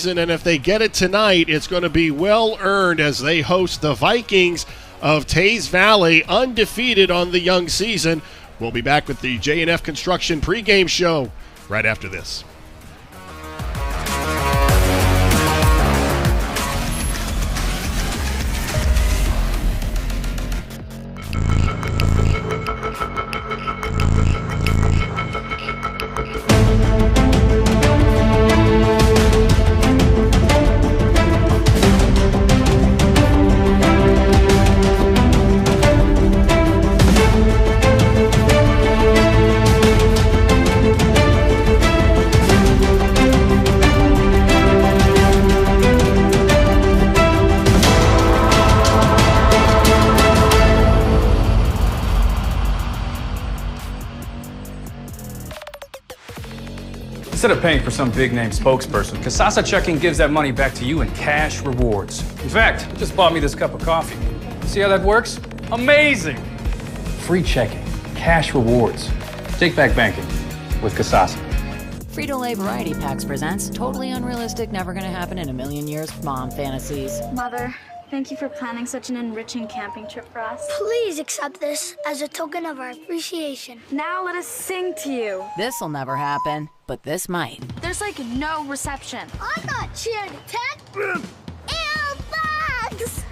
season, and if they get it tonight, it's going to be well earned as they host the Vikings of Teays Valley, undefeated on the young season. We'll be back with the J&F Construction pregame show right after this. Instead of paying for some big-name spokesperson, Kasasa Checking gives that money back to you in cash rewards. In fact, it just bought me this cup of coffee. See how that works? Amazing! Free checking, cash rewards. Take back banking with Kasasa. Frito-Lay Variety Packs presents Totally Unrealistic, Never Gonna Happen in a Million Years Mom Fantasies. Mother, thank you for planning such an enriching camping trip for us. Please accept this as a token of our appreciation. Now let us sing to you. This'll never happen, but this might. There's like no reception. I got cheering 10 bags.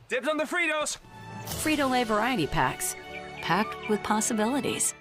Dibs on the Fritos! Frito-Lay Variety Packs, packed with possibilities.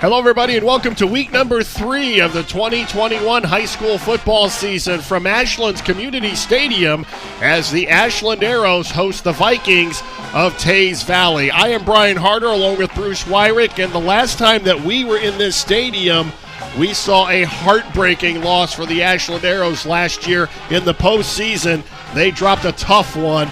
Hello, everybody, and welcome to week number 3 of the 2021 high school football season from Ashland's Community Stadium as the Ashland Arrows host the Vikings of Tays Valley. I am Brian Harder along with Bruce Wyrick, and the last time that we were in this stadium, we saw a heartbreaking loss for the Ashland Arrows last year in the postseason. They dropped a tough one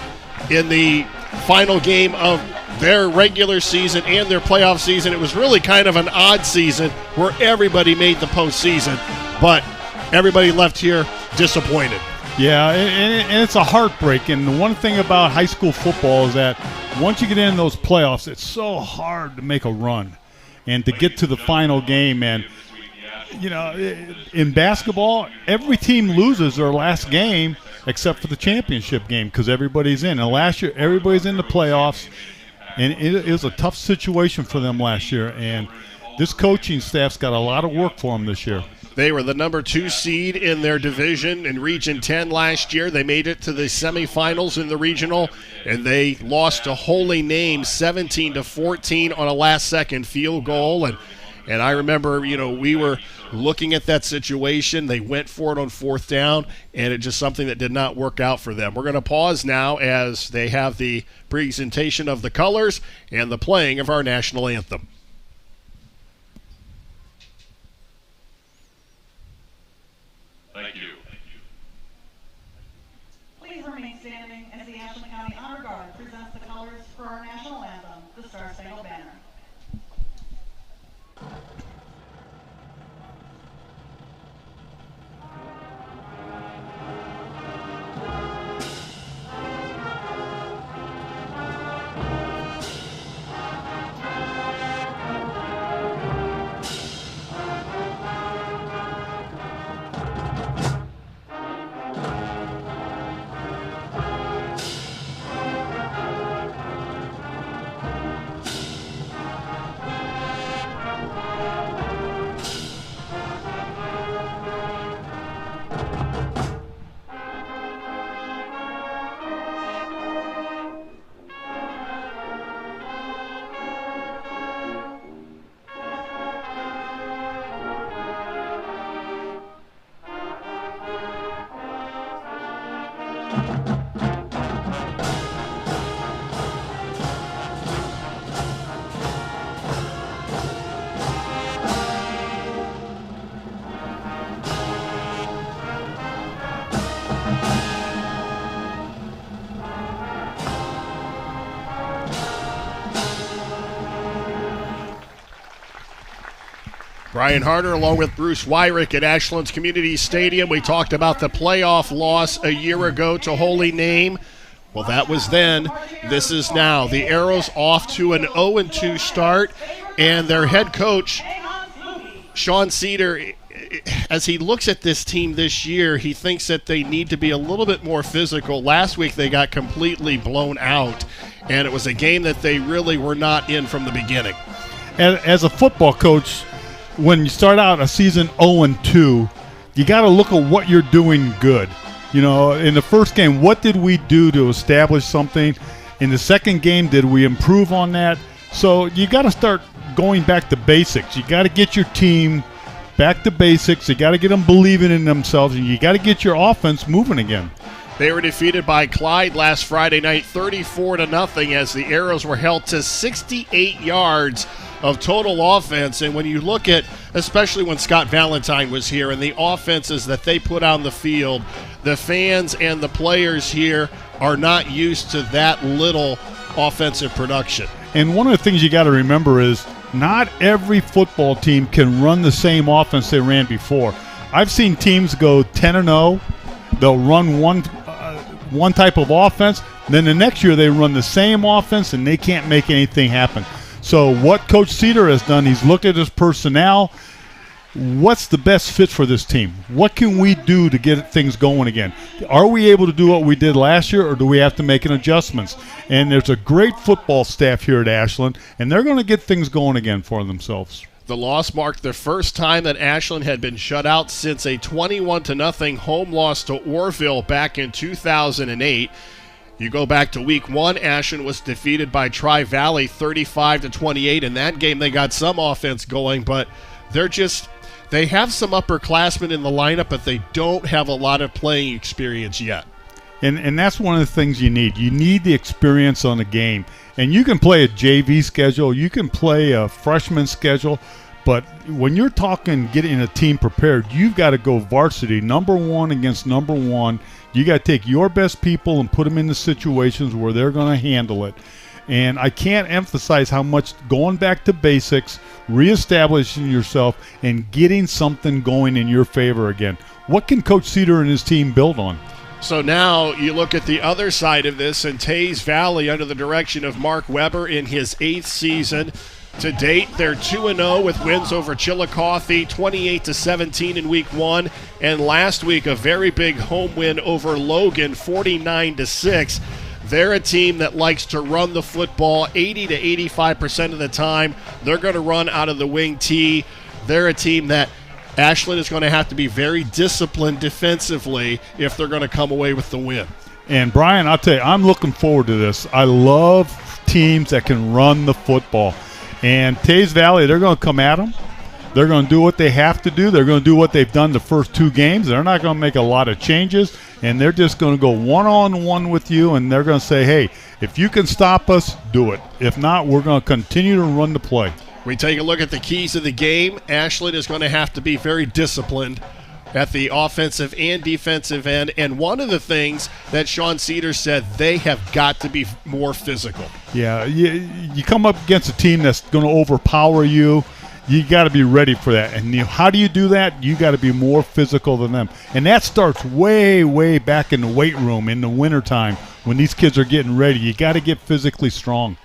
in the final game of their regular season and their playoff season. It was really kind of an odd season where everybody made the postseason, but everybody left here disappointed. Yeah, and it's a heartbreak. And the one thing about high school football is that once you get in those playoffs, it's so hard to make a run and to get to the final game. And, you know, in basketball, every team loses their last game except for the championship game because everybody's in. And last year, everybody's in the playoffs. And it was a tough situation for them last year, and this coaching staff's got a lot of work for them this year. They were the number 2 seed in their division in Region 10 last year. They made it to the semifinals in the regional, and they lost to Holy Name 17-14 on a last-second field goal. And I remember, you know, we were looking at that situation. They went for it on 4th down, and it's just something that did not work out for them. We're going to pause now as they have the presentation of the colors and the playing of our national anthem. Thank you. Please remain standing as the Ashland County Honor Guard presents the colors for our national anthem, the Star-Spangled Banner. Brian Harder along with Bruce Wyrick at Ashland's Community Stadium. We talked about the playoff loss a year ago to Holy Name. Well, that was then. This is now. The Arrows off to an 0-2 start, and their head coach, Sean Cedar, as he looks at this team this year, he thinks that they need to be a little bit more physical. Last week they got completely blown out, and it was a game that they really were not in from the beginning. As a football coach, when you start out a season 0-2, you got to look at what you're doing good. You know, in the first game, what did we do to establish something? In the second game, did we improve on that? So you got to start going back to basics. You got to get your team back to basics. You got to get them believing in themselves, and you got to get your offense moving again. They were defeated by Clyde last Friday night, 34-0, as the Arrows were held to 68 yards of total offense. And when you look at, especially when Scott Valentine was here, and the offenses that they put on the field, the fans and the players here are not used to that little offensive production. And one of the things you got to remember is not every football team can run the same offense they ran before. I've seen teams go 10-0. They'll run one type of offense. Then the next year they run the same offense and they can't make anything happen. So what Coach Cedar has done, he's looked at his personnel. What's the best fit for this team? What can we do to get things going again? Are we able to do what we did last year, or do we have to make an adjustments? And there's a great football staff here at Ashland, and they're going to get things going again for themselves. The loss marked the first time that Ashland had been shut out since a 21-0 home loss to Orville back in 2008. You go back to week 1, Ashland was defeated by Tri Valley 35-28. In that game, they got some offense going, but they have some upperclassmen in the lineup, but they don't have a lot of playing experience yet. And that's one of the things you need. You need the experience on the game. And you can play a JV schedule. You can play a freshman schedule. But when you're talking getting a team prepared, you've got to go varsity, number one against number one. You got to take your best people and put them in the situations where they're going to handle it. And I can't emphasize how much going back to basics, reestablishing yourself, and getting something going in your favor again. What can Coach Cedar and his team build on? So now you look at the other side of this, and Tays Valley, under the direction of Mark Weber in his 8th season. To date, they're 2-0 with wins over Chillicothe, 28-17 in week 1, and last week a very big home win over Logan, 49-6. They're a team that likes to run the football 80 to 85% of the time. They're going to run out of the wing tee. They're a team that Ashland is going to have to be very disciplined defensively if they're going to come away with the win. And, Brian, I'll tell you, I'm looking forward to this. I love teams that can run the football. And Tays Valley, they're going to come at them. They're going to do what they have to do. They're going to do what they've done the first 2 games. They're not going to make a lot of changes, and they're just going to go one-on-one with you, and they're going to say, hey, if you can stop us, do it. If not, we're going to continue to run the play. We take a look at the keys of the game. Ashland is going to have to be very disciplined at the offensive and defensive end. And one of the things that Sean Cedar said, they have got to be more physical. Yeah, you come up against a team that's going to overpower you. You got to be ready for that. And how do you do that? You got to be more physical than them. And that starts way, way back in the weight room in the wintertime when these kids are getting ready. You got to get physically strong.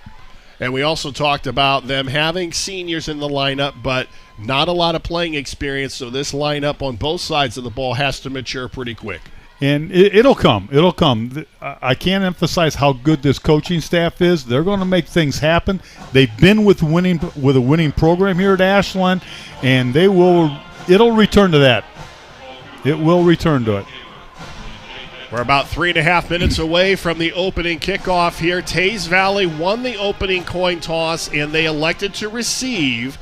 And we also talked about them having seniors in the lineup, but not a lot of playing experience, so this lineup on both sides of the ball has to mature pretty quick. And it'll come. It'll come. I can't emphasize how good this coaching staff is. They're going to make things happen. They've been with a winning program here at Ashland, and it'll return to that. It will return to it. We're about 3.5 minutes away from the opening kickoff here. Tays Valley won the opening coin toss, and they elected to receive.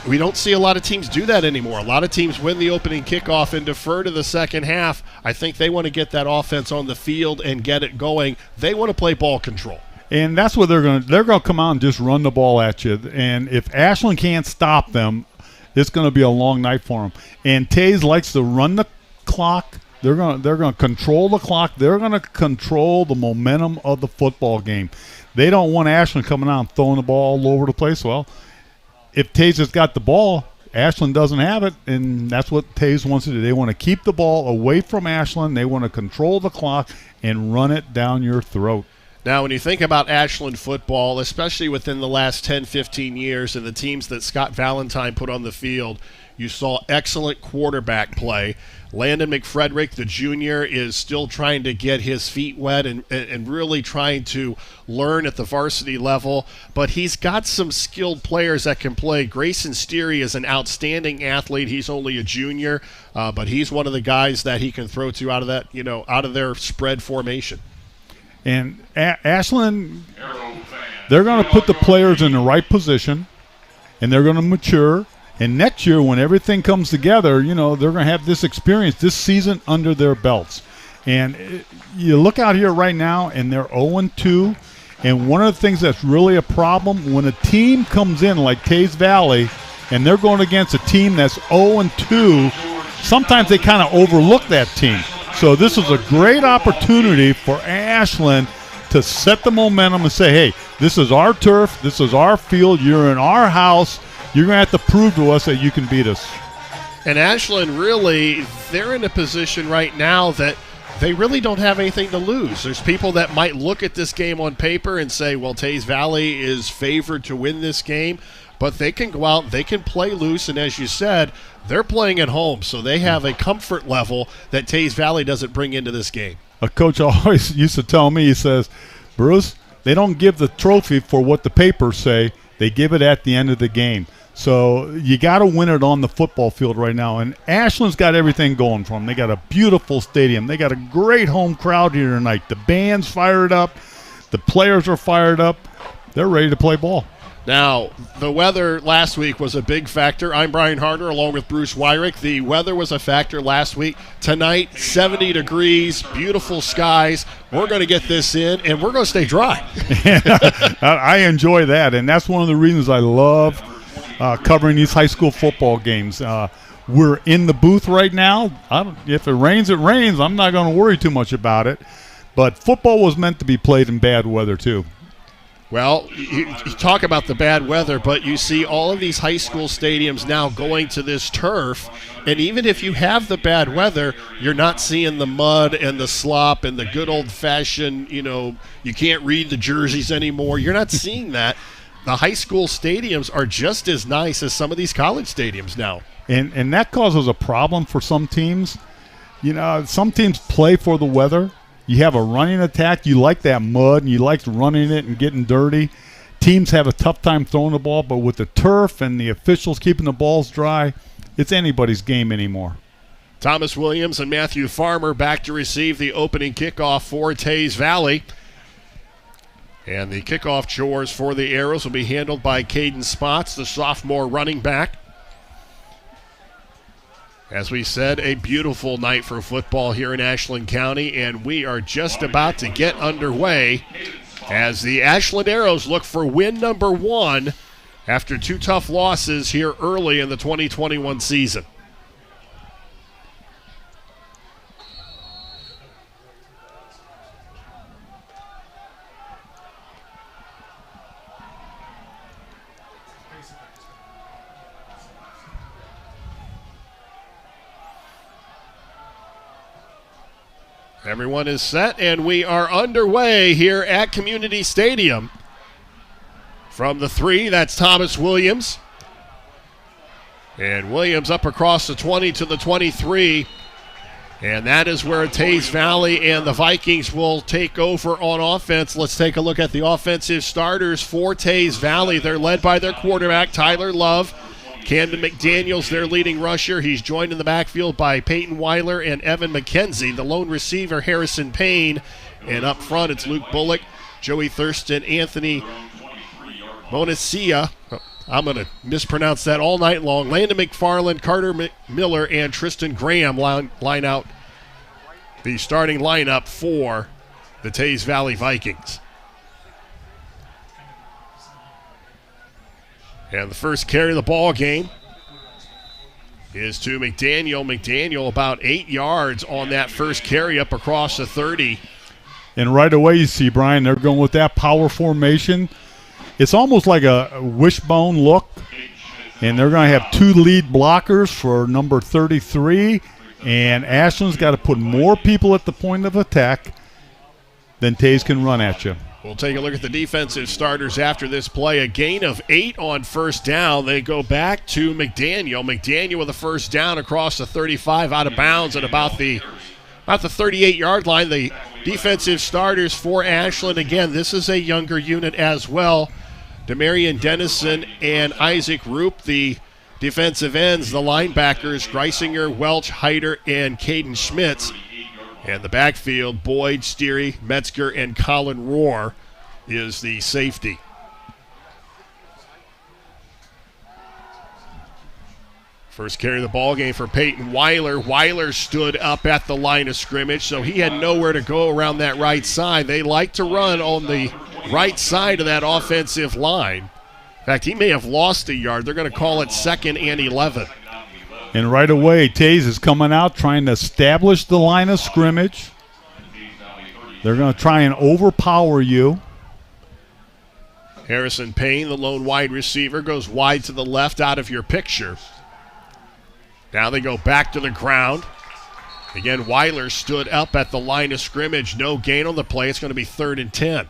We don't see a lot of teams do that anymore. A lot of teams win the opening kickoff and defer to the second half. I think they want to get that offense on the field and get it going. They want to play ball control. And that's what they're going to come out and just run the ball at you. And if Ashland can't stop them, it's going to be a long night for them. And Tays likes to run the clock. They're going to control the clock. They're going to control the momentum of the football game. They don't want Ashland coming out and throwing the ball all over the place. Well, if Tays has got the ball, Ashland doesn't have it, and that's what Tays wants to do. They want to keep the ball away from Ashland. They want to control the clock and run it down your throat. Now, when you think about Ashland football, especially within the last 10, 15 years and the teams that Scott Valentine put on the field, you saw excellent quarterback play. Landon McFrederick, the junior, is still trying to get his feet wet and really trying to learn at the varsity level. But he's got some skilled players that can play. Grayson Steary is an outstanding athlete. He's only a junior, but he's one of the guys that he can throw to out of that, out of their spread formation. And Ashland, they're going to put the players in the right position, and they're going to mature. And next year, when everything comes together, they're going to have this experience, this season under their belts. And you look out here right now, and they're 0-2. And one of the things that's really a problem, when a team comes in like Tays Valley, and they're going against a team that's 0-2, sometimes they kind of overlook that team. So this is a great opportunity for Ashland to set the momentum and say, hey, this is our turf, this is our field, you're in our house, you're going to have to prove to us that you can beat us. And Ashland, really, they're in a position right now that they really don't have anything to lose. There's people that might look at this game on paper and say, well, Tays Valley is favored to win this game, but they can go out, they can play loose, and as you said, they're playing at home, so they have a comfort level that Tays Valley doesn't bring into this game. A coach always used to tell me, he says, Bruce, they don't give the trophy for what the papers say, they give it at the end of the game. So you got to win it on the football field right now. And Ashland's got everything going for them. They got a beautiful stadium. They got a great home crowd here tonight. The band's fired up. The players are fired up. They're ready to play ball. Now, the weather last week was a big factor. I'm Brian Harder along with Bruce Wyrick. The weather was a factor last week. Tonight, 70 degrees, beautiful skies. We're going to get this in, and we're going to stay dry. I enjoy that, and that's one of the reasons I love covering these high school football games. We're in the booth right now. If it rains, it rains. I'm not going to worry too much about it. But football was meant to be played in bad weather, too. Well, you talk about the bad weather, but you see all of these high school stadiums now going to this turf, and even if you have the bad weather, you're not seeing the mud and the slop and the good old-fashioned, you can't read the jerseys anymore. You're not seeing that. The high school stadiums are just as nice as some of these college stadiums now. And that causes a problem for some teams. Some teams play for the weather. You have a running attack. You like that mud, and you like running it and getting dirty. Teams have a tough time throwing the ball, but with the turf and the officials keeping the balls dry, it's anybody's game anymore. Thomas Williams and Matthew Farmer back to receive the opening kickoff for Tays Valley. And the kickoff chores for the Arrows will be handled by Caden Spots, the sophomore running back. As we said, a beautiful night for football here in Ashland County, and we are just about to get underway as the Ashland Arrows look for win number 1 after 2 tough losses here early in the 2021 season. Everyone is set, and we are underway here at Community Stadium. From the 3, that's Thomas Williams. And Williams up across the 20 to the 23. And that is where Tays Valley and the Vikings will take over on offense. Let's take a look at the offensive starters for Tays Valley. They're led by their quarterback, Tyler Love. Camden McDaniel's their leading rusher. He's joined in the backfield by Peyton Weiler and Evan McKenzie. The lone receiver, Harrison Payne. And up front, it's Luke Bullock, Joey Thurston, Anthony Monacia. I'm going to mispronounce that all night long. Landon McFarland, Carter Miller, and Tristan Graham line out the starting lineup for the Tays Valley Vikings. And the first carry of the ball game is to McDaniel. McDaniel about 8 yards on that first carry up across the 30. And right away you see, Brian, they're going with that power formation. It's almost like a wishbone look. And they're going to have 2 lead blockers for number 33. And Ashland's got to put more people at the point of attack than Tays can run at you. We'll take a look at the defensive starters after this play. A gain of 8 on first down. They go back to McDaniel. McDaniel with a first down across the 35 out of bounds at about the 38-yard line. The defensive starters for Ashland, again, this is a younger unit as well. Demarion Dennison and Isaac Roop, the defensive ends, the linebackers, Greisinger, Welch, Heider, and Caden Schmitz. And the backfield, Boyd, Steery, Metzger, and Colin Rohr is the safety. First carry of the ball game for Peyton Weiler. Weiler stood up at the line of scrimmage, so he had nowhere to go around that right side. They like to run on the right side of that offensive line. In fact, he may have lost a yard. They're going to call it 2nd and 11. And right away, Tays is coming out trying to establish the line of scrimmage. They're going to try and overpower you. Harrison Payne, the lone wide receiver, goes wide to the left out of your picture. Now they go back to the ground. Again, Weiler stood up at the line of scrimmage. No gain on the play. It's going to be 3rd and 10.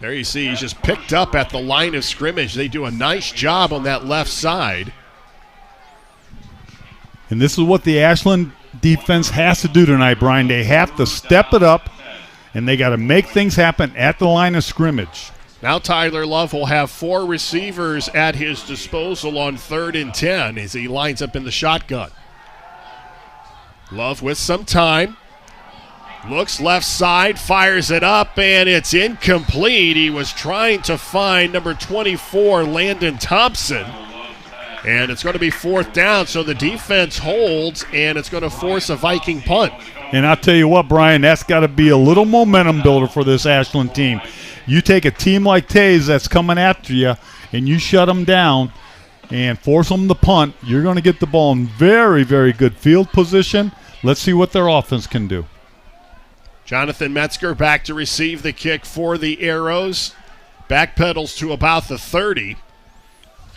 There you see he's just picked up at the line of scrimmage. They do a nice job on that left side. And this is what the Ashland defense has to do tonight, Brian. They have to step it up, and they got to make things happen at the line of scrimmage. Now Tyler Love will have 4 receivers at his disposal on 3rd and 10 as he lines up in the shotgun. Love with some time. Looks left side, fires it up, and it's incomplete. He was trying to find number 24, Landon Thompson. And it's going to be 4th down, so the defense holds, and it's going to force a Viking punt. And I'll tell you what, Brian, that's got to be a little momentum builder for this Ashland team. You take a team like Tays that's coming after you, and you shut them down and force them to punt, you're going to get the ball in very, very good field position. Let's see what their offense can do. Jonathan Metzger back to receive the kick for the Arrows. Backpedals to about the 30.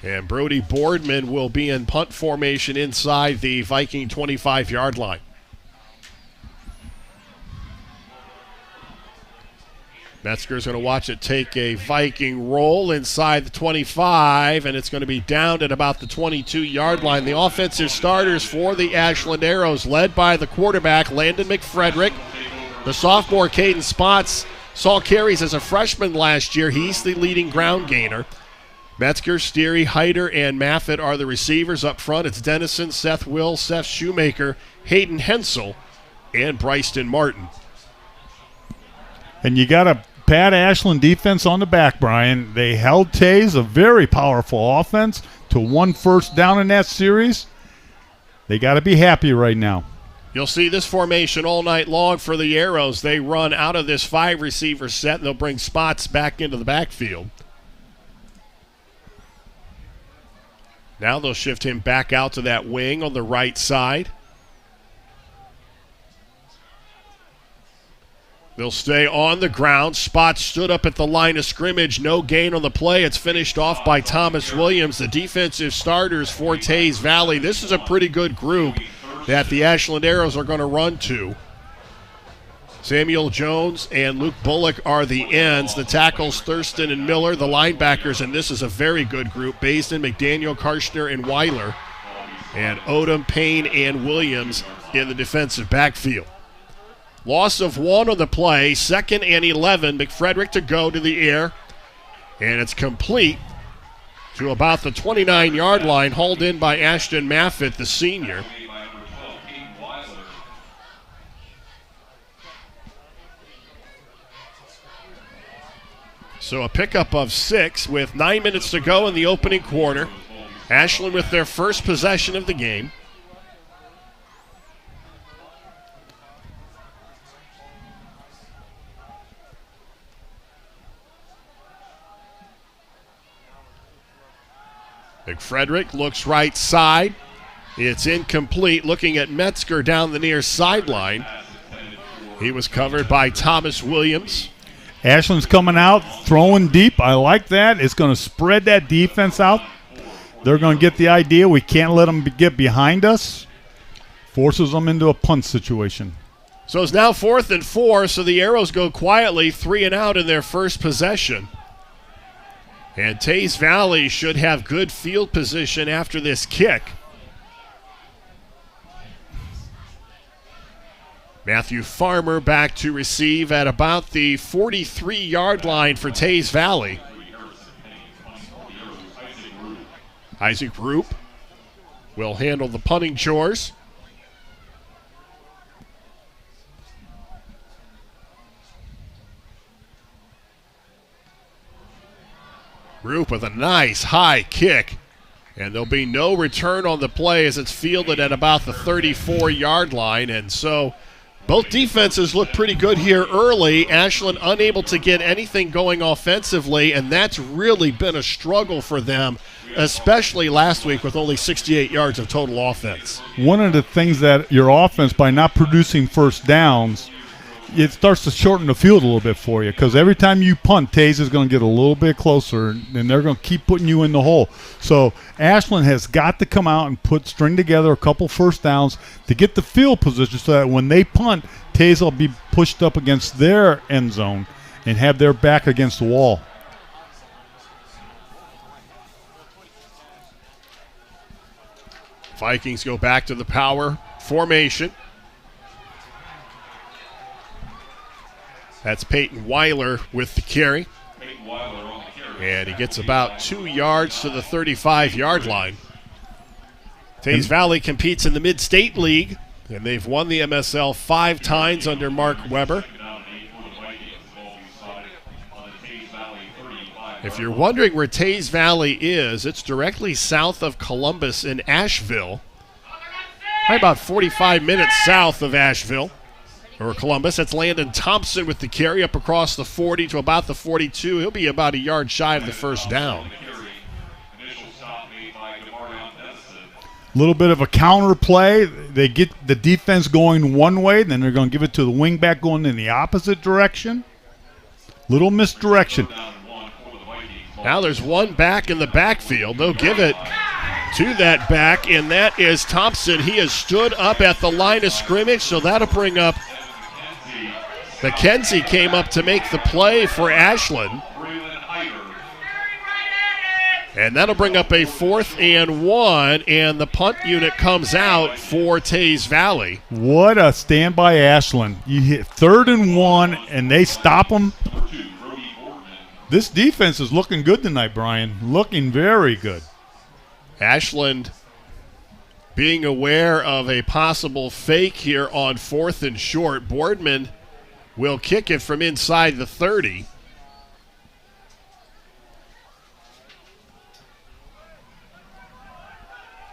And Brody Boardman will be in punt formation inside the Viking 25-yard line. Metzger's going to watch it take a Viking roll inside the 25, and it's going to be down at about the 22-yard line. The offensive starters for the Ashland Arrows, led by the quarterback, Landon McFrederick. The sophomore, Caden Spots, saw carries as a freshman last year. He's the leading ground gainer. Metzger, Steery, Heider, and Maffitt are the receivers up front. It's Dennison, Seth Will, Seth Shoemaker, Hayden Hensel, and Bryson Martin. And you got a Pat Ashland defense on the back, Brian. They held Tays, a very powerful offense, to 1 first down in that series. They got to be happy right now. You'll see this formation all night long for the Arrows. They run out of this 5-receiver set, and they'll bring Spots back into the backfield. Now they'll shift him back out to that wing on the right side. They'll stay on the ground. Spots stood up at the line of scrimmage. No gain on the play. It's finished off by Thomas Williams, the defensive starters for Tays Valley. This is a pretty good group that the Ashland Arrows are going to run to. Samuel Jones and Luke Bullock are the ends. The tackles, Thurston and Miller, the linebackers, and this is a very good group. Basden, McDaniel, Karshner, and Weiler. And Odom, Payne, and Williams in the defensive backfield. Loss of 1 on the play, 2nd and 11. McFrederick to go to the air. And it's complete to about the 29-yard line, hauled in by Ashton Maffitt, the senior. So a pickup of 6 with 9 minutes to go in the opening quarter. Ashland with their first possession of the game. McFrederick looks right side. It's incomplete. Looking at Metzger down the near sideline. He was covered by Thomas Williams. Ashland's coming out, throwing deep. I like that. It's going to spread that defense out. They're going to get the idea. We can't let them get behind us. Forces them into a punt situation. So it's now 4th and 4, so the Arrows go quietly 3 and out in their first possession. And Tays Valley should have good field position after this kick. Matthew Farmer back to receive at about the 43-yard line for Tays Valley. Isaac Roop will handle the punting chores. Roop with a nice high kick. And there'll be no return on the play as it's fielded at about the 34-yard line. And so both defenses look pretty good here early. Ashland unable to get anything going offensively, and that's really been a struggle for them, especially last week with only 68 yards of total offense. One of the things that your offense, by not producing first downs, it starts to shorten the field a little bit for you, because every time you punt, Tays is going to get a little bit closer, and they're going to keep putting you in the hole. So Ashland has got to come out and string together a couple first downs to get the field position so that when they punt, Tays will be pushed up against their end zone and have their back against the wall. Vikings go back to the power formation. That's Peyton Weiler with the carry. And he gets about 2 yards to the 35-yard line. Tays Valley competes in the Mid-State League, and they've won the MSL 5 times under Mark Weber. If you're wondering where Tays Valley is, it's directly south of Columbus in Asheville. Probably about 45 minutes south of Asheville. Or Columbus. That's Landon Thompson with the carry up across the 40 to about the 42. He'll be about a yard shy of the first down. A little bit of a counter play. They get the defense going one way, then they're going to give it to the wingback going in the opposite direction. Little misdirection. Now there's one back in the backfield. They'll give it to that back, and that is Thompson. He has stood up at the line of scrimmage, so that'll bring up McKenzie came up to make the play for Ashland. And that'll bring up a 4th and 1, and the punt unit comes out for Tays Valley. What a stand by Ashland. You hit 3rd and 1, and they stop them. This defense is looking good tonight, Brian. Looking very good. Ashland being aware of a possible fake here on 4th and short. Boardman will kick it from inside the 30.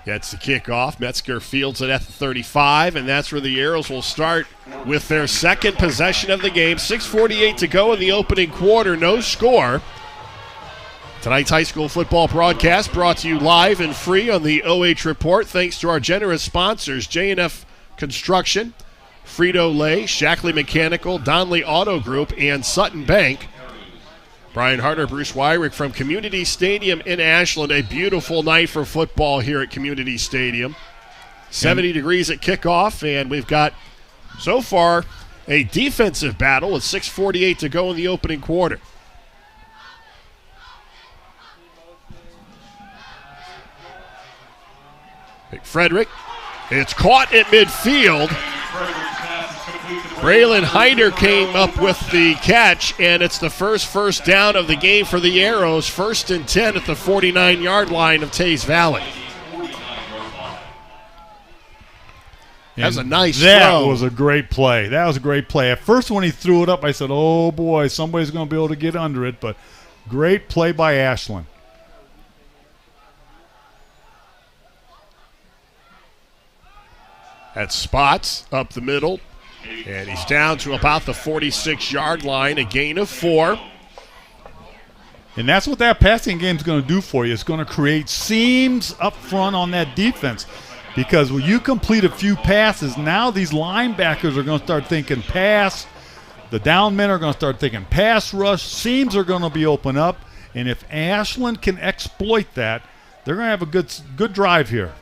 Gets the kickoff. Metzger fields it at the 35, and that's where the Arrows will start with their second possession of the game. 6:48 to go in the opening quarter. No score. Tonight's high school football broadcast brought to you live and free on the OH Report, thanks to our generous sponsors, J&F Construction, Frito-Lay, Shakley Mechanical, Donley Auto Group, and Sutton Bank. Brian Harder, Bruce Wyrick from Community Stadium in Ashland. A beautiful night for football here at Community Stadium. 70 degrees at kickoff, and we've got, so far, a defensive battle with 6:48 to go in the opening quarter. Frederick, it's caught at midfield. Braylon Hyder came up with the catch, and it's the first down of the game for the Arrows. 1st and 10 at the 49-yard line of Tays Valley. That was a nice throw. That was a great play. That was a great play. At first when he threw it up, I said, oh, boy, somebody's going to be able to get under it. But great play by Ashland. That's Spots up the middle. And he's down to about the 46-yard line, a gain of 4. And that's what that passing game is going to do for you. It's going to create seams up front on that defense. Because when you complete a few passes, now these linebackers are going to start thinking pass. The down men are going to start thinking pass rush. Seams are going to be open up. And if Ashland can exploit that, they're going to have a good drive here.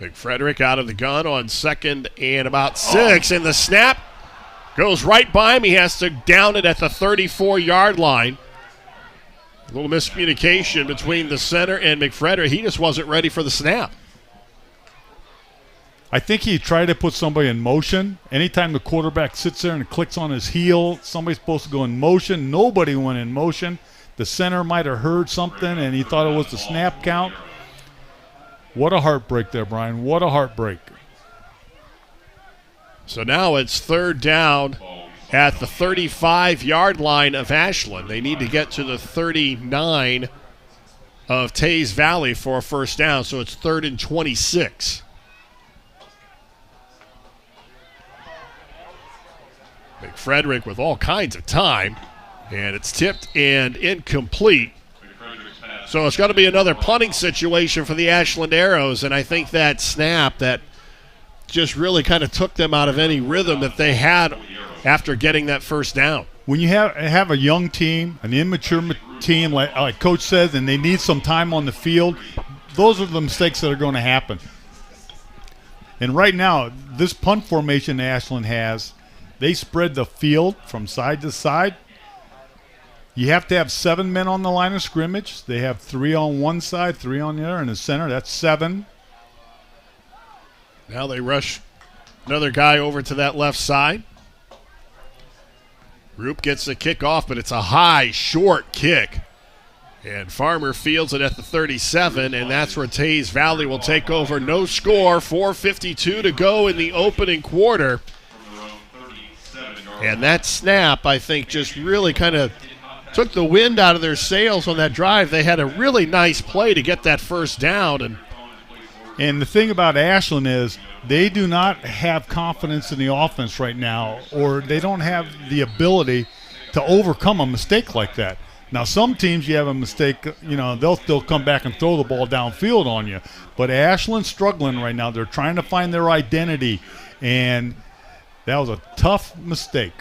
McFrederick out of the gun on 2nd and about 6. And the snap goes right by him. He has to down it at the 34-yard line. A little miscommunication between the center and McFrederick. He just wasn't ready for the snap. I think he tried to put somebody in motion. Anytime the quarterback sits there and clicks on his heel, somebody's supposed to go in motion. Nobody went in motion. The center might have heard something, and he thought it was the snap count. What a heartbreak there, Brian. What a heartbreak. So now it's 3rd down at the 35-yard line of Ashland. They need to get to the 39 of Tays Valley for a first down, so it's 3rd and 26. McFrederick with all kinds of time, and it's tipped and incomplete. So it's going to be another punting situation for the Ashland Arrows, and I think that snap that just really kind of took them out of any rhythm that they had after getting that first down. When you have a young team, an immature team, like Coach says, and they need some time on the field, those are the mistakes that are going to happen. And right now, this punt formation Ashland has, they spread the field from side to side. You have to have 7 men on the line of scrimmage. They have 3 on one side, 3 on the other, in the center. That's 7. Now they rush another guy over to that left side. Roop gets the kick off, but it's a high, short kick. And Farmer fields it at the 37, and that's where Tays Valley will take over. No score, 4:52 to go in the opening quarter. And that snap, I think, just really kind of took the wind out of their sails on that drive. They had a really nice play to get that first down. And the thing about Ashland is they do not have confidence in the offense right now, or they don't have the ability to overcome a mistake like that. Now, some teams, you have a mistake, they'll still come back and throw the ball downfield on you. But Ashland's struggling right now. They're trying to find their identity, and that was a tough mistake.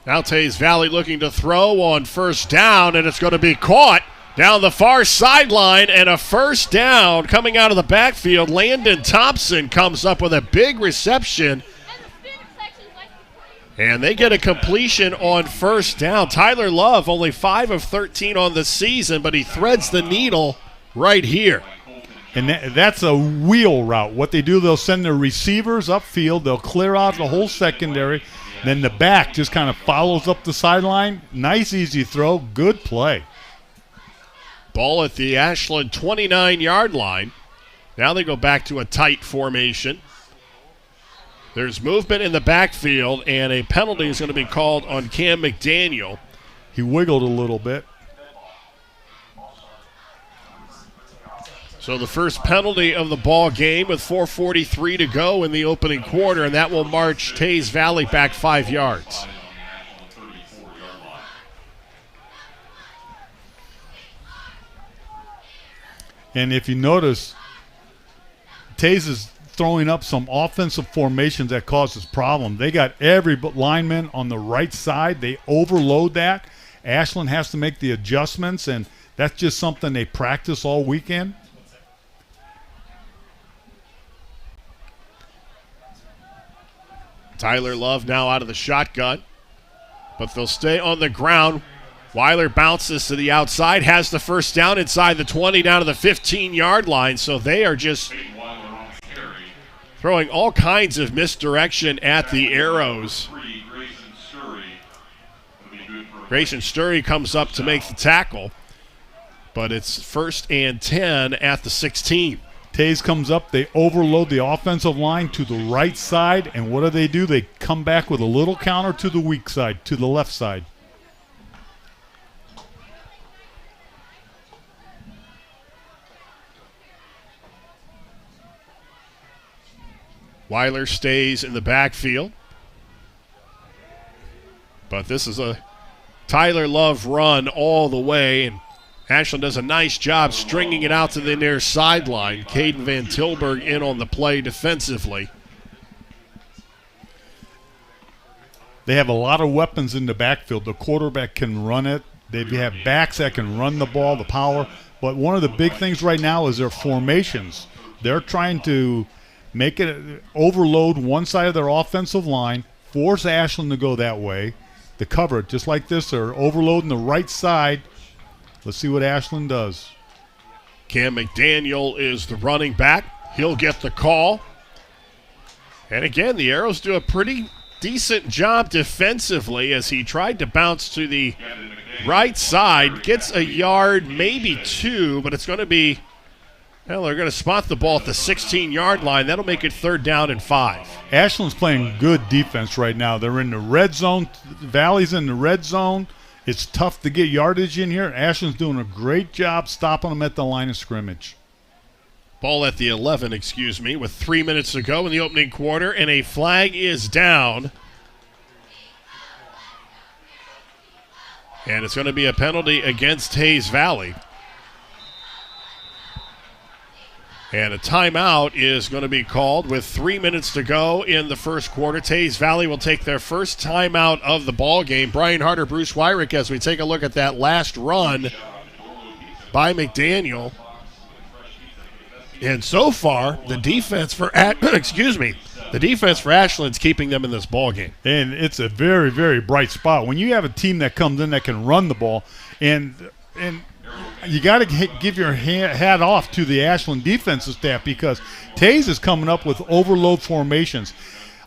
Now Tays Valley looking to throw on first down, and it's going to be caught down the far sideline, and a first down coming out of the backfield. Landon Thompson comes up with a big reception, and they get a completion on first down. Tyler Love, only 5 of 13 on the season, but he threads the needle right here. And that's a wheel route. What they do, they'll send their receivers upfield. They'll clear out the whole secondary. Then the back just kind of follows up the sideline. Nice, easy throw. Good play. Ball at the Ashland 29-yard line. Now they go back to a tight formation. There's movement in the backfield, and a penalty is going to be called on Cam McDaniel. He wiggled a little bit. So the first penalty of the ball game with 4:43 to go in the opening quarter, and that will march Tays Valley back 5 yards. And if you notice, Tays is throwing up some offensive formations that causes problems. They got every lineman on the right side. They overload that. Ashland has to make the adjustments, and that's just something they practice all weekend. Tyler Love now out of the shotgun, but they'll stay on the ground. Weiler bounces to the outside, has the first down inside the 20, down to the 15-yard line. So they are just throwing all kinds of misdirection at the Arrows. Grayson Sturry comes up to make the tackle, but it's 1st and 10 at the 16. Tays comes up, they overload the offensive line to the right side, and what do? They come back with a little counter to the weak side, to the left side. Weiler stays in the backfield, but this is a Tyler Love run all the way, and Ashland does a nice job stringing it out to the near sideline. Caden Van Tilburg in on the play defensively. They have a lot of weapons in the backfield. The quarterback can run it. They have backs that can run the ball, the power. But one of the big things right now is their formations. They're trying to make it overload one side of their offensive line, force Ashland to go that way, to cover it. Just like this, they're overloading the right side. Let's see what Ashland does. Cam McDaniel is the running back. He'll get the call. And again, the Arrows do a pretty decent job defensively as he tried to bounce to the right side. Gets a yard, maybe two, but it's going to be, well, they're going to spot the ball at the 16-yard line. That'll make it 3rd down and 5. Ashland's playing good defense right now. They're in the red zone. Valley's in the red zone. It's tough to get yardage in here. Ashland's doing a great job stopping them at the line of scrimmage. Ball at the 11, with 3 minutes to go in the opening quarter, and a flag is down. And it's going to be a penalty against Tays Valley. And a timeout is going to be called with 3 minutes to go in the first quarter. Tays Valley will take their first timeout of the ball game. Brian Harder, Bruce Wyrick, as we take a look at that last run by McDaniel. And so far, the defense for the defense for Ashland's keeping them in this ball game. And it's a very, very bright spot. When you have a team that comes in that can run the ball, and you got to give your hat off to the Ashland defensive staff, because Tays is coming up with overload formations.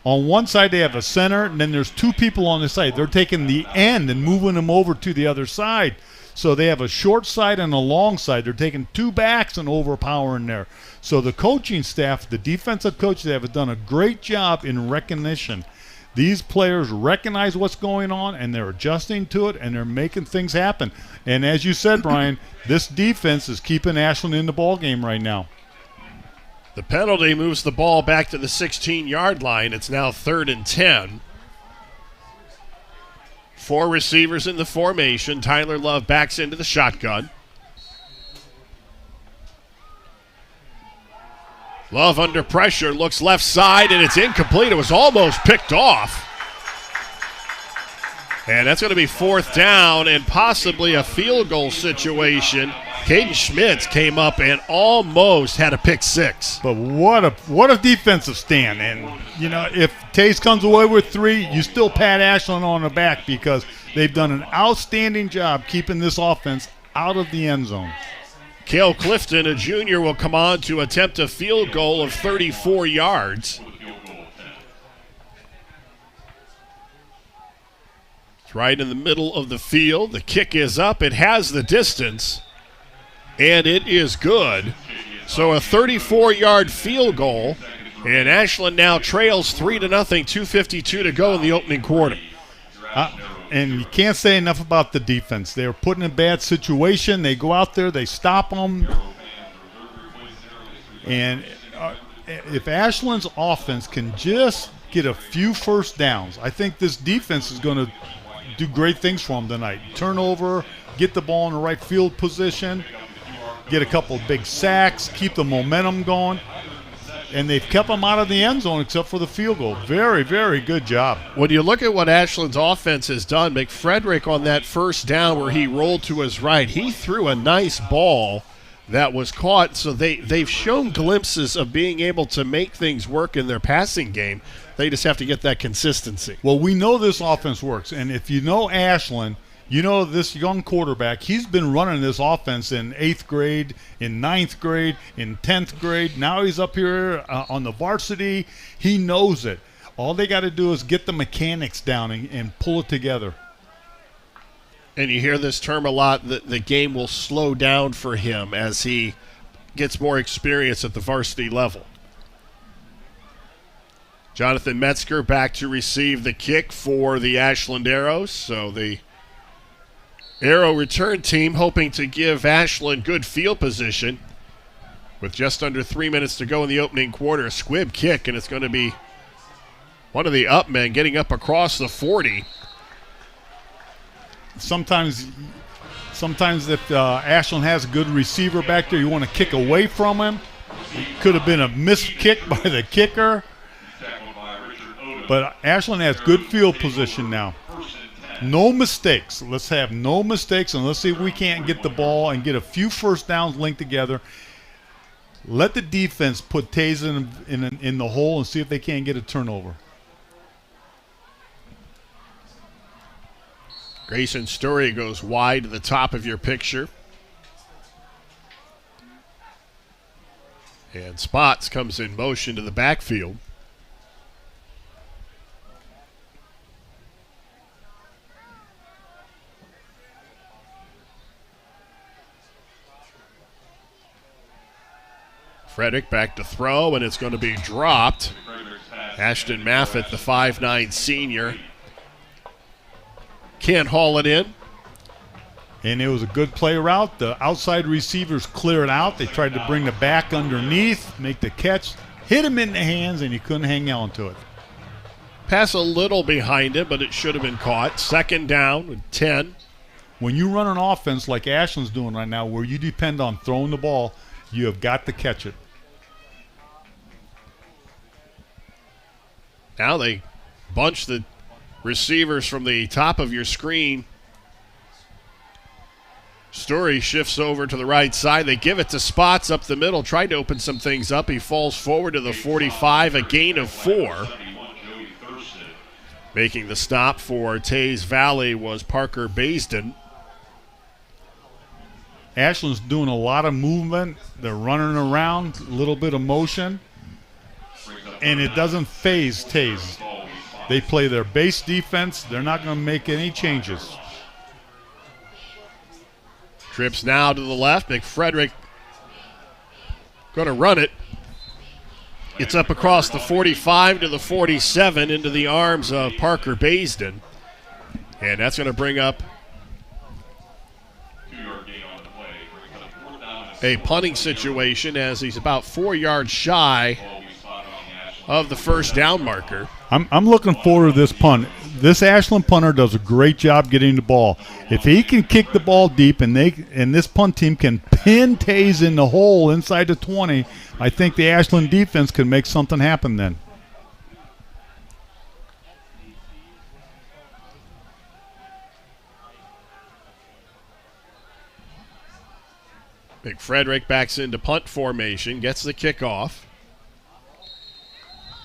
On one side, they have a center, and then there's 2 people on the side. They're taking the end and moving them over to the other side. So they have a short side and a long side. They're taking 2 backs and overpowering there. So the coaching staff, the defensive coaches, have done a great job in recognition. These players recognize what's going on, and they're adjusting to it, and they're making things happen. And as you said, Brian, this defense is keeping Ashland in the ball game right now. The penalty moves the ball back to the 16-yard line. It's now 3rd and 10. 4 receivers in the formation. Tyler Love backs into the shotgun. Love under pressure, looks left side, and it's incomplete. It was almost picked off. And that's going to be 4th down and possibly a field goal situation. Caden Schmitz came up and almost had a pick 6. But what a defensive stand. And, you know, if Tays comes away with 3, you still pat Ashland on the back, because they've done an outstanding job keeping this offense out of the end zone. Cale Clifton, a junior, will come on to attempt a field goal of 34 yards. It's right in the middle of the field. The kick is up. It has the distance, and it is good. So a 34-yard field goal, and Ashland now trails 3-0, 2:52 to go in the opening quarter. And you can't say enough about the defense. They're put in a bad situation. They go out there, they stop them. And if Ashland's offense can just get a few first downs, I think this defense is going to do great things for them tonight. Turnover, get the ball in the right field position, get a couple of big sacks, keep the momentum going. And they've kept them out of the end zone except for the field goal. Very, very good job. When you look at what Ashland's offense has done, McFrederick on that first down where he rolled to his right, he threw a nice ball that was caught. So they've shown glimpses of being able to make things work in their passing game. They just have to get that consistency. Well, we know this offense works. And if you know Ashland, you know this young quarterback, he's been running this offense in 8th grade, in 9th grade, in 10th grade. Now he's up here on the varsity. He knows it. All they got to do is get the mechanics down and pull it together. And you hear this term a lot, that the game will slow down for him as he gets more experience at the varsity level. Jonathan Metzger back to receive the kick for the Ashland Arrows. So the Arrow return team hoping to give Ashland good field position with just under 3 minutes to go in the opening quarter. A squib kick, and it's going to be one of the up men getting up across the 40. Sometimes Sometimes if Ashland has a good receiver back there, you want to kick away from him. It could have been a missed kick by the kicker. But Ashland has good field position now. No mistakes. Let's have no mistakes, and let's see if we can't get the ball and get a few first downs linked together. Let the defense put Tays in the hole and see if they can't get a turnover. Grayson Story goes wide to the top of your picture. And Spots comes in motion to the backfield. Frederick back to throw, and it's going to be dropped. Ashton Maffett, the 5'9 senior, can't haul it in. And it was a good play route. The outside receivers cleared out. They tried to bring the back underneath, make the catch, hit him in the hands, and he couldn't hang on to it. Pass a little behind it, but it should have been caught. Second down with 10. When you run an offense like Ashland's doing right now, where you depend on throwing the ball, you have got to catch it. Now they bunch the receivers from the top of your screen. Story shifts over to the right side. They give it to Spots up the middle. Tried to open some things up. He falls forward to the 45, a gain of 4. Making the stop for Tays Valley was Parker Baisden. Ashland's doing a lot of movement. They're running around, a little bit of motion. And it doesn't phase Tays. They play their base defense. They're not going to make any changes. Trips now to the left. McFrederick going to run it. It's up across the 45 to the 47 into the arms of Parker Baisden. And that's going to bring up a punting situation as he's about 4 yards shy of the first down marker. I'm looking forward to this punt. This Ashland punter does a great job getting the ball. If he can kick the ball deep and this punt team can pin Tays in the hole inside the 20, I think the Ashland defense can make something happen then. McFrederick backs into punt formation, gets the kickoff.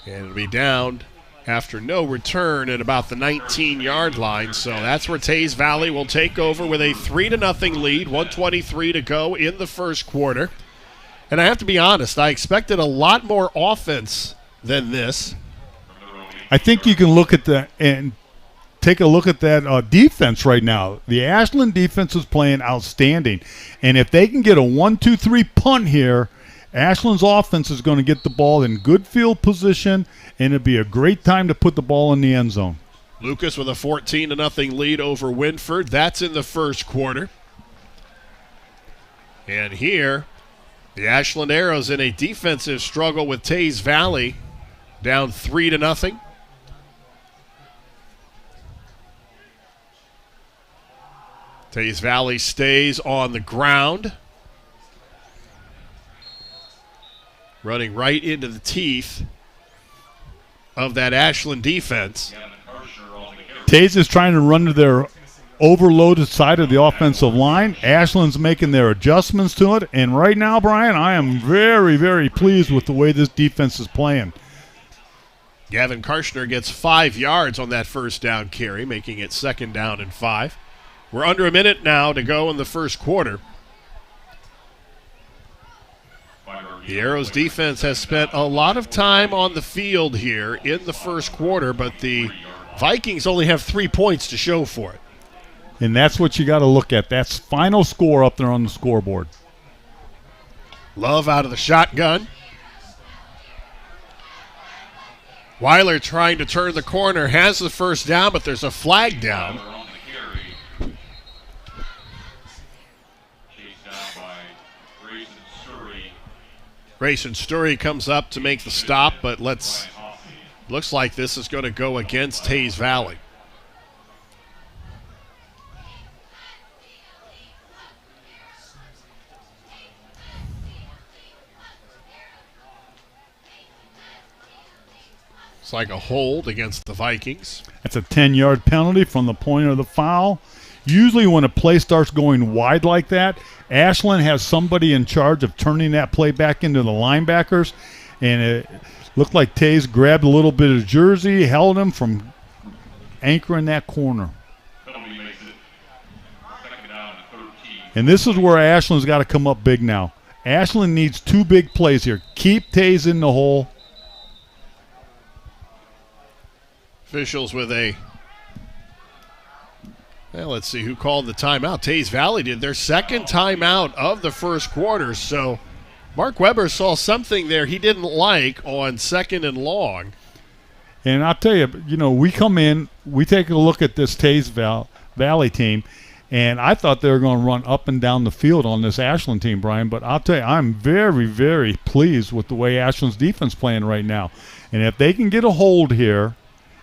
And it'll be down after no return at about the 19-yard line. So that's where Tays Valley will take over with a 3-0 lead, 1:23 to go in the first quarter. And I have to be honest, I expected a lot more offense than this. I think you can look at take a look at that defense right now. The Ashland defense is playing outstanding. And if they can get a 1-2-3 punt here, Ashland's offense is going to get the ball in good field position, and it'll be a great time to put the ball in the end zone. Lucas with a 14-0 lead over Winford. That's in the first quarter. And here, the Ashland Arrows in a defensive struggle with Tays Valley, down 3-0. Tays Valley stays on the ground. Running right into the teeth of that Ashland defense. Tays is trying to run to their overloaded side of the offensive line. Ashland's making their adjustments to it. And right now, Brian, I am very, very pleased with the way this defense is playing. Gavin Karshner gets 5 yards on that first down carry, making it 2nd down and 5. We're under a minute now to go in the first quarter. The Arrows defense has spent a lot of time on the field here in the first quarter, but the Vikings only have 3 points to show for it. And that's what you got to look at. That's final score up there on the scoreboard. Love out of the shotgun. Weiler trying to turn the corner, has the first down, but there's a flag down. Grayson Story comes up to make the stop, but looks like this is going to go against Tays Valley. It's like a hold against the Vikings. That's a 10-yard penalty from the point of the foul. Usually when a play starts going wide like that, Ashland has somebody in charge of turning that play back into the linebackers, and it looked like Tays grabbed a little bit of jersey, held him from anchoring that corner. And this is where Ashland's got to come up big now. Ashland needs 2 big plays here. Keep Tays in the hole. Officials with well, let's see who called the timeout. Tays Valley did their second timeout of the first quarter. So Mark Weber saw something there he didn't like on 2nd and long. And I'll tell you, we come in, we take a look at this Tays Valley team, and I thought they were going to run up and down the field on this Ashland team, Brian. But I'll tell you, I'm very, very pleased with the way Ashland's defense playing right now. And if they can get a hold here,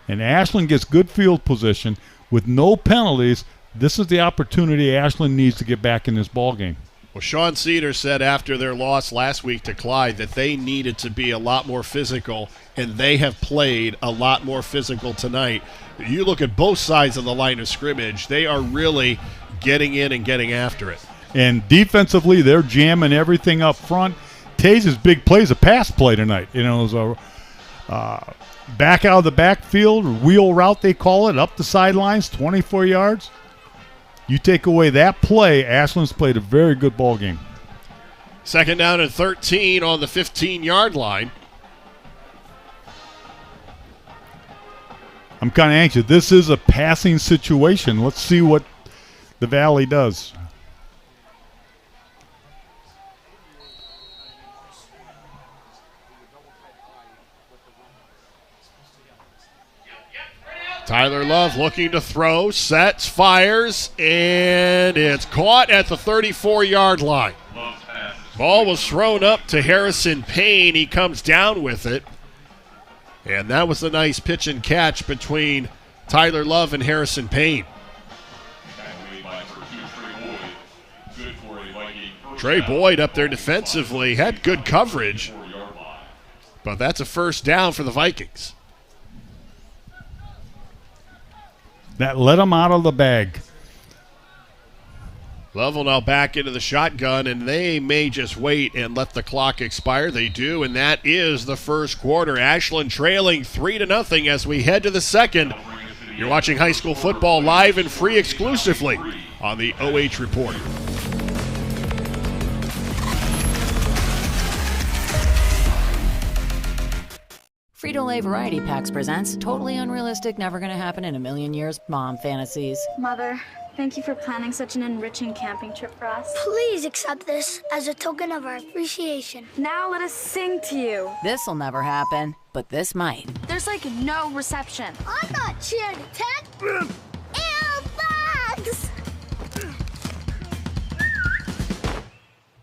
and Ashland gets good field position with no penalties, this is the opportunity Ashland needs to get back in this ball game. Well, Sean Cedar said after their loss last week to Clyde that they needed to be a lot more physical, and they have played a lot more physical tonight. You look at both sides of the line of scrimmage, they are really getting in and getting after it. And defensively, they're jamming everything up front. Tays' big play is a pass play tonight. It was a back out of the backfield, wheel route they call it, up the sidelines, 24 yards. You take away that play, Ashland's played a very good ball game. 2nd down and 13 on the 15-yard line. I'm kind of anxious. This is a passing situation. Let's see what the Valley does. Tyler Love looking to throw, sets, fires, and it's caught at the 34-yard line. Ball was thrown up to Harrison Payne. He comes down with it. And that was a nice pitch and catch between Tyler Love and Harrison Payne. Trey Boyd up there defensively had good coverage, but that's a first down for the Vikings. That let them out of the bag. Love will now back into the shotgun, and they may just wait and let the clock expire. They do, and that is the first quarter. Ashland trailing 3-0 as we head to the second. You're watching high school football live and free exclusively on the OH Report. Frito-Lay Variety Packs presents Totally Unrealistic, Never Gonna Happen in a Million Years Mom Fantasies. Mother, thank you for planning such an enriching camping trip for us. Please accept this as a token of our appreciation. Now let us sing to you. This'll never happen, but this might. There's like no reception. I'm not cheering to 10. Airbags!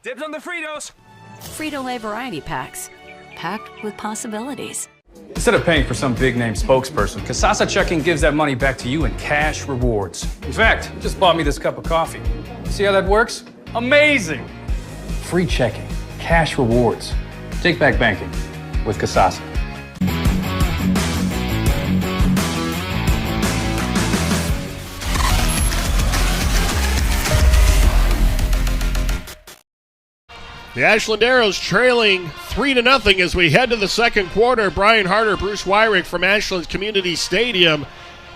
Dibs on the Fritos. Frito-Lay Variety Packs, packed with possibilities. Instead of paying for some big-name spokesperson, Kasasa Checking gives that money back to you in cash rewards. In fact, you just bought me this cup of coffee. See how that works? Amazing! Free checking, cash rewards. Take back banking with Kasasa. The Ashland Arrows trailing 3-0 as we head to the second quarter. Brian Harder, Bruce Wyrick from Ashland Community Stadium.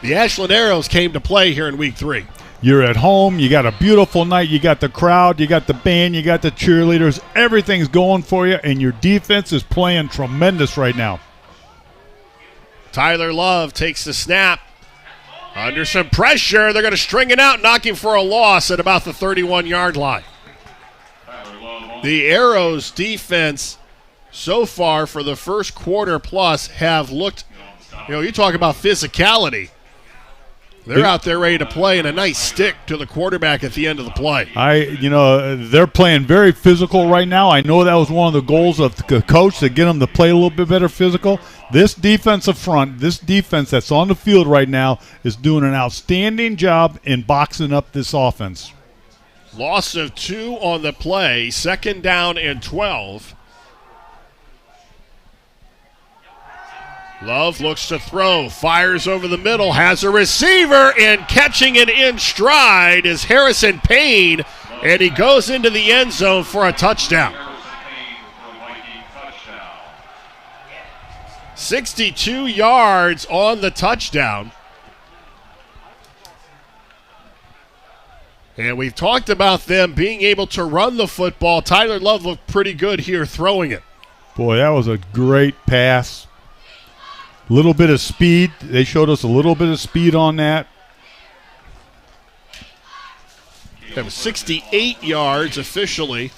The Ashland Arrows came to play here in week 3. You're at home. You got a beautiful night. You got the crowd. You got the band. You got the cheerleaders. Everything's going for you, and your defense is playing tremendous right now. Tyler Love takes the snap. Under some pressure, they're going to string it out, knock him for a loss at about the 31-yard line. The Arrows defense so far for the first quarter plus have looked, you talk about physicality. They're out there ready to play, and a nice stick to the quarterback at the end of the play. They're playing very physical right now. I know that was one of the goals of the coach, to get them to play a little bit better physical. This defensive front, this defense that's on the field right now is doing an outstanding job in boxing up this offense. Loss of 2 on the play, 2nd down and 12. Love looks to throw, fires over the middle, has a receiver, and catching it in stride is Harrison Payne, and he goes into the end zone for a touchdown. 62 yards on the touchdown. And we've talked about them being able to run the football. Tyler Love looked pretty good here throwing it. Boy, that was a great pass. Little bit of speed. They showed us a little bit of speed on that. That was 68 yards officially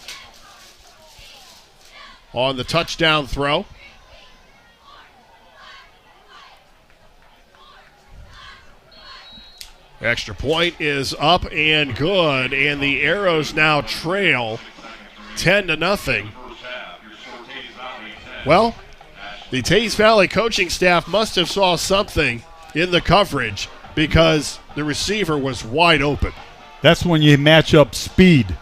on the touchdown throw. Extra point is up and good, and the Arrows now trail 10-0. Well, the Tays Valley coaching staff must have saw something in the coverage because the receiver was wide open. That's when you match up speed.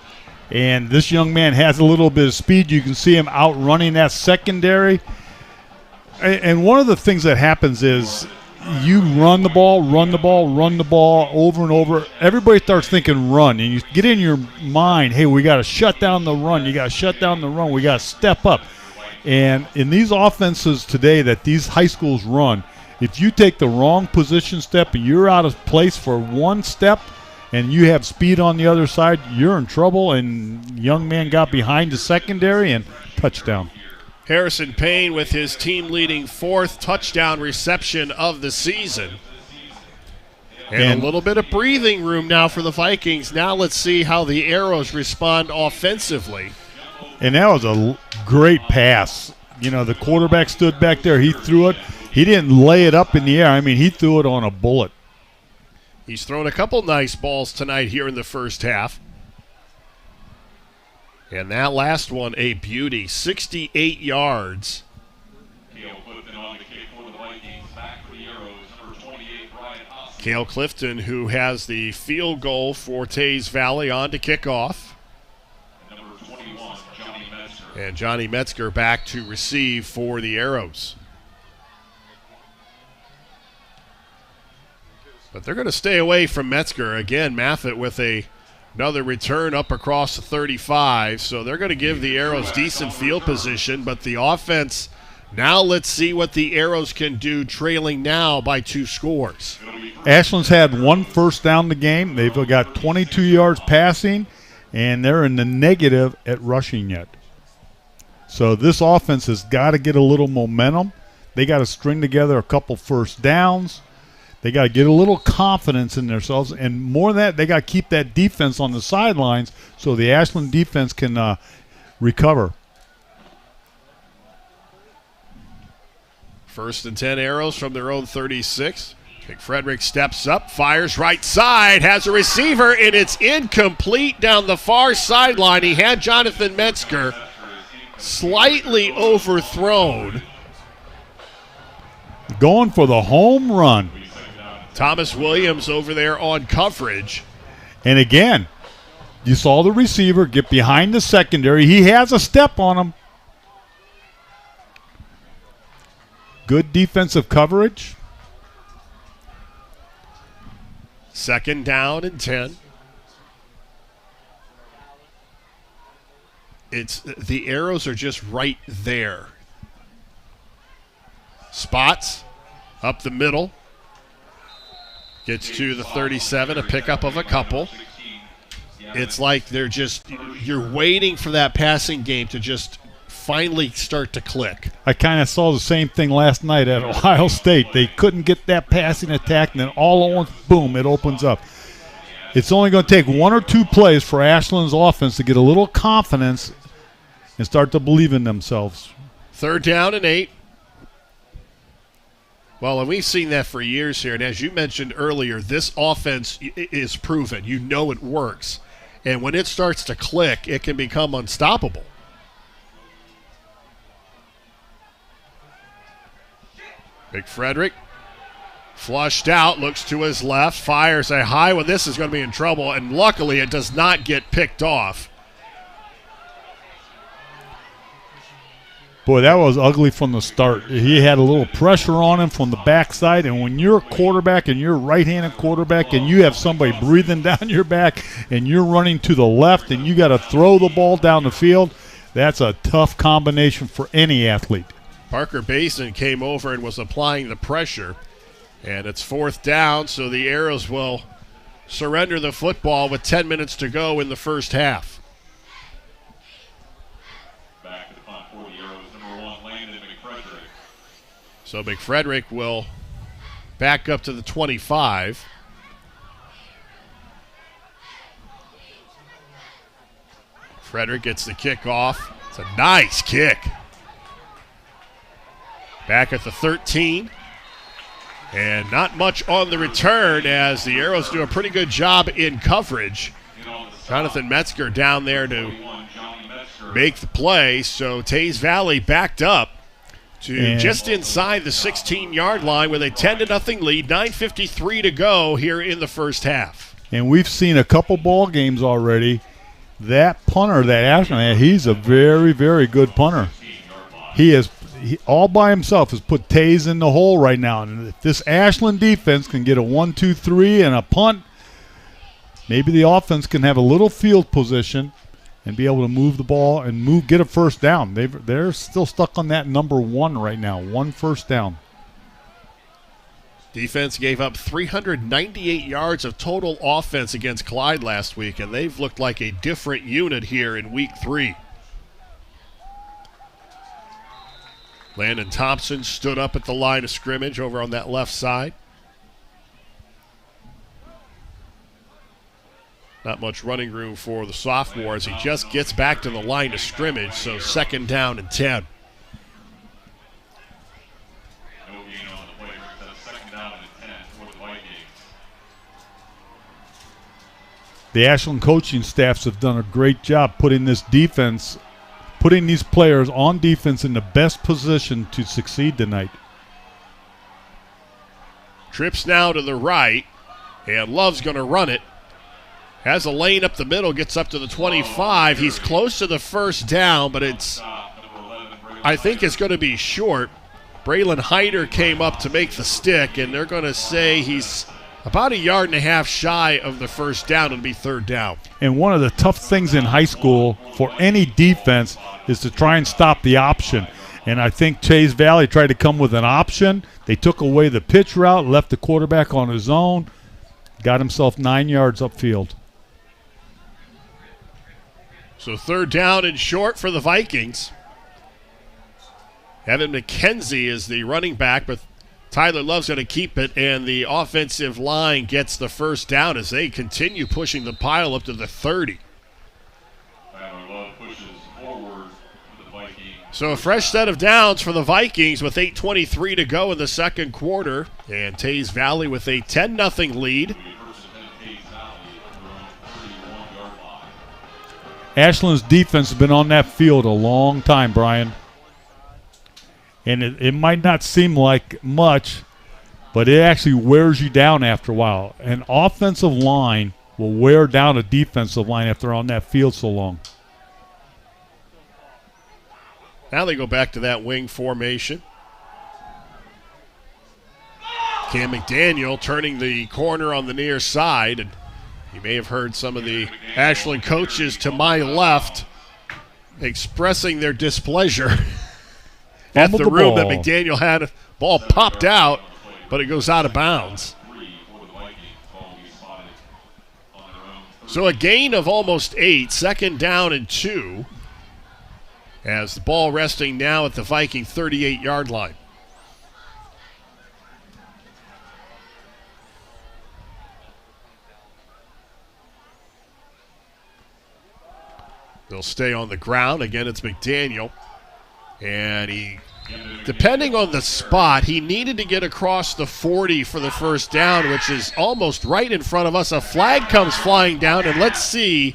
And this young man has a little bit of speed. You can see him outrunning that secondary. And one of the things that happens is you run the ball over and over. Everybody starts thinking run. And you get in your mind, hey, we got to shut down the run. You got to shut down the run. We got to step up. And in these offenses today that these high schools run, if you take the wrong position step and you're out of place for one step and you have speed on the other side, you're in trouble. And young man got behind the secondary and touchdown. Harrison Payne with his team-leading 4th touchdown reception of the season. And a little bit of breathing room now for the Vikings. Now let's see how the Arrows respond offensively. And that was a great pass. You know, the quarterback stood back there. He threw it. He didn't lay it up in the air. I mean, he threw it on a bullet. He's thrown a couple nice balls tonight here in the first half. And that last one, a beauty, 68 yards. Cale Clifton, who has the field goal for Tays Valley, on to kickoff. And Johnny Metzger back to receive for the Arrows. But they're going to stay away from Metzger. Again, Maffett with another return up across the 35. So they're going to give the Arrows decent field position. But the offense, now let's see what the Arrows can do, trailing now by 2 scores. Ashland's had 1 first down the game. They've got 22 yards passing, and they're in the negative at rushing yet. So this offense has got to get a little momentum. They got to string together a couple first downs. They got to get a little confidence in themselves. And more than that, they got to keep that defense on the sidelines so the Ashland defense can recover. 1st and 10 Arrows from their own 36. McFrederick steps up, fires right side, has a receiver, and it's incomplete down the far sideline. He had Jonathan Metzger slightly overthrown. Going for the home run. Thomas Williams over there on coverage. And again, you saw the receiver get behind the secondary. He has a step on him. Good defensive coverage. 2nd down and 10. It's the Arrows are just right there. Spots up the middle. Gets to the 37, a pickup of a couple. It's like you're waiting for that passing game to just finally start to click. I kind of saw the same thing last night at Ohio State. They couldn't get that passing attack, and then all at once, boom, it opens up. It's only going to take 1 or 2 plays for Ashland's offense to get a little confidence and start to believe in themselves. 3rd down and 8. Well, and we've seen that for years here. And as you mentioned earlier, this offense is proven. You know it works. And when it starts to click, it can become unstoppable. McFrederick flushed out, looks to his left, fires a high one. This is going to be in trouble, and luckily it does not get picked off. Boy, that was ugly from the start. He had a little pressure on him from the backside, and when you're a quarterback and you're a right-handed quarterback and you have somebody breathing down your back and you're running to the left and you got to throw the ball down the field, that's a tough combination for any athlete. Parker Basin came over and was applying the pressure, and it's 4th down, so the Arrows will surrender the football with 10 minutes to go in the first half. So McFrederick will back up to the 25. Frederick gets the kickoff. It's a nice kick. Back at the 13. And not much on the return as the Arrows do a pretty good job in coverage. Jonathan Metzger down there to make the play. So Tays Valley backed up to just inside the 16-yard line with a 10-0 lead, 9:53 to go here in the first half. And we've seen a couple ball games already. That punter, that Ashland, he's a very, very good punter. He all by himself has put Tays in the hole right now. And if this Ashland defense can get a 1-2-3 and a punt, maybe the offense can have a little field position and be able to move the ball and get a first down. They're still stuck on that number 1 right now, 1 first down. Defense gave up 398 yards of total offense against Clyde last week, and they've looked like a different unit here in week 3. Landon Thompson stood up at the line of scrimmage over on that left side. Not much running room for the sophomore as he just gets back to the line of scrimmage, so 2nd down and 10. The Ashland coaching staffs have done a great job putting these players on defense in the best position to succeed tonight. Trips now to the right, and Love's going to run it. Has a lane up the middle, gets up to the 25. He's close to the first down, but I think it's going to be short. Braylon Hyder came up to make the stick, and they're going to say he's about 1.5 yards shy of the first down. It'll be 3rd down. And one of the tough things in high school for any defense is to try and stop the option. And I think Tays Valley tried to come with an option. They took away the pitch route, left the quarterback on his own, got himself 9 yards upfield. So 3rd down and short for the Vikings. Evan McKenzie is the running back, but Tyler Love's going to keep it, and the offensive line gets the first down as they continue pushing the pile up to the 30. So a fresh set of downs for the Vikings with 8:23 to go in the second quarter, and Tays Valley with a 10-0 lead. Ashland's defense has been on that field a long time, Brian. And it might not seem like much, but it actually wears you down after a while. An offensive line will wear down a defensive line if they're on that field so long. Now they go back to that wing formation. Cam McDaniel turning the corner on the near side, and you may have heard some of the Ashland coaches to my left expressing their displeasure at the room that McDaniel had. A ball popped out, but it goes out of bounds. So a gain of almost 8, 2nd down and 2, as the ball resting now at the Viking 38-yard line. They'll stay on the ground. Again, it's McDaniel. And he, depending on the spot, he needed to get across the 40 for the first down, which is almost right in front of us. A flag comes flying down, and let's see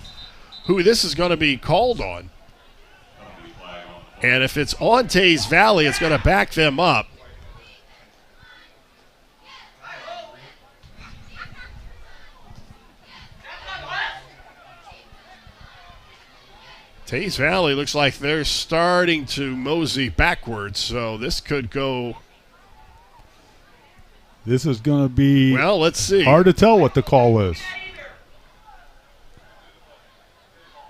who this is going to be called on. And if it's on Tays Valley, it's going to back them up. Tays Valley looks like they're starting to mosey backwards, so this could go. This is going to be let's see. Hard to tell what the call is.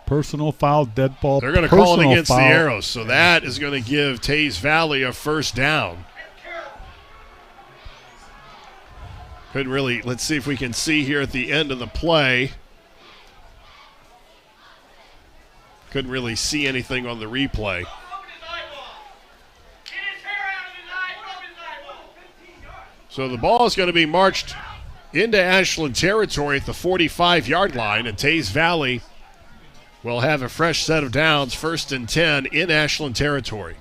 Personal foul, dead ball. They're going to call it against the Arrows, so that is going to give Tays Valley a first down. Couldn't really, let's see if we can see here at the end of the play. Couldn't really see anything on the replay. So the ball is going to be marched into Ashland territory at the 45-yard line, and Tays Valley will have a fresh set of downs, 1st and 10 in Ashland territory.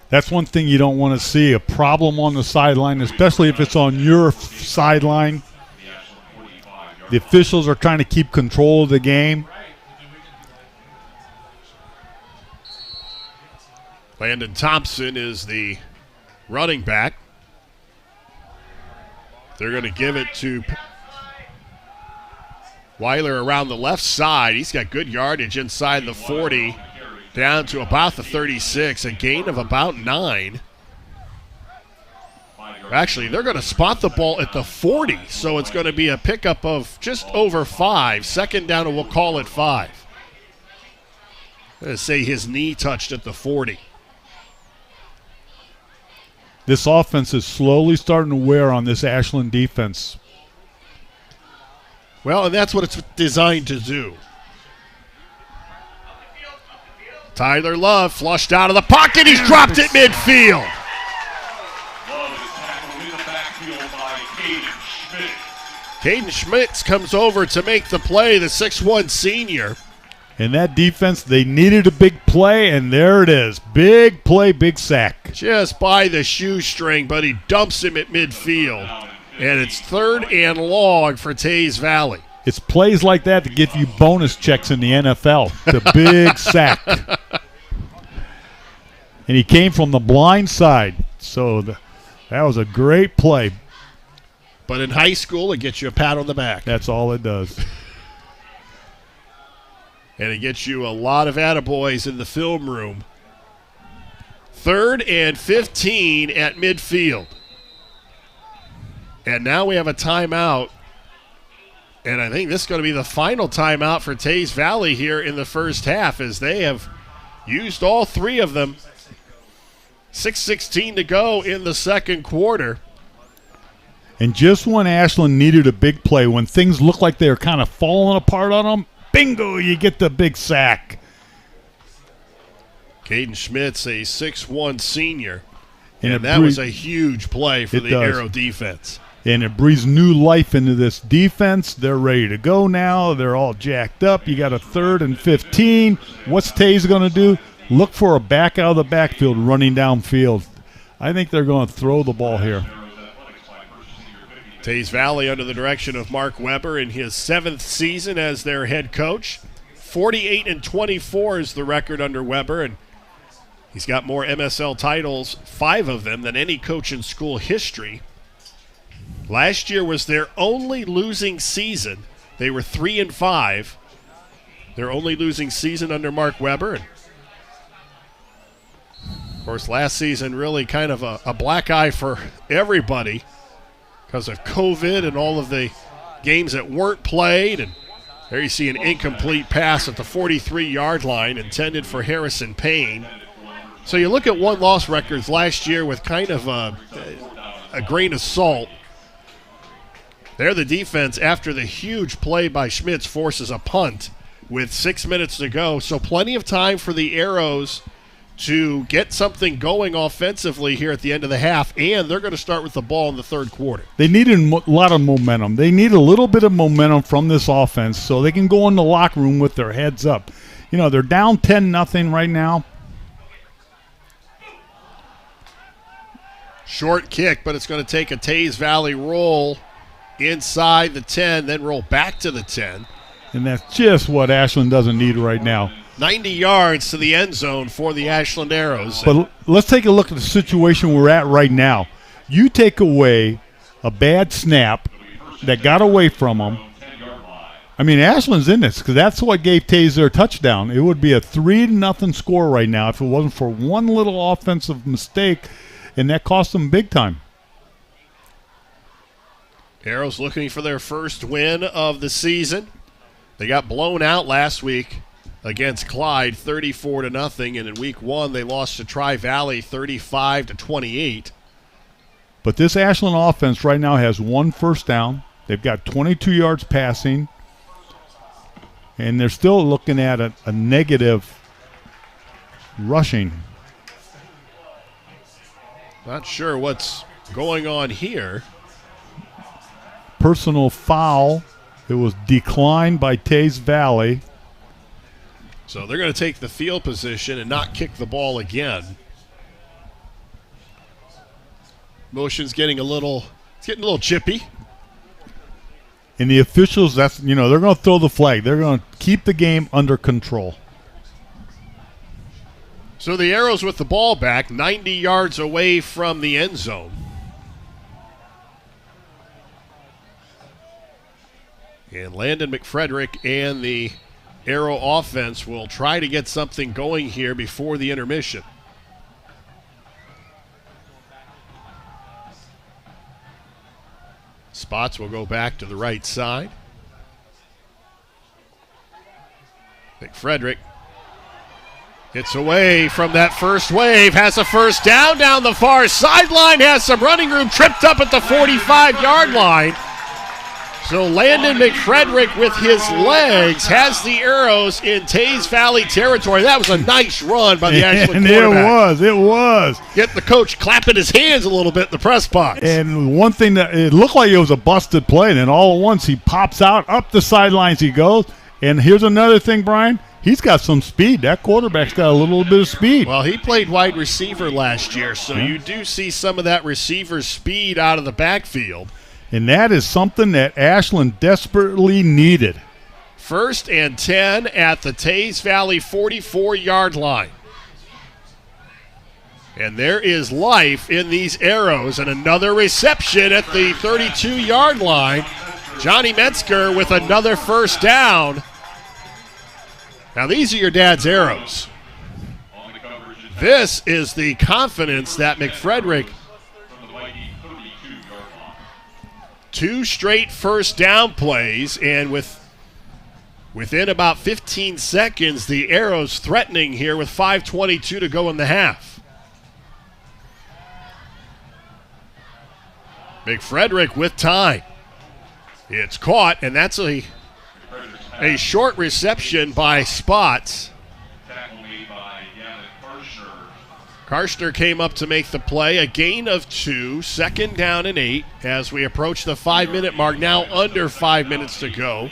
That's one thing you don't want to see, a problem on the sideline, especially if it's on your sideline. The officials are trying to keep control of the game. Landon Thompson is the running back. They're going to give it to Weiler around the left side. He's got good yardage inside the 40, down to about the 36, a gain of about 9. Actually, they're going to spot the ball at the 40, so it's going to be a pickup of just over 5. 2nd down, and we'll call it 5. I'm going to say his knee touched at the 40. This offense is slowly starting to wear on this Ashland defense. Well, and that's what it's designed to do. Tyler Love flushed out of the pocket. He's dropped it midfield. Caden Schmitz comes over to make the play, the 6'1 senior. And that defense, they needed a big play, and there it is. Big play, big sack. Just by the shoestring, but he dumps him at midfield. And it's 3rd and long for Tays Valley. It's plays like that that give you bonus checks in the NFL. The big sack. And he came from the blind side. So that was a great play. But in high school, it gets you a pat on the back. That's all it does. And it gets you a lot of attaboys in the film room. 3rd and 15 at midfield. And now we have a timeout. And I think this is going to be the final timeout for Tays Valley here in the first half, as they have used all 3 of them. 6:16 to go in the second quarter. And just when Ashland needed a big play, when things looked like they were kind of falling apart on them, bingo, you get the big sack. Caden Schmitz, a 6'1 senior. And that was a huge play for the Arrow defense. And it breathes new life into this defense. They're ready to go now. They're all jacked up. You got a 3rd and 15. What's Tays going to do? Look for a back out of the backfield running downfield. I think they're going to throw the ball here. Tays Valley under the direction of Mark Weber in his 7th season as their head coach. 48-24 is the record under Weber, and he's got more MSL titles, 5 of them, than any coach in school history. Last year was their only losing season. They were 3-5. Their only losing season under Mark Weber. And of course, last season really kind of a black eye for everybody because of COVID and all of the games that weren't played. And there you see an incomplete pass at the 43-yard line intended for Harrison Payne. So you look at one-loss records last year with kind of a grain of salt. There the defense, after the huge play by Schmitz, forces a punt with 6 minutes to go. So plenty of time for the Arrows to get something going offensively here at the end of the half, and they're going to start with the ball in the third quarter. They need a lot of momentum. They need a little bit of momentum from this offense so they can go in the locker room with their heads up. You know, they're down 10-0 right now. Short kick, but it's going to take a Tays Valley roll inside the 10, then roll back to the 10. And that's just what Ashland doesn't need right now. 90 yards to the end zone for the Ashland Arrows. But let's take a look at the situation we're at right now. You take away a bad snap that got away from them, I mean, Ashland's in this because that's what gave Tays their touchdown. It would be a 3-0 score right now if it wasn't for one little offensive mistake, and that cost them big time. Arrows looking for their first win of the season. They got blown out last week against Clyde, 34-0, and in week 1 they lost to Tri Valley, 35-28. But this Ashland offense right now has 1 first down. They've got 22 yards passing. And they're still looking at a negative rushing. Not sure what's going on here. Personal foul. It was declined by Tays Valley. So they're going to take the field position and not kick the ball again. Motion's getting a little chippy. And the officials, they're going to throw the flag. They're going to keep the game under control. So the Arrows with the ball back, 90 yards away from the end zone. And Landon McFrederick and the Arrow offense will try to get something going here before the intermission. Spots will go back to the right side. McFrederick gets away from that first wave, has a first down the far sideline, has some running room, tripped up at the 45-yard line. So Landon McFrederick with his legs has the Arrows in Tays Valley territory. That was a nice run by the Ashland quarterback. It was. Get the coach clapping his hands a little bit in the press box. And one thing that it looked like it was a busted play, and then all at once he pops out, up the sidelines he goes. And here's another thing, Brian. He's got some speed. That quarterback's got a little bit of speed. Well, he played wide receiver last year, so you do see some of that receiver's speed out of the backfield. And that is something that Ashland desperately needed. 1st and 10 at the Tays Valley 44-yard line. And there is life in these Arrows, and another reception at the 32-yard line. Johnny Metzger with another first down. Now these are your dad's Arrows. This is the confidence that McFrederick, 2 straight first down plays, and within about 15 seconds, the Arrows threatening here with 5:22 to go in the half. McFrederick with time. It's caught, and that's a short reception by Spots. Karshner came up to make the play, a gain of 2, 2nd down and 8 as we approach the 5-minute mark, now under 5 minutes to go.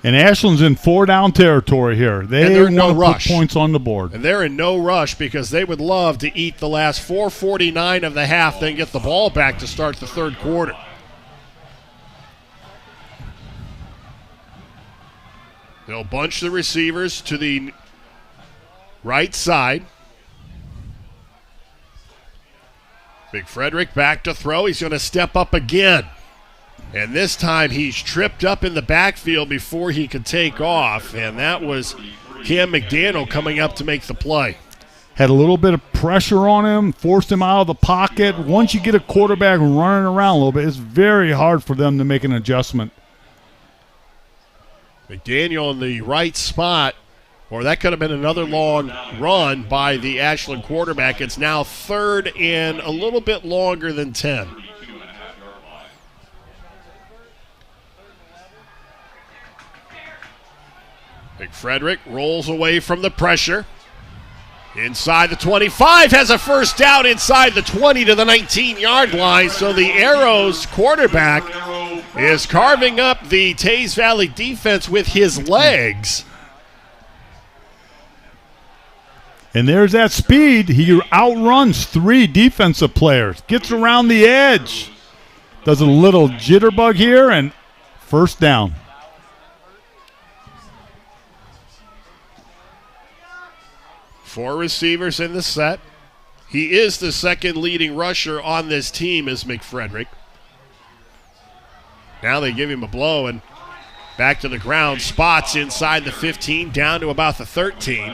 And Ashland's in 4-down territory here. They want to put points on the board. And they're in no rush because they would love to eat the last 4:49 of the half, then get the ball back to start the third quarter. They'll bunch the receivers to the right side. McFrederick back to throw. He's going to step up again. And this time he's tripped up in the backfield before he could take off. And that was Cam McDaniel coming up to make the play. Had a little bit of pressure on him, forced him out of the pocket. Once you get a quarterback running around a little bit, it's very hard for them to make an adjustment. McDaniel in the right spot. Or that could have been another long run by the Ashland quarterback. It's now 3rd and a little bit longer than 10. McFrederick rolls away from the pressure. Inside the 25, has a first down inside the 20 to the 19-yard line. So the Arrows quarterback is carving up the Tays Valley defense with his legs. And there's that speed. He outruns 3 defensive players. Gets around the edge. Does a little jitterbug here, and first down. Four receivers in the set. He is the second leading rusher on this team is McFrederick. Now they give him a blow, and Back to the ground, Spots inside the 15, down to about the 13.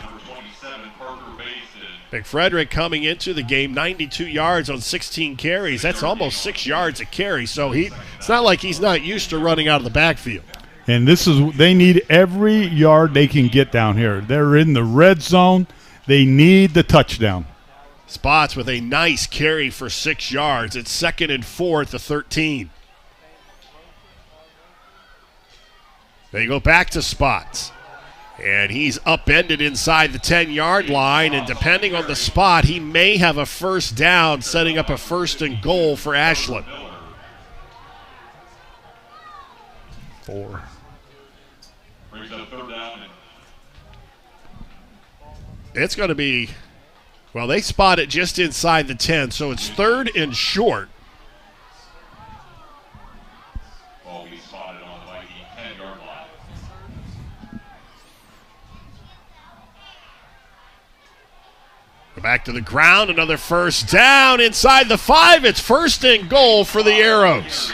McFrederick coming into the game, 92 yards on 16 carries. That's almost 6 yards a carry, so it's not like he's not used to running out of the backfield. And they need every yard they can get down here. They're in the red zone. They need the touchdown. Spots with a nice carry for 6 yards. It's 2nd and 4 at the 13. They go back to Spots. And he's upended inside the 10-yard line, and depending on the spot, he may have a first down, setting up a 1st and goal for Ashland. 4. It's going to be, well, they spot it just inside the 10, so it's 3rd and short. Back to the ground, another first down inside the 5. It's 1st and goal for the Arrows.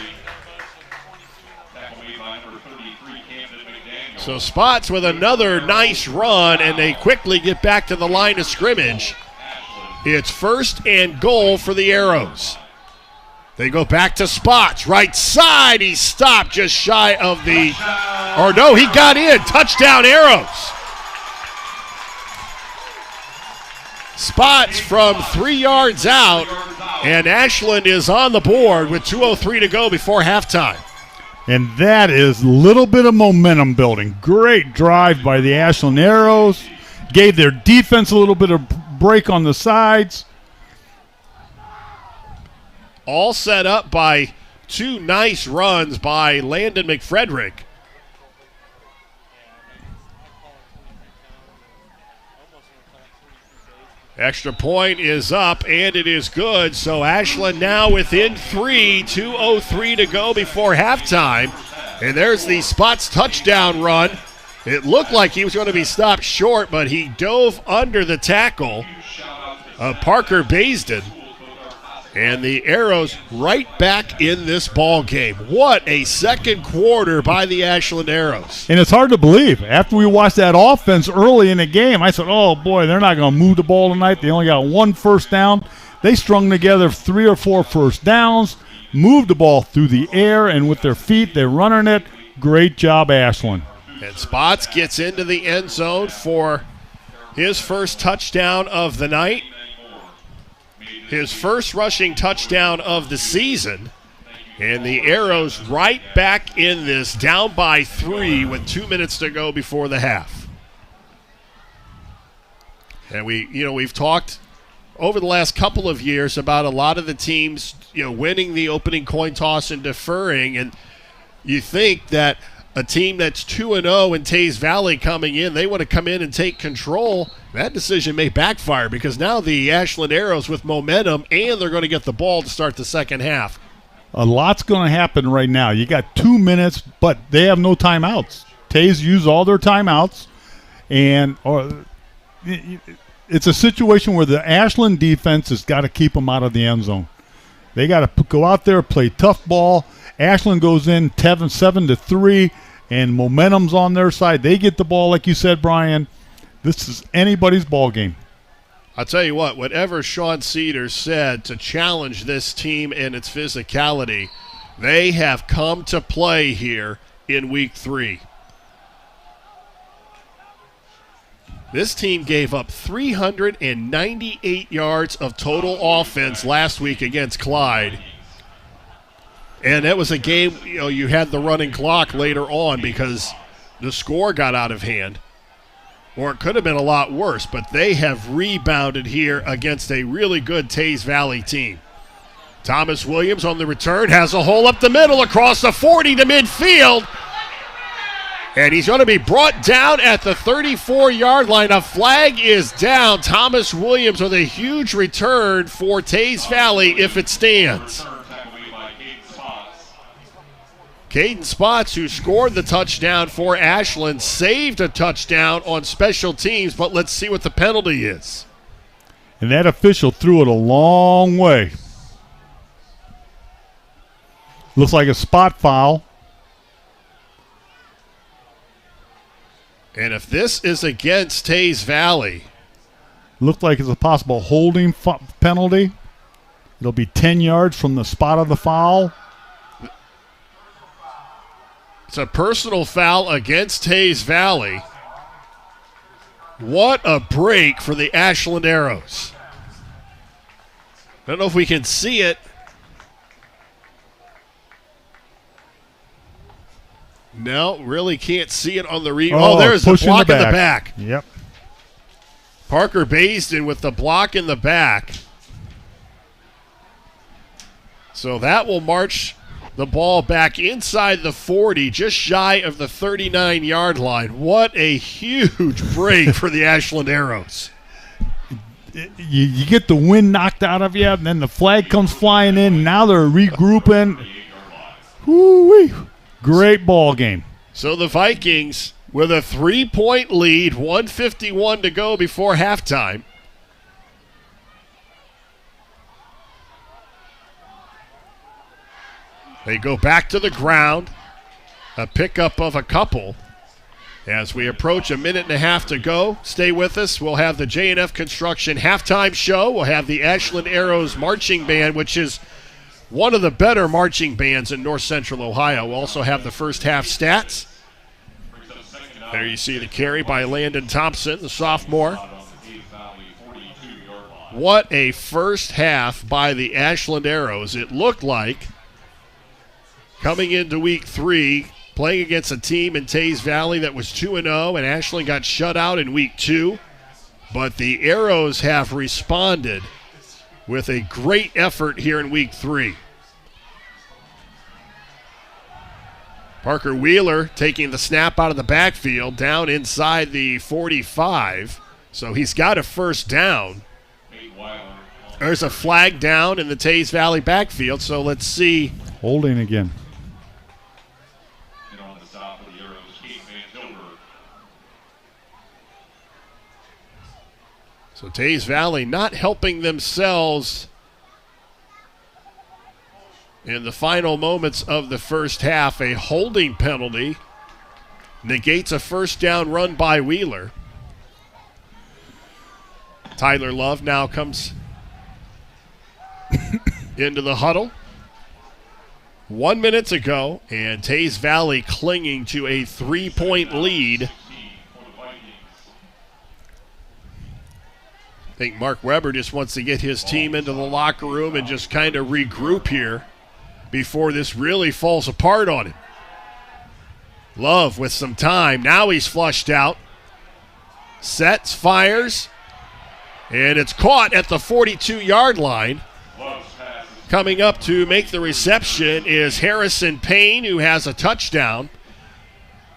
So Spots with another nice run, and they quickly get back to the line of scrimmage. It's 1st and goal for the Arrows. They go back to Spots, right side. He stopped just shy of the, or no, he got in. Touchdown Arrows. Spots from 3 yards out, and Ashland is on the board with 2:03 to go before halftime. And that is a little bit of momentum building. Great drive by the Ashland Arrows. Gave their defense a little bit of break on the sides. All set up by 2 nice runs by Landon McFrederick. Extra point is up, and it is good. So Ashland now within 3, 2:03 to go before halftime. And there's the Spots touchdown run. It looked like he was going to be stopped short, but he dove under the tackle of Parker Baisden. And the Arrows right back in this ball game. What a second quarter by the Ashland Arrows. And it's hard to believe. After we watched that offense early in the game, I said, oh, boy, they're not going to move the ball tonight. They only got 1 first down. They strung together 3 or 4 first downs, moved the ball through the air, and with their feet, they're running it. Great job, Ashland. And Spots gets into the end zone for his first touchdown of the night. His first rushing touchdown of the season. And the Arrows right back in this, down by 3 with 2 minutes to go before the half. And we've talked over the last couple of years about a lot of the teams, winning the opening coin toss and deferring. And you think that a team that's 2-0 in Tays Valley coming in, they want to come in and take control. That decision may backfire because now the Ashland Arrows with momentum, and they're going to get the ball to start the second half. A lot's going to happen right now. You got 2 minutes, but they have no timeouts. Tays used all their timeouts, and it's a situation where the Ashland defense has got to keep them out of the end zone. They got to go out there, play tough ball. Ashland goes in 7-3, and momentum's on their side. They get the ball, like you said, Brian. This is anybody's ball game. I'll tell you what, whatever Sean Cedars said to challenge this team and its physicality, they have come to play here in week 3. This team gave up 398 yards of total offense last week against Clyde. And that was a game, you had the running clock later on because the score got out of hand. Or it could have been a lot worse, but they have rebounded here against a really good Tays Valley team. Thomas Williams on the return has a hole up the middle across the 40 to midfield. And he's going to be brought down at the 34-yard line. A flag is down. Thomas Williams with a huge return for Tays Valley if it stands. Caden Spots, who scored the touchdown for Ashland, saved a touchdown on special teams, but let's see what the penalty is. And that official threw it a long way. Looks like a spot foul. And if this is against Tays Valley, Looked like it's a possible holding penalty. It'll be 10 yards from the spot of the foul. it's a personal foul against Tays Valley. What a break for the Ashland Arrows. I don't know if we can see it. No, really can't see it on the there's the block in the back. Yep. Parker Baisden with the block in the back. So that will march the ball back inside the 40, just shy of the 39-yard line. What a huge break for the Ashland Arrows. You get the wind knocked out of you, and then the flag comes flying in. Now they're regrouping. Woo-wee. Great ball game. So the Vikings with a 3-point lead, 1:51 to go before halftime. They go back to the ground, a pickup of a couple. As we approach a minute and a half to go, stay with us. We'll have the J&F Construction halftime show. We'll have the Ashland Arrows marching band, which is one of the better marching bands in north central Ohio. We'll also have the first half stats. There you see the carry by Landon Thompson, the sophomore. What a first half by the Ashland Arrows. It looked like coming into week 3, playing against a team in Tays Valley that was 2-0, and Ashland got shut out in week 2. But the Arrows have responded with a great effort here in week 3. Parker Wheeler taking the snap out of the backfield down inside the 45. So he's got a first down. There's a flag down in the Tays Valley backfield, so let's see. Holding again. So Tays Valley not helping themselves in the final moments of the first half. A holding penalty negates a first down run by Wheeler. Tyler Love now comes into the huddle. 1 minute to go, and Tays Valley clinging to a 3-point lead. I think Mark Weber just wants to get his team into the locker room and just kind of regroup here before this really falls apart on him. Love with some time. Now he's flushed out. Sets, fires, and it's caught at the 42-yard line. Coming up to make the reception is Harrison Payne, who has a touchdown.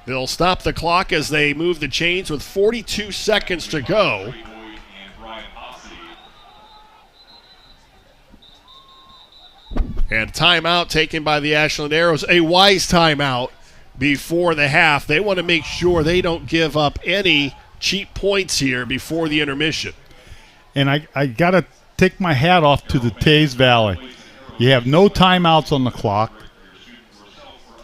They'll stop the clock as they move the chains with 42 seconds to go. And timeout taken by the Ashland Arrows, a wise timeout before the half. They want to make sure they don't give up any cheap points here before the intermission. And I got to take my hat off to the Tays Valley. You have no timeouts on the clock.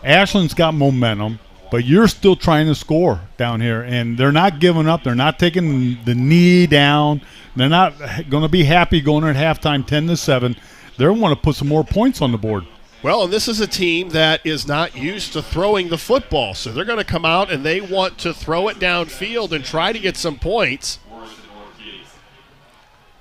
Ashland's got momentum, but you're still trying to score down here. And they're not giving up. They're not taking the knee down. They're not going to be happy going at halftime 10-7. They want to put some more points on the board. Well, and this is a team that is not used to throwing the football, so they're going to come out and they want to throw it downfield and try to get some points.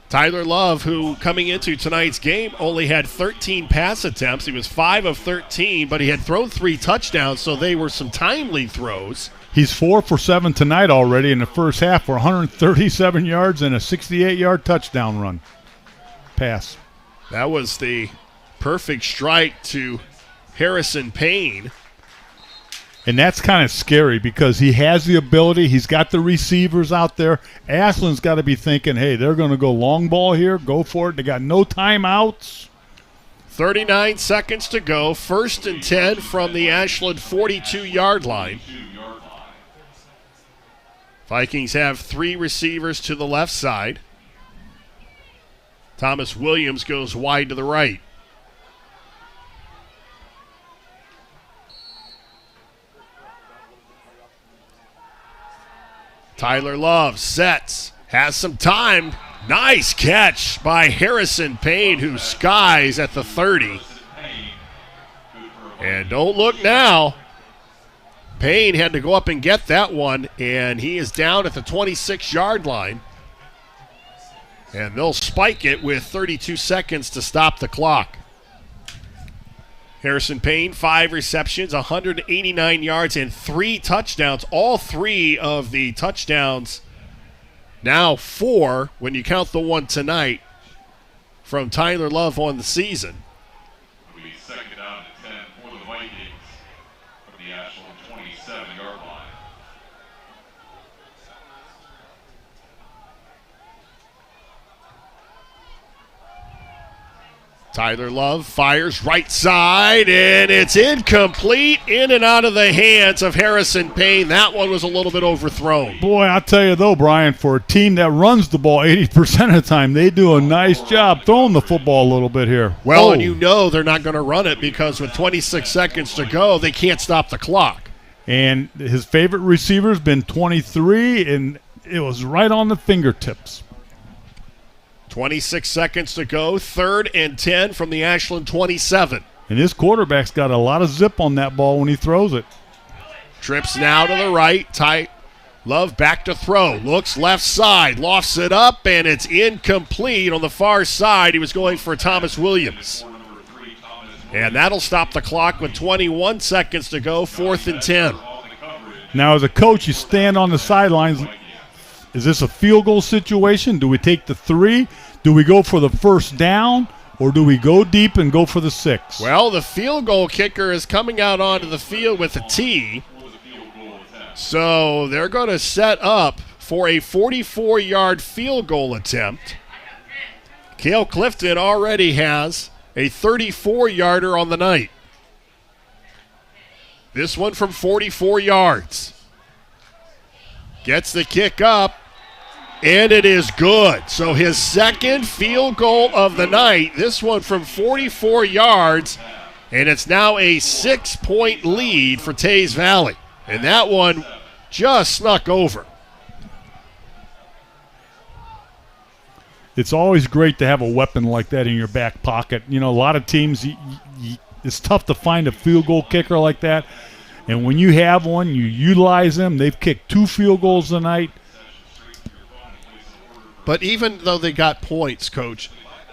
Tyler Love, who coming into tonight's game only had 13 pass attempts. He was 5 of 13, but he had thrown 3 touchdowns, so they were some timely throws. He's 4 for 7 tonight already in the first half for 137 yards and a 68-yard touchdown run. Pass. That was the perfect strike to Harrison Payne. And that's kind of scary because he has the ability. He's got the receivers out there. Ashland's got to be thinking, hey, they're going to go long ball here. Go for it. They got no timeouts. 39 seconds to go. 1st and 10 from the Ashland 42-yard line. Vikings have 3 receivers to the left side. Thomas Williams goes wide to the right. Tyler Love sets, has some time. Nice catch by Harrison Payne, who skies at the 30. And don't look now. Payne had to go up and get that one, and he is down at the 26-yard line. And they'll spike it with 32 seconds to stop the clock. Harrison Payne, 5 receptions, 189 yards, and 3 touchdowns. All 3 of the touchdowns, now 4 when you count the one tonight, from Tyler Love on the season. It'll be second down and 10 for the Vikings from the Ashland 27-yard line. Tyler Love fires right side, and it's incomplete, in and out of the hands of Harrison Payne. That one was a little bit overthrown. Boy, I'll tell you though, Brian, for a team that runs the ball 80% of the time, they do a nice job throwing the football a little bit here. Well, and you know they're not going to run it because with 26 seconds to go, they can't stop the clock. And his favorite receiver's been 23, and it was right on the fingertips. 26 seconds to go, 3rd and 10 from the Ashland 27. And this quarterback's got a lot of zip on that ball when he throws it. Trips now to the right. Tight. Love back to throw. Looks left side. Lofts it up, and it's incomplete on the far side. He was going for Thomas Williams. And that'll stop the clock with 21 seconds to go, 4th and 10. Now, as a coach, you stand on the sidelines. Is this a field goal situation? Do we take the 3? Do we go for the first down? Or do we go deep and go for the 6? Well, the field goal kicker is coming out onto the field with a tee. So they're going to set up for a 44-yard field goal attempt. Cale Clifton already has a 34-yarder on the night. This one from 44 yards. Gets the kick up, and it is good. So his second field goal of the night, this one from 44 yards, and it's now a 6-point lead for Tays Valley. And that one just snuck over. It's always great to have a weapon like that in your back pocket. You know, a lot of teams, it's tough to find a field goal kicker like that. And when you have one, you utilize them. They've kicked 2 field goals tonight. But even though they got points, Coach,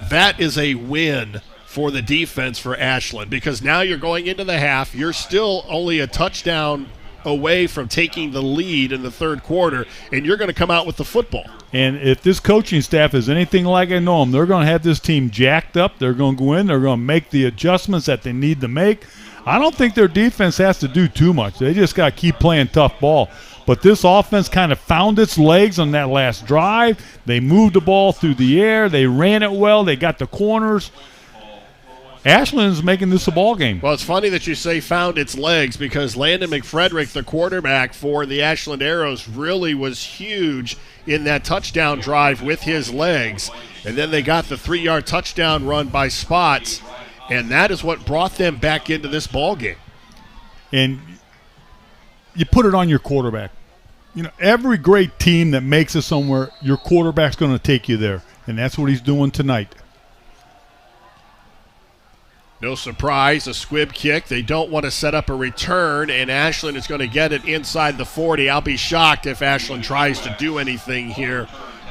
that is a win for the defense for Ashland, because now you're going into the half. You're still only a touchdown away from taking the lead in the third quarter, and you're going to come out with the football. And if this coaching staff is anything like I know them, they're going to have this team jacked up. They're going to go in. They're going to make the adjustments that they need to make. I don't think their defense has to do too much. They just got to keep playing tough ball. But this offense kind of found its legs on that last drive. They moved the ball through the air. They ran it well. They got the corners. Ashland's making this a ball game. Well, it's funny that you say found its legs, because Landon McFrederick, the quarterback for the Ashland Arrows, really was huge in that touchdown drive with his legs. And then they got the 3-yard touchdown run by Spots, and that is what brought them back into this ball game. And you put it on your quarterback. You know, every great team that makes it somewhere, your quarterback's going to take you there, and that's what he's doing tonight. No surprise, a squib kick. They don't want to set up a return, and Ashland is going to get it inside the 40. I'll be shocked if Ashland tries to do anything here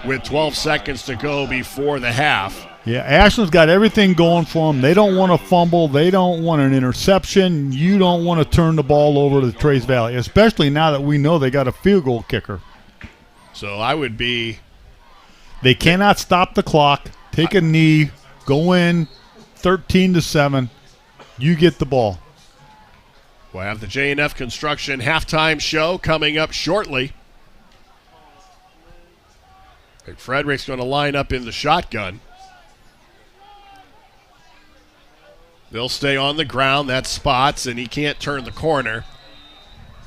with 12 seconds to go before the half. Yeah, Ashland's got everything going for them. They don't want to fumble. They don't want an interception. You don't want to turn the ball over to the Tays Valley, especially now that we know they got a field goal kicker. So I would be... They cannot stop the clock, take a knee, go in, 13-7. You get the ball. We'll have the J&F Construction halftime show coming up shortly. McFrederick's going to line up in the shotgun. They'll stay on the ground. That's Spots, and he can't turn the corner.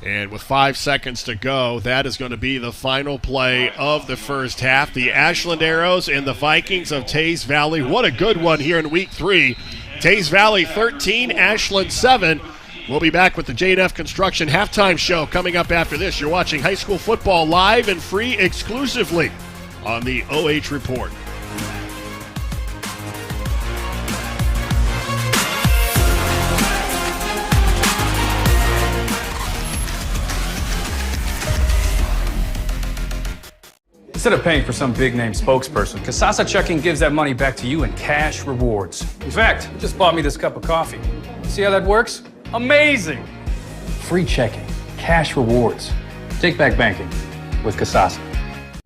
And with 5 seconds to go, that is going to be the final play of the first half. The Ashland Arrows and the Vikings of Tays Valley. What a good one here in Week 3. Tays Valley 13, Ashland 7. We'll be back with the J&F Construction halftime show coming up after this. You're watching high school football live and free exclusively on the OH Report. Instead of paying for some big-name spokesperson, Kasasa Checking gives that money back to you in cash rewards. In fact, it just bought me this cup of coffee. See how that works? Amazing! Free checking, cash rewards. Take back banking with Kasasa.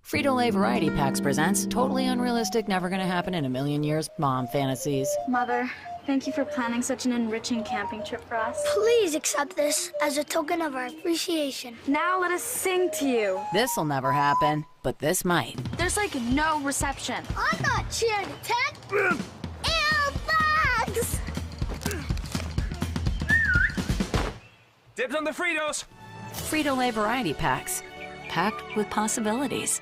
Frito-Lay Variety Packs presents Totally Unrealistic, Never Gonna Happen in a Million Years Mom Fantasies. Mother, thank you for planning such an enriching camping trip for us. Please accept this as a token of our appreciation. Now let us sing to you. This'll never happen, but this might. There's like no reception. I'm not cheering to 10. Bugs! Dibs on the Fritos! Frito-Lay Variety Packs, packed with possibilities.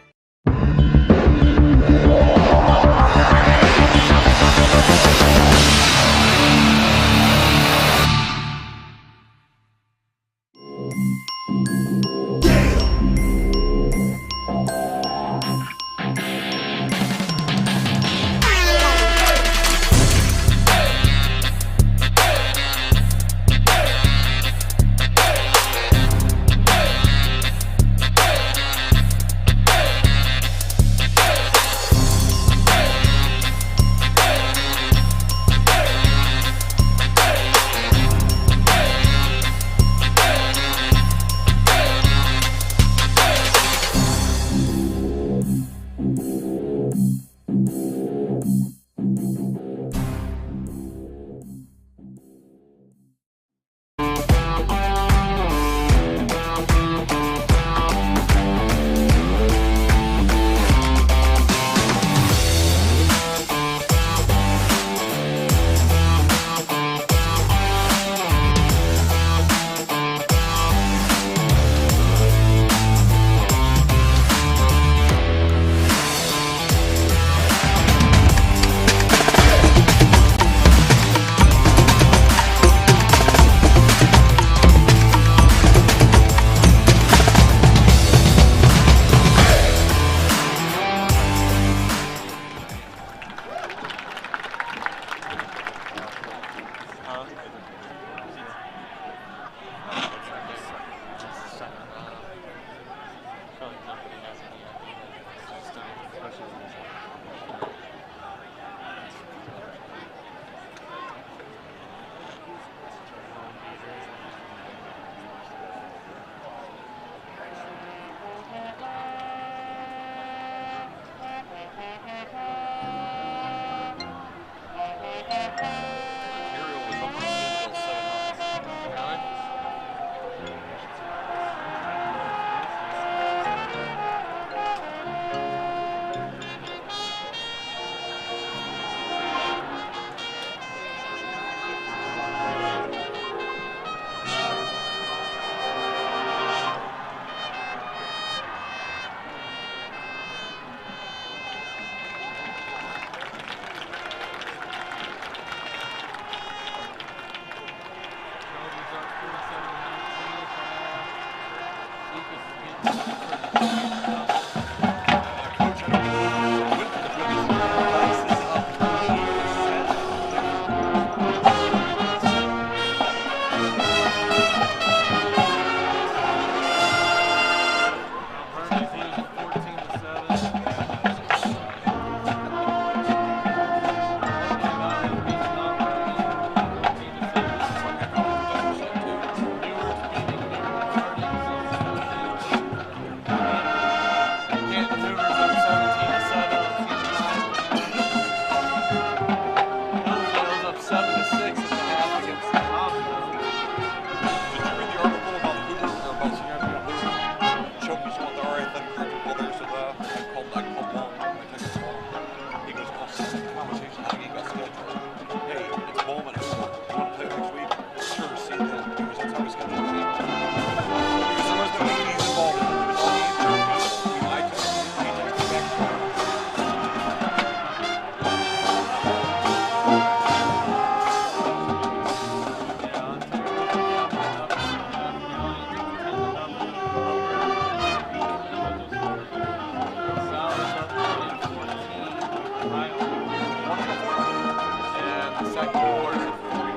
second quarters and 40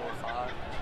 first half.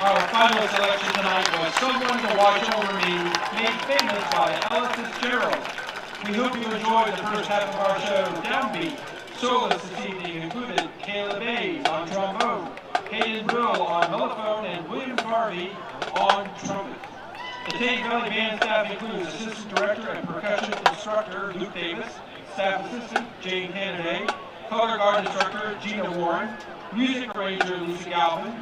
Our final selection tonight was Someone to Watch Over Me, made famous by Ella Fitzgerald. We hope you enjoyed the first half of our show, Downbeat. Soloists this evening included Caleb Hayes on trombone, Hayden Brill on mellophone, and William Harvey on trumpet. The Tays Valley Band staff includes Assistant Director and Percussion Instructor Luke Davis, Staff Assistant Jane Kennedy, Color Guard Instructor Gina Warren, Music Arranger Lisa Galvin,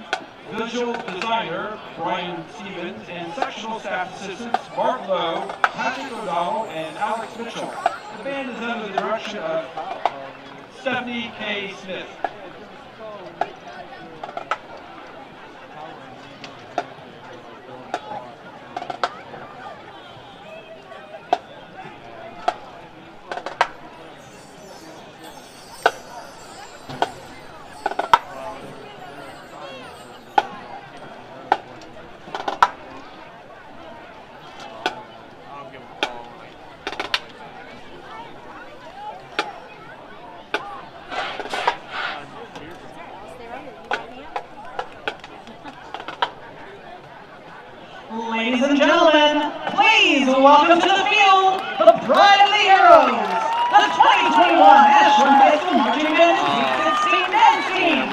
Visual Designer Brian Stevens, and Sectional Staff Assistants Mark Lowe, Patrick O'Donnell, and Alex Mitchell. The band is under the direction of Stephanie K. Smith. Ladies and gentlemen, please welcome to the field the Pride of the Arrows, the 2021 Ashland High School Marching Band Sweet 16 Dance Team.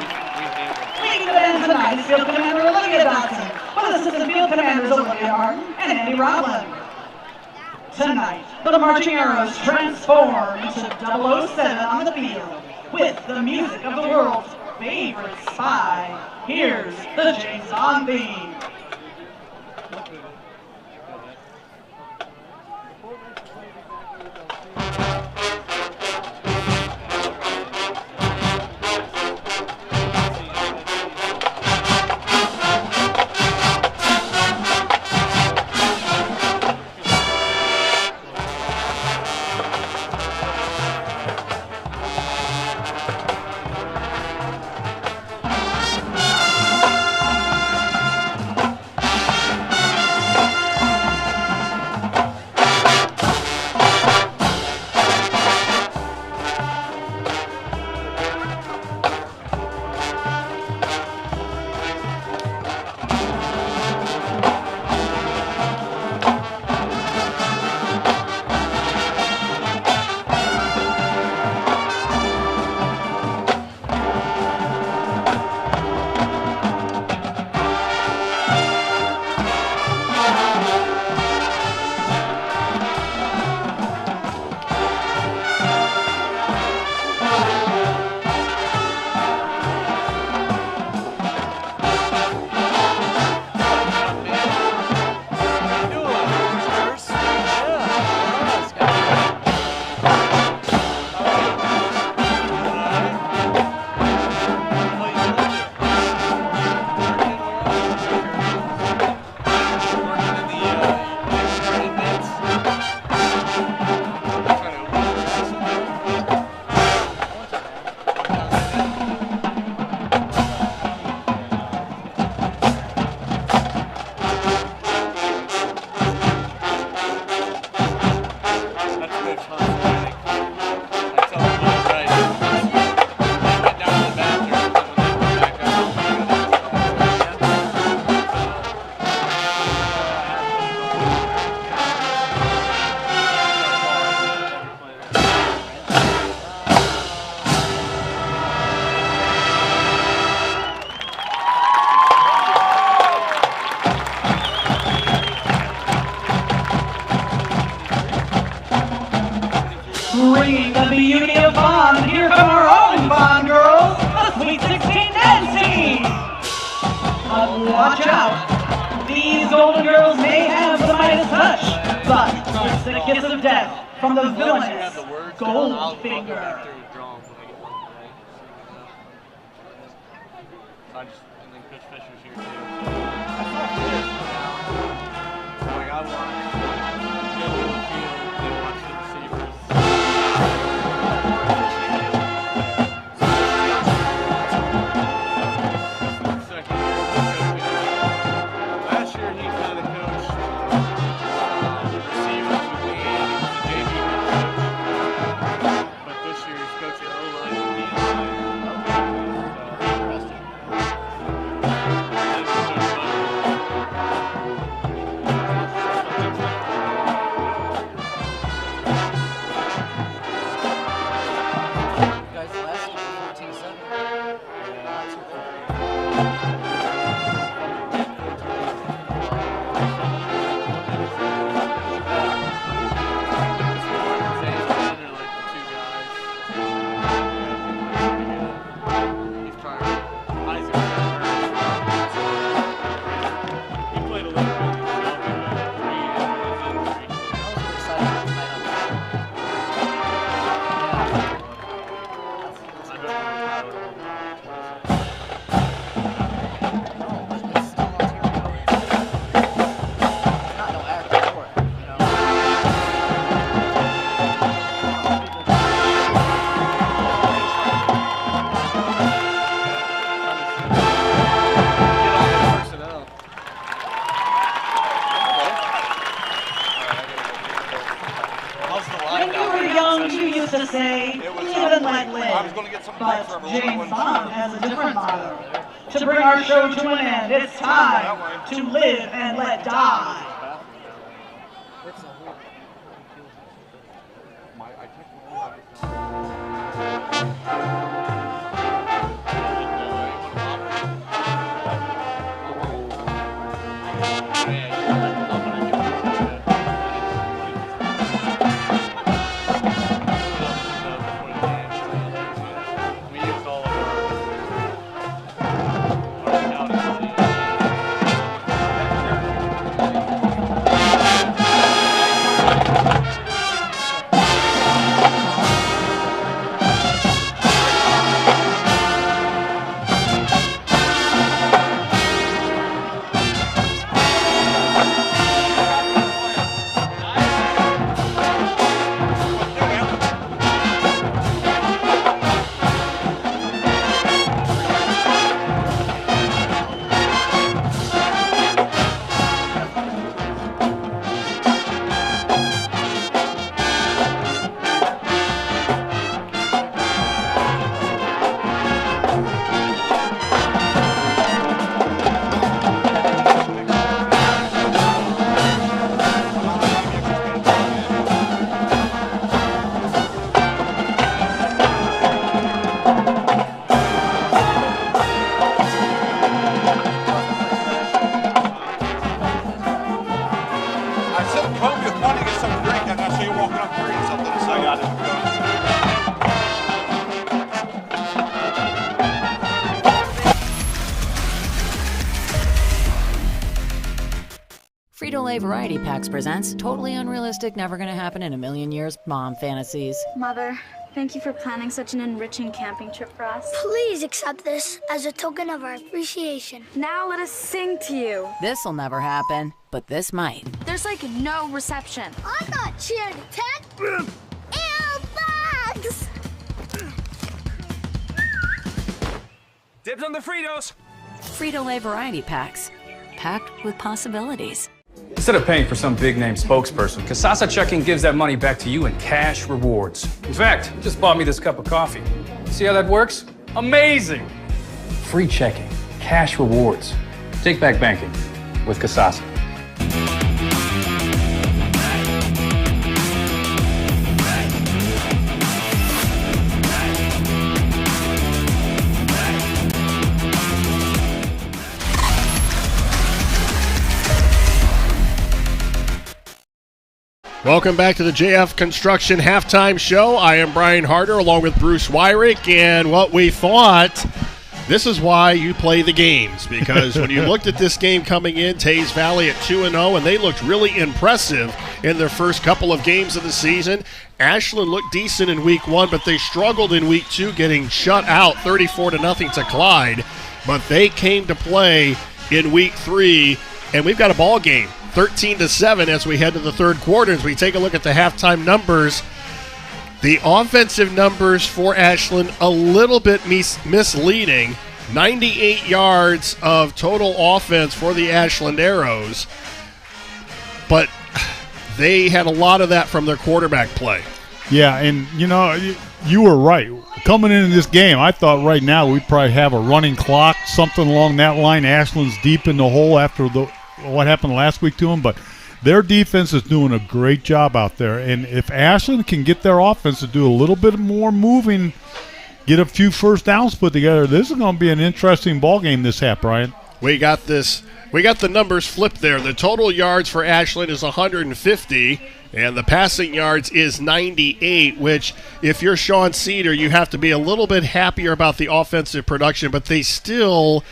Leading the band tonight is Field Commander Olivia Dotson, with Assistant Field Commanders Olivia Martin and Andy Roblin. Tonight, the Marching Arrows transform into 007 on the field with the music of the world's favorite spy. Here's the James Bond theme. Bringing the beauty of Bond, here come our own Bond girls, the Sweet 16 Dance Team. But watch out, these golden girls may have the Midas touch, but it's the kiss of death from the villainous Goldfinger. young who used to say, live and let live. But James Bond has a different motto. To bring our show to an end, it's time to live and let die. Frito-Lay Variety Packs presents Totally Unrealistic, Never Gonna Happen in a Million Years Mom Fantasies. Mother, thank you for planning such an enriching camping trip for us. Please accept this as a token of our appreciation. Now let us sing to you. This'll never happen, but this might. There's like no reception. I'm not cheering to 10. Ew, bugs! Dibs on the Fritos! Frito-Lay Variety Packs, packed with possibilities. Instead of paying for some big-name spokesperson, Kasasa Checking gives that money back to you in cash rewards. In fact, you just bought me this cup of coffee. See how that works? Amazing! Free checking, cash rewards. Take back banking with Kasasa. Welcome back to the J&F Construction Halftime Show. I am Brian Harder along with Bruce Wyrick, and what we thought, this is why you play the games, because when you looked at this game coming in, Tays Valley at 2-0, and they looked really impressive in their first couple of games of the season. Ashland looked decent in week 1, but they struggled in week 2, getting shut out 34-0 to Clyde, but they came to play in week 3, and we've got a ball game. 13-7 as we head to the third quarter. As we take a look at the halftime numbers, the offensive numbers for Ashland a little bit misleading. 98 yards of total offense for the Ashland Arrows, but they had a lot of that from their quarterback play. Yeah, and you were right. Coming into this game, I thought right now we'd probably have a running clock, something along that line. Ashland's deep in the hole after what happened last week to them, but their defense is doing a great job out there. And if Ashland can get their offense to do a little bit more moving, get a few first downs put together, this is going to be an interesting ball game this half, Brian. We got the numbers flipped there. The total yards for Ashland is 150, and the passing yards is 98, which if you're Sean Cedar, you have to be a little bit happier about the offensive production, but they still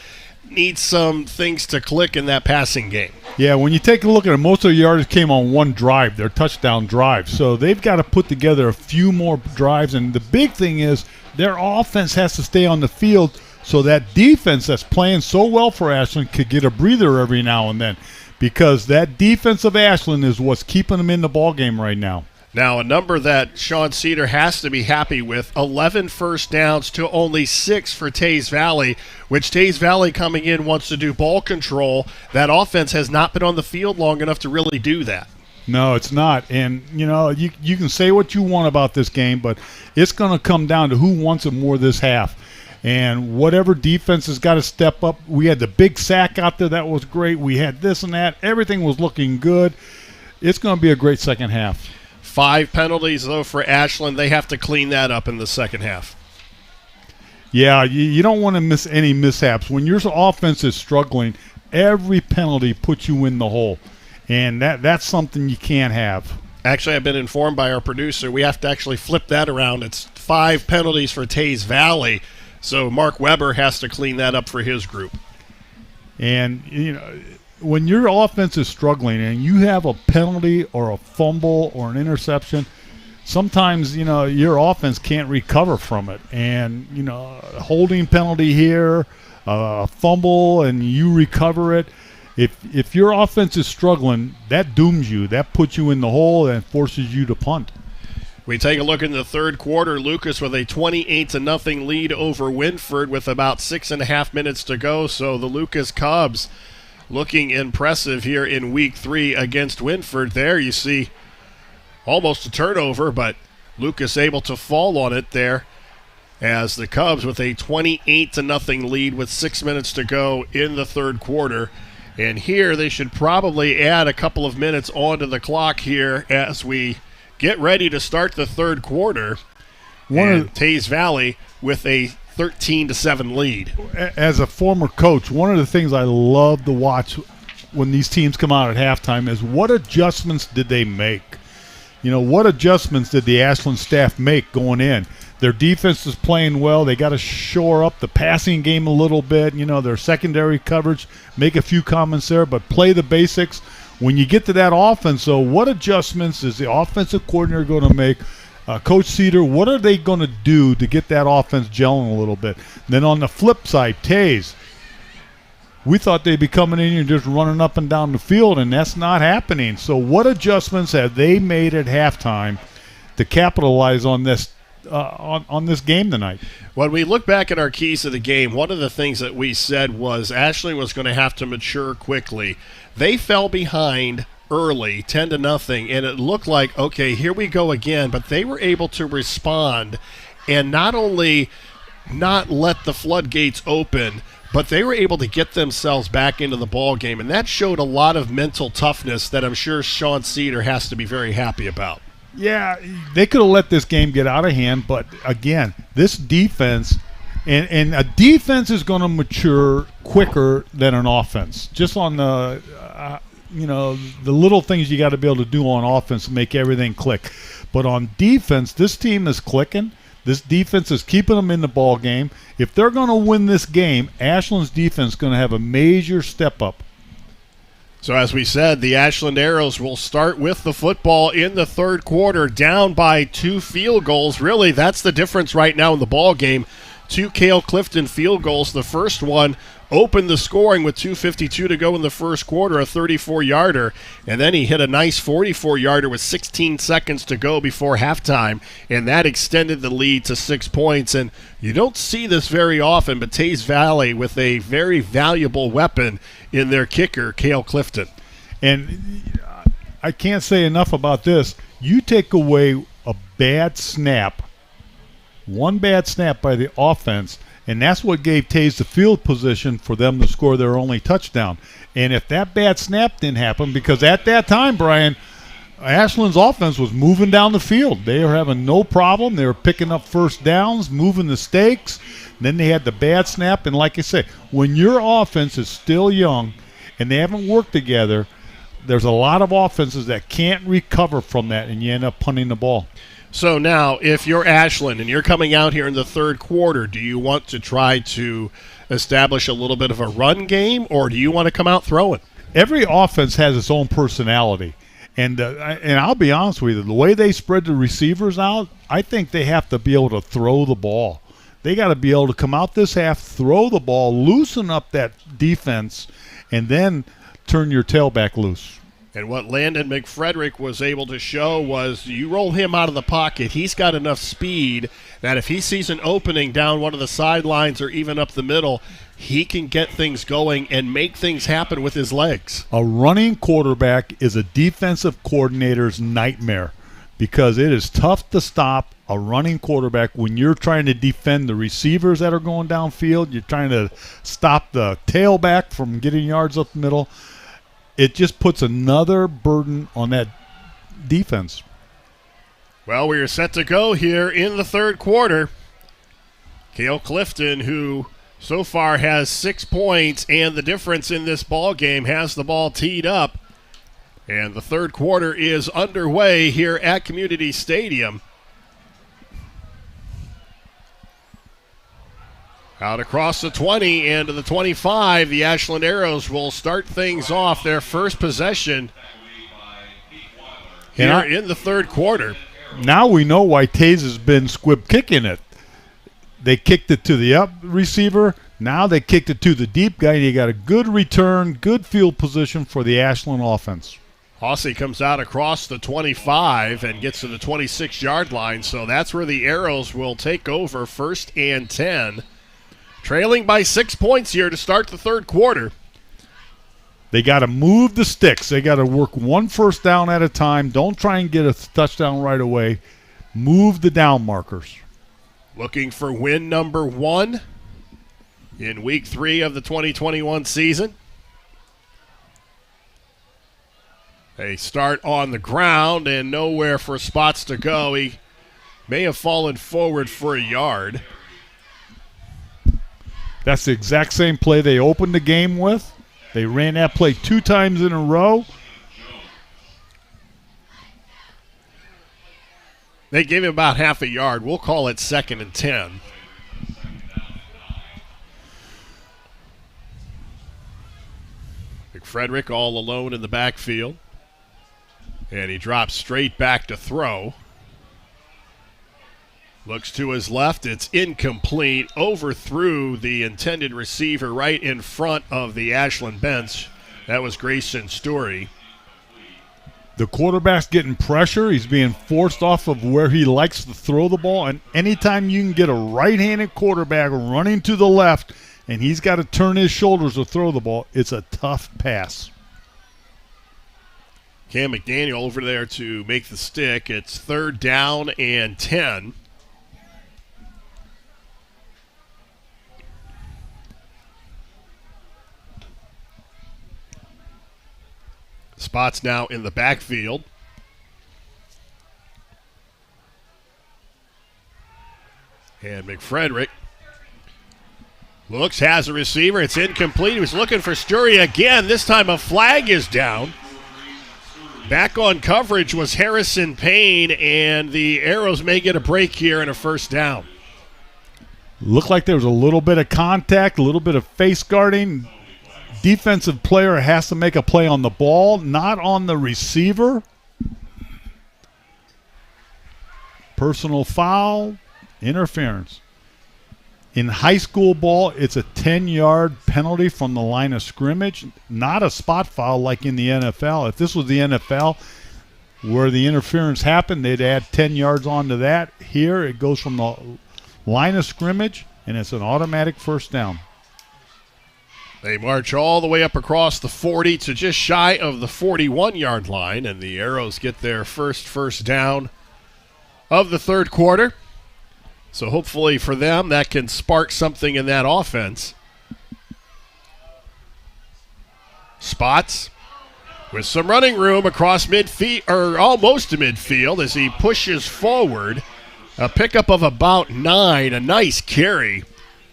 need some things to click in that passing game. Yeah, when you take a look at it, most of the yards came on one drive, their touchdown drive. So they've got to put together a few more drives, and the big thing is their offense has to stay on the field so that defense that's playing so well for Ashland could get a breather every now and then, because that defense of Ashland is what's keeping them in the ball game right now. Now, a number that Sean Cedar has to be happy with, 11 first downs to only 6 for Tays Valley, which Tays Valley coming in wants to do ball control. That offense has not been on the field long enough to really do that. No, it's not. And, you can say what you want about this game, but it's going to come down to who wants it more this half. And whatever defense has got to step up. We had the big sack out there. That was great. We had this and that. Everything was looking good. It's going to be a great second half. 5 penalties, though, for Ashland. They have to clean that up in the second half. Yeah, you don't want to miss any mishaps. When your offense is struggling, every penalty puts you in the hole. And that's something you can't have. Actually, I've been informed by our producer we have to actually flip that around. It's 5 penalties for Tays Valley. So Mark Weber has to clean that up for his group. And, when your offense is struggling and you have a penalty or a fumble or an interception, sometimes, your offense can't recover from it. And, a holding penalty here, a fumble, and you recover it. If your offense is struggling, that dooms you. That puts you in the hole and forces you to punt. We take a look in the third quarter. Lucas with a 28-0 lead over Winford with about 6.5 minutes to go. So the Lucas Cubs looking impressive here in week 3 against Winford. There you see almost a turnover, but Lucas able to fall on it there as the Cubs with a 28-0 lead with 6 minutes to go in the third quarter. And here they should probably add a couple of minutes onto the clock here as we get ready to start the third quarter. Tays Valley with a 13-7 lead. As a former coach, one of the things I love to watch when these teams come out at halftime is what adjustments did they make? What adjustments did the Ashland staff make going in? Their defense is playing well. They got to shore up the passing game a little bit. Their secondary coverage, make a few comments there, but play the basics. When you get to that offense, though, what adjustments is the offensive coordinator going to make? Coach Cedar, what are they going to do to get that offense gelling a little bit? Then on the flip side, Tays, we thought they'd be coming in and just running up and down the field, and that's not happening. So what adjustments have they made at halftime to capitalize on this on this game tonight? When we look back at our keys to the game, one of the things that we said was Ashland was going to have to mature quickly. They fell behind early, 10-0, and it looked like, okay, here we go again, but they were able to respond and not only not let the floodgates open, but they were able to get themselves back into the ball game, and that showed a lot of mental toughness that I'm sure Sean Cedar has to be very happy about. Yeah, they could have let this game get out of hand, but again, this defense, and a defense is going to mature quicker than an offense. Just on the, the little things you got to be able to do on offense to make everything click. But on defense, this team is clicking. This defense is keeping them in the ball game. If they're going to win this game, Ashland's defense is going to have a major step up. So as we said, the Ashland Arrows will start with the football in the third quarter, down by 2 field goals. Really, that's the difference right now in the ball game. 2 Cale Clifton field goals. The first one opened the scoring with 2:52 to go in the first quarter, a 34-yarder. And then he hit a nice 44-yarder with 16 seconds to go before halftime, and that extended the lead to 6 points. And you don't see this very often, but Tays Valley with a very valuable weapon in their kicker, Cale Clifton. And I can't say enough about this. You take away a bad snap, one bad snap by the offense, and that's what gave Tays the field position for them to score their only touchdown. And if that bad snap didn't happen, because at that time, Brian, Ashland's offense was moving down the field. They were having no problem. They were picking up first downs, moving the stakes. Then they had the bad snap. And like I say, when your offense is still young and they haven't worked together, there's a lot of offenses that can't recover from that, and you end up punting the ball. So now, if you're Ashland and you're coming out here in the third quarter, do you want to try to establish a little bit of a run game, or do you want to come out throwing? Every offense has its own personality. And I'll be honest with you, the way they spread the receivers out, I think they have to be able to throw the ball. They got to be able to come out this half, throw the ball, loosen up that defense, and then turn your tailback loose. And what Landon McFrederick was able to show was you roll him out of the pocket, he's got enough speed that if he sees an opening down one of the sidelines or even up the middle, he can get things going and make things happen with his legs. A running quarterback is a defensive coordinator's nightmare because it is tough to stop a running quarterback when you're trying to defend the receivers that are going downfield. You're trying to stop the tailback from getting yards up the middle. It just puts another burden on that defense. Well, we are set to go here in the third quarter. Cale Clifton, who so far has 6 points and the difference in this ball game, has the ball teed up. And the third quarter is underway here at Community Stadium. Out across the 20 and to the 25, the Ashland Arrows will start things off their first possession here in the third quarter. Now we know why Tays has been squib kicking it. They kicked it to the up receiver. Now they kicked it to the deep guy. You got a good return, good field position for the Ashland offense. Hossey comes out across the 25 and gets to the 26-yard line, so that's where the Arrows will take over, 1st and 10. Trailing by 6 points here to start the third quarter. They got to move the sticks. They got to work one first down at a time. Don't try and get a touchdown right away. Move the down markers. Looking for win number 1 in week 3 of the 2021 season. They start on the ground and nowhere for Spots to go. He may have fallen forward for a yard. That's the exact same play they opened the game with. They ran that play 2 times in a row. They gave him about half a yard. We'll call it 2nd and 10. McFrederick all alone in the backfield. And he drops straight back to throw. Looks to his left. It's incomplete. Overthrew the intended receiver right in front of the Ashland bench. That was Grayson Story. The quarterback's getting pressure. He's being forced off of where he likes to throw the ball. And anytime you can get a right-handed quarterback running to the left and he's got to turn his shoulders to throw the ball, it's a tough pass. Cam McDaniel over there to make the stick. It's 3rd down and 10. Spots now in the backfield. And McFrederick looks, has a receiver. It's incomplete. He was looking for Story again. This time a flag is down. Back on coverage was Harrison Payne, and the Arrows may get a break here and a 1st down. Looked like there was a little bit of contact, a little bit of face guarding. Defensive player has to make a play on the ball, not on the receiver. Personal foul, interference. In high school ball, it's a 10-yard penalty from the line of scrimmage, not a spot foul like in the NFL. If this was the NFL where the interference happened, they'd add 10 yards onto that. Here, it goes from the line of scrimmage, and it's an automatic 1st down. They march all the way up across the 40 to just shy of the 41-yard line, and the Arrows get their first down of the third quarter. So hopefully for them, that can spark something in that offense. Spots with some running room across midfield, or almost to midfield, as he pushes forward. A pickup of about 9, a nice carry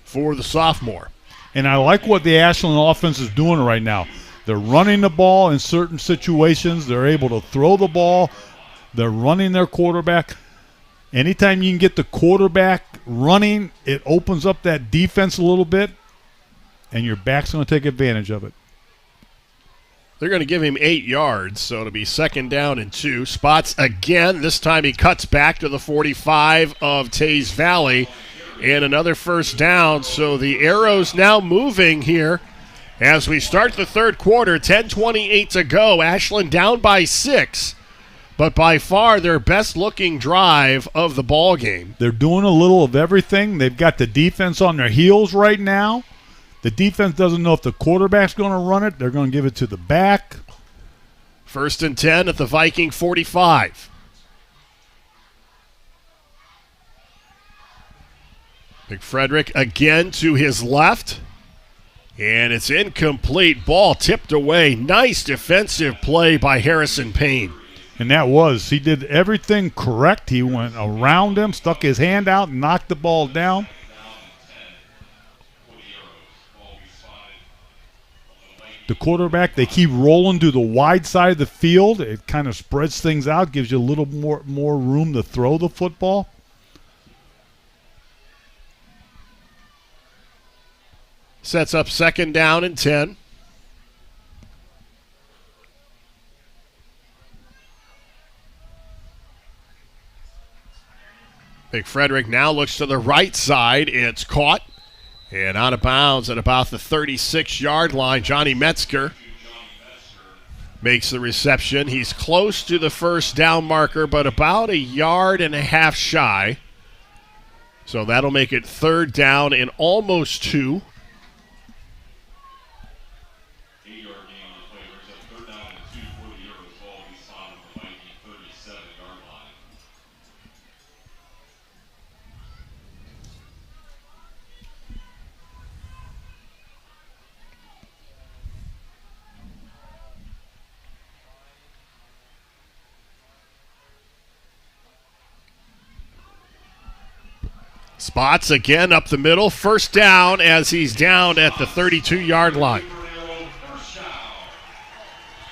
for the sophomore. And I like what the Ashland offense is doing right now. They're running the ball in certain situations. They're able to throw the ball. They're running their quarterback. Anytime you can get the quarterback running, it opens up that defense a little bit, and your back's going to take advantage of it. They're going to give him 8 yards, so it'll be 2nd down and 2. Spots again. This time he cuts back to the 45 of Tays Valley. And another 1st down, so the Arrows now moving here As we start the third quarter, 10:28 to go. Ashland down by 6, but by far their best-looking drive of the ball game. They're doing a little of everything. They've got the defense on their heels right now. The defense doesn't know if the quarterback's going to run it. They're going to give it to the back. 1st and 10 at the Viking 45. McFrederick again to his left. And it's incomplete. Ball tipped away. Nice defensive play by Harrison Payne. And he did everything correct. He went around him, stuck his hand out, and knocked the ball down. The quarterback, they keep rolling to the wide side of the field. It kind of spreads things out, gives you a little more room to throw the football. Sets up 2nd down and 10. McFrederick now looks to the right side. It's caught and out of bounds at about the 36-yard line. Johnny Metzger makes the reception. He's close to the first down marker, but about 1.5 yards shy. So that'll make it 3rd down and almost 2. Spots again up the middle. 1st down as he's down at the 32-yard line.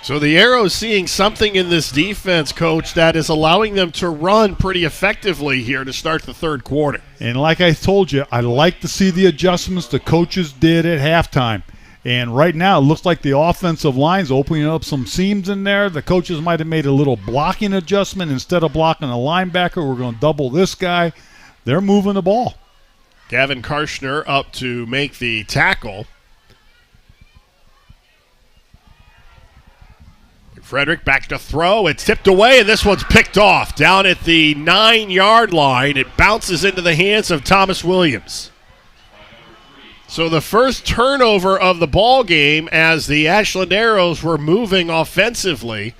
So the Arrows seeing something in this defense, Coach, that is allowing them to run pretty effectively here to start the third quarter. And like I told you, I like to see the adjustments the coaches did at halftime. And right now it looks like the offensive line's opening up some seams in there. The coaches might have made a little blocking adjustment. Instead of blocking a linebacker, we're going to double this guy. They're moving the ball. Gavin Karshner up to make the tackle. Frederick back to throw. It's tipped away, and this one's picked off down at the 9-yard line. It bounces into the hands of Thomas Williams. So the first turnover of the ball game as the Ashland Arrows were moving offensively.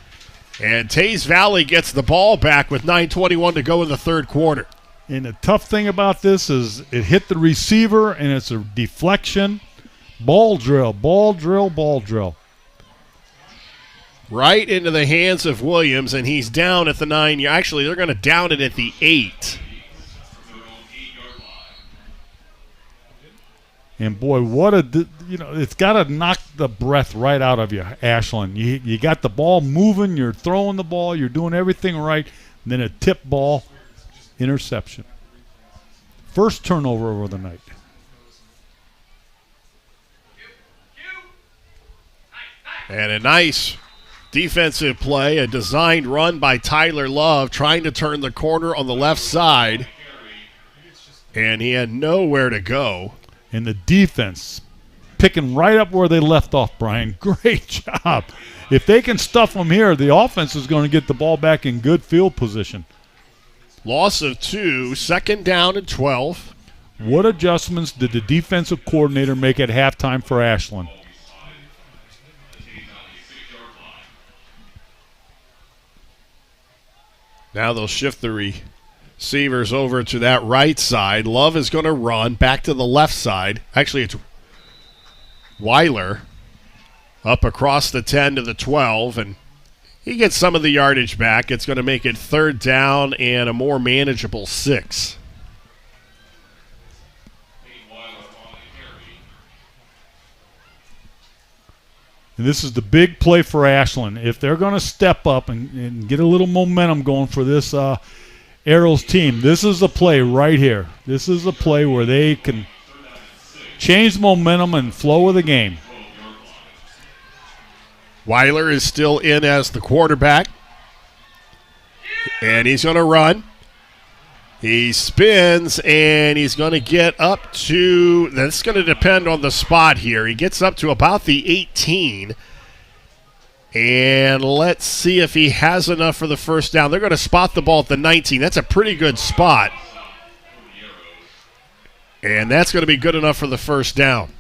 And Tays Valley gets the ball back with 9:21 to go in the third quarter. And the tough thing about this is it hit the receiver, and it's a deflection. Ball drill, ball drill, ball drill. Right into the hands of Williams, and he's down at the 9. Actually, they're going to down it at the 8. And boy, it's got to knock the breath right out of you, Ashland. You got the ball moving, you're throwing the ball, you're doing everything right, and then a tip ball, interception. First turnover over the night. And a nice defensive play, a designed run by Tyler Love, trying to turn the corner on the left side. And he had nowhere to go. And the defense picking right up where they left off, Brian. Great job. If they can stuff them here, the offense is going to get the ball back in good field position. Loss of 2, 2nd down and 12. What adjustments did the defensive coordinator make at halftime for Ashland? Now they'll shift the receivers over to that right side. Love is going to run back to the left side. Actually, it's Weiler up across the 10 to the 12, and he gets some of the yardage back. It's going to make it 3rd down and a more manageable 6. And this is the big play for Ashland. If they're going to step up and get a little momentum going for this Arrows team, this is a play right here. This is a play where they can change the momentum and flow of the game. Weiler is still in as the quarterback. And he's going to run. He spins, and he's going to get up to, that's going to depend on the spot here. He gets up to about the 18. And let's see if he has enough for the first down. They're going to spot the ball at the 19. That's a pretty good spot. And that's going to be good enough for the first down.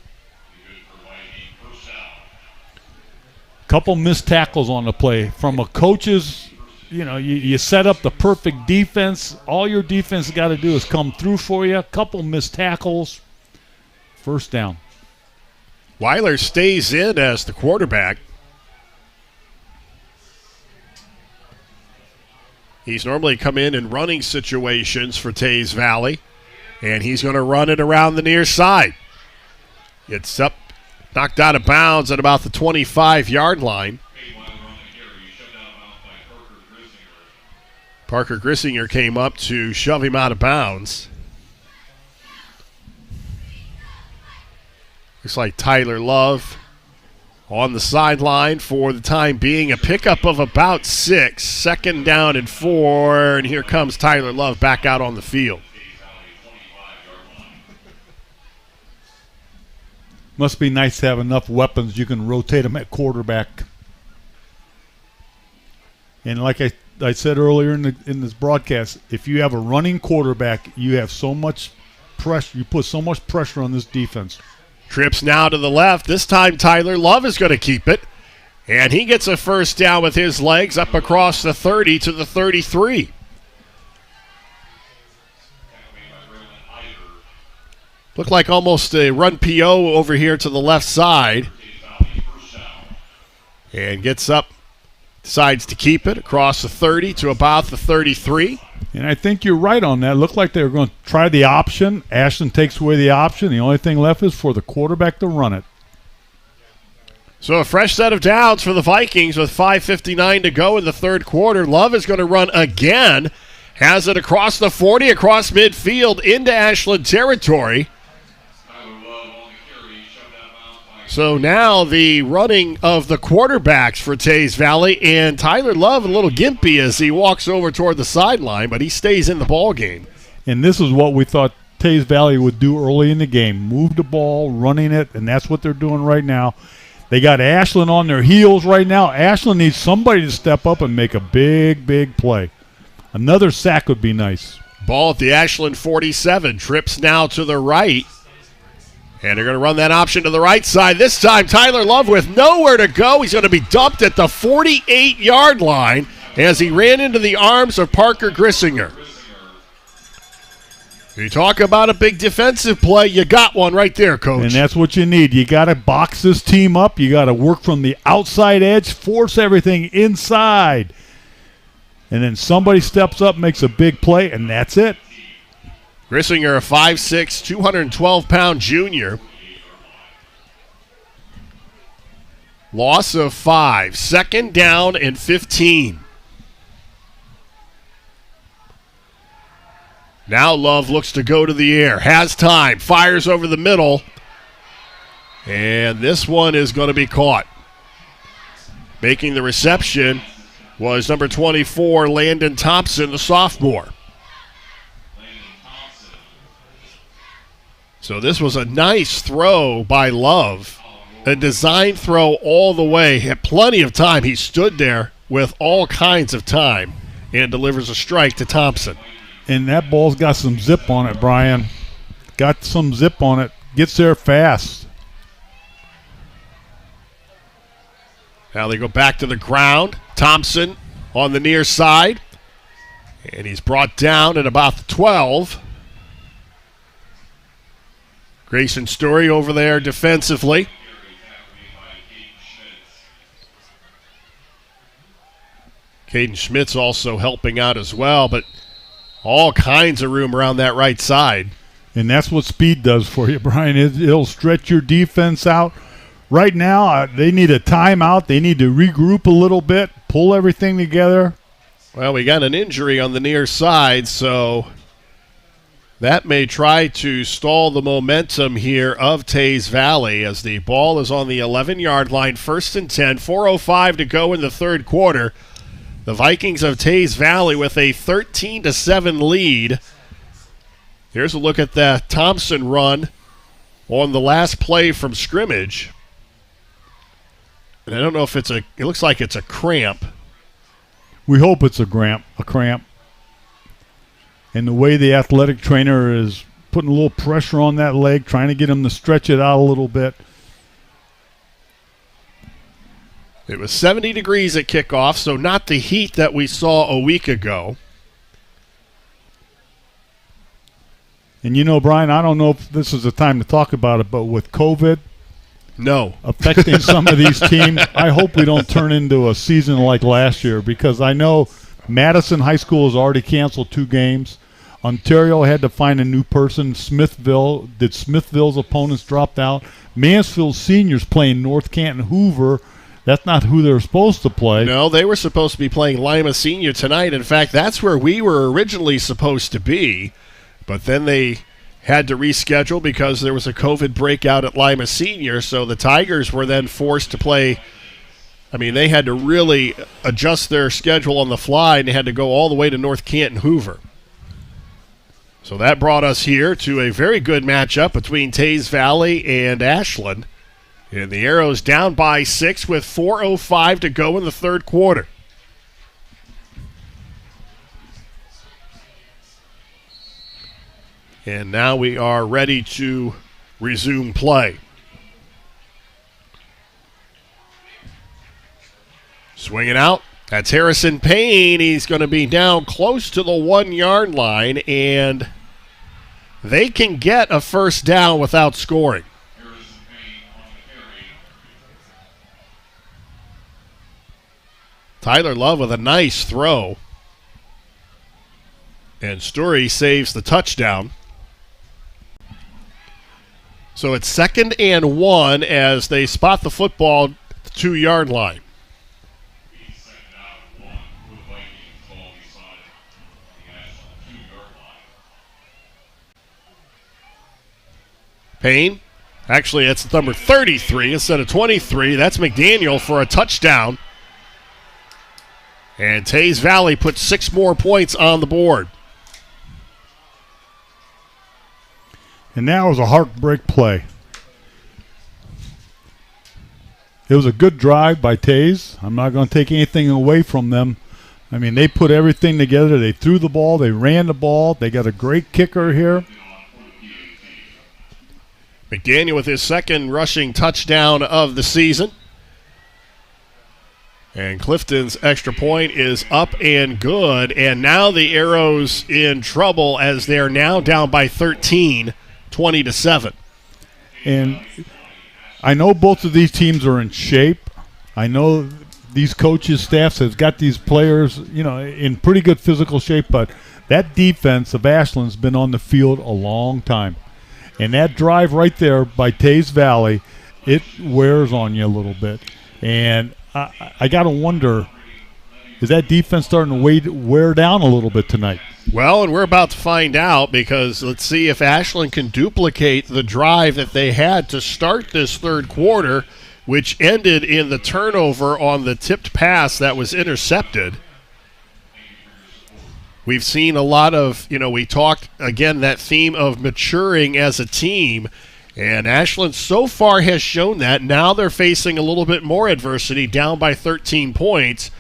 Couple missed tackles on the play. From a coach's, you set up the perfect defense. All your defense got to do is come through for you. Couple missed tackles. First down. Weiler stays in as the quarterback. He's normally come in running situations for Tays Valley, and he's going to run it around the near side. It's up, knocked out of bounds at about the 25-yard line. Parker Grissinger came up to shove him out of bounds. Looks like Tyler Love on the sideline for the time being. A pickup of about 6. Second down and 4. And here comes Tyler Love back out on the field. Must be nice to have enough weapons you can rotate them at quarterback. And like I said earlier in this broadcast, if you have a running quarterback, you have so much pressure. You put so much pressure on this defense. Trips now to the left. This time Tyler Love is going to keep it. And he gets a first down with his legs up across the 30 to the 33. Looked like almost a run PO over here to the left side. And gets up, decides to keep it across the 30 to about the 33. And I think you're right on that. It looked like they were going to try the option. Ashland takes away the option. The only thing left is for the quarterback to run it. So a fresh set of downs for the Vikings with 5:59 to go in the third quarter. Love is going to run again. Has it across the 40, across midfield into Ashland territory. So now the running of the quarterbacks for Tays Valley, and Tyler Love a little gimpy as he walks over toward the sideline, but he stays in the ball game. And this is what we thought Tays Valley would do early in the game. Move the ball, running it, and that's what they're doing right now. They got Ashland on their heels right now. Ashland needs somebody to step up and make a big, big play. Another sack would be nice. Ball at the Ashland 47. Trips now to the right. And they're going to run that option to the right side. This time, Tyler Love with nowhere to go. He's going to be dumped at the 48-yard line as he ran into the arms of Parker Grissinger. You talk about a big defensive play, you got one right there, Coach. And that's what you need. You got to box this team up. You got to work from the outside edge, force everything inside. And then somebody steps up, makes a big play, and that's it. Grissinger, a 5'6", 212-pound junior. Loss of 5. Second down and 15. Now Love looks to go to the air. Has time. Fires over the middle. And this one is going to be caught. Making the reception was number 24, Landon Thompson, the sophomore. So this was a nice throw by Love. A design throw all the way. Had plenty of time. He stood there with all kinds of time and delivers a strike to Thompson. And that ball's got some zip on it, Brian. Got some zip on it. Gets there fast. Now they go back to the ground. Thompson on the near side. And he's brought down at about the 12. Grayson Story over there defensively. Caden Schmitz also helping out as well, but all kinds of room around that right side. And that's what speed does for you, Brian. It'll stretch your defense out. Right now, they need a timeout. They need to regroup a little bit, pull everything together. Well, we got an injury on the near side, so that may try to stall the momentum here of Tays Valley as the ball is on the 11-yard line, 1st and 10, 4:05 to go in the third quarter. The Vikings of Tays Valley with a 13-7 lead Here's a look at the Thompson run on the last play from scrimmage. And I don't know if it looks like it's a cramp. We hope it's a cramp. And the way the athletic trainer is putting a little pressure on that leg, trying to get him to stretch it out a little bit. It was 70 degrees at kickoff, so not the heat that we saw a week ago. And you know, Brian, I don't know if this is the time to talk about it, but with COVID affecting some of these teams, I hope we don't turn into a season like last year, because I know Madison High School has already canceled 2 games. Ontario had to find a new person. Smithville's opponents dropped out. Mansfield Seniors playing North Canton Hoover. That's not who they're supposed to play. No, they were supposed to be playing Lima Senior tonight. In fact, that's where we were originally supposed to be. But then they had to reschedule because there was a COVID breakout at Lima Senior. So the Tigers were then forced to play. I mean, they had to really adjust their schedule on the fly, and they had to go all the way to North Canton Hoover. So that brought us here to a very good matchup between Tays Valley and Ashland. And the Arrows down by 6 with 4:05 to go in the third quarter. And now we are ready to resume play. Swinging out. That's Harrison Payne. He's going to be down close to the 1-yard line, and they can get a first down without scoring. Tyler Love with a nice throw. And Story saves the touchdown. So it's 2nd and 1 as they spot the football at the 2-yard line. Payne. Actually, that's number 33 instead of 23. That's McDaniel for a touchdown. And Tays Valley puts 6 more points on the board. And that was a heartbreak play. It was a good drive by Tays. I'm not going to take anything away from them. I mean, they put everything together. They threw the ball. They ran the ball. They got a great kicker here. McDaniel with his 2nd rushing touchdown of the season. And Clifton's extra point is up and good. And now the Arrows in trouble as they're now down by 13, 20-7. And I know both of these teams are in shape. I know these coaches' staffs have got these players, in pretty good physical shape. But that defense of Ashland's been on the field a long time. And that drive right there by Tays Valley, it wears on you a little bit. And I got to wonder, is that defense starting to wear down a little bit tonight? Well, and we're about to find out, because let's see if Ashland can duplicate the drive that they had to start this third quarter, which ended in the turnover on the tipped pass that was intercepted. We've seen a lot of, we talked, again, that theme of maturing as a team. And Ashland so far has shown that. Now they're facing a little bit more adversity, down by 13 points.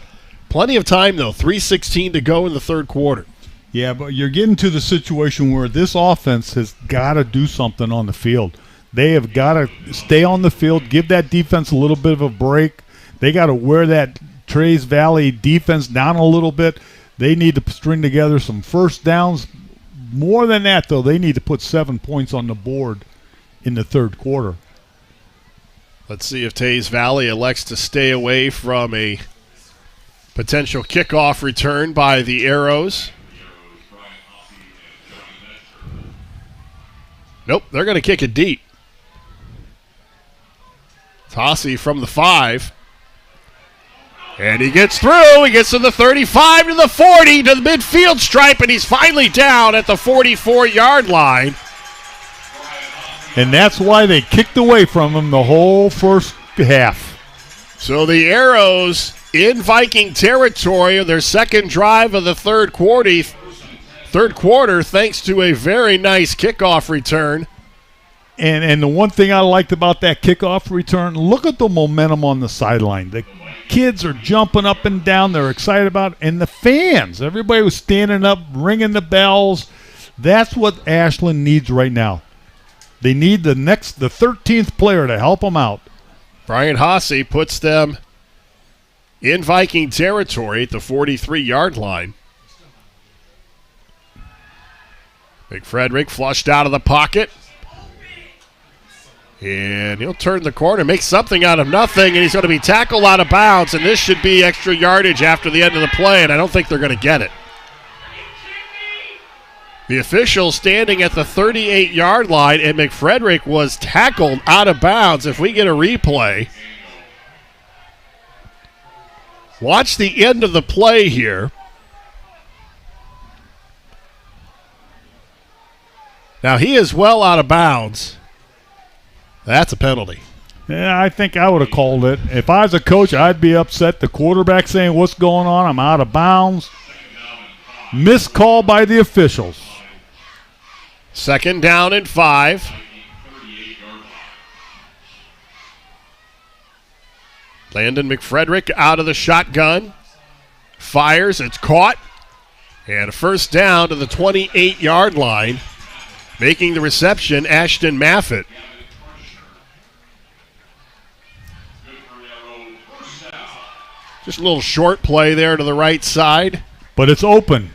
Plenty of time, though. 3:16 to go in the third quarter. Yeah, but you're getting to the situation where this offense has got to do something on the field. They have got to stay on the field, give that defense a little bit of a break. They got to wear that Tays Valley defense down a little bit. They need to string together some first downs. More than that, though, they need to put 7 points on the board in the third quarter. Let's see if Tays Valley elects to stay away from a potential kickoff return by the Arrows. Nope, they're going to kick it deep. Tossie from the 5. And he gets through. He gets to the 35, to the 40, to the midfield stripe, and he's finally down at the 44-yard line. And that's why they kicked away from him the whole first half. So the Arrows in Viking territory, their second drive of the third quarter, third quarter thanks to a very nice kickoff return. And the one thing I liked about that kickoff return, look at the momentum on the sideline. The kids are jumping up and down. They're excited about it. And the fans, everybody was standing up, ringing the bells. That's what Ashland needs right now. They need the 13th player to help them out. Brian Hasse puts them in Viking territory at the 43-yard line. McFrederick flushed out of the pocket. And he'll turn the corner, make something out of nothing, and he's going to be tackled out of bounds, and this should be extra yardage after the end of the play, and I don't think they're going to get it. The official standing at the 38-yard line, and McFrederick was tackled out of bounds. If we get a replay, watch the end of the play here. Now he is well out of bounds. That's a penalty. Yeah, I think I would have called it. If I was a coach, I'd be upset. The quarterback saying, what's going on? I'm out of bounds. Missed call by the officials. 2nd down and 5. Landon McFrederick out of the shotgun. Fires. It's caught. And a first down to the 28-yard line. Making the reception, Ashton Maffitt. Just a little short play there to the right side. But it's open.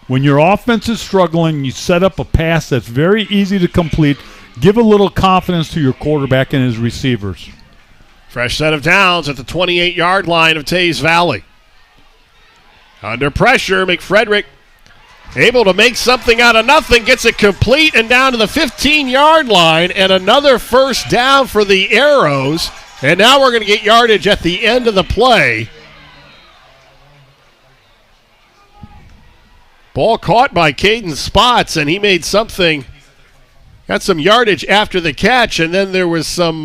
When your offense is struggling, you set up a pass that's very easy to complete. Give a little confidence to your quarterback and his receivers. Fresh set of downs at the 28-yard line of Tays Valley. Under pressure, McFrederick able to make something out of nothing, gets it complete and down to the 15-yard line, and another first down for the Arrows. And now we're going to get yardage at the end of the play. Ball caught by Caden Spots, and he made something, got some yardage after the catch, and then there was some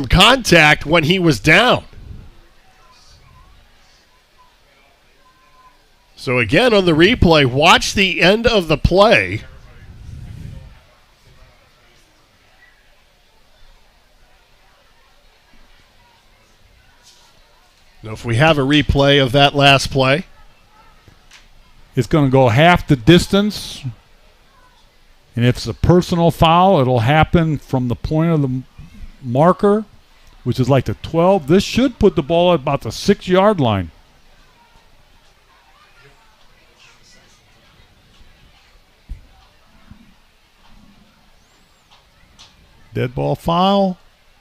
contact when he was down. So again, on the replay, watch the end of the play. Now, if we have a replay of that last play. It's going to go half the distance. And if it's a personal foul, it'll happen from the point of the marker, which is like the 12. This should put the ball at about the 6-yard line. Dead ball foul.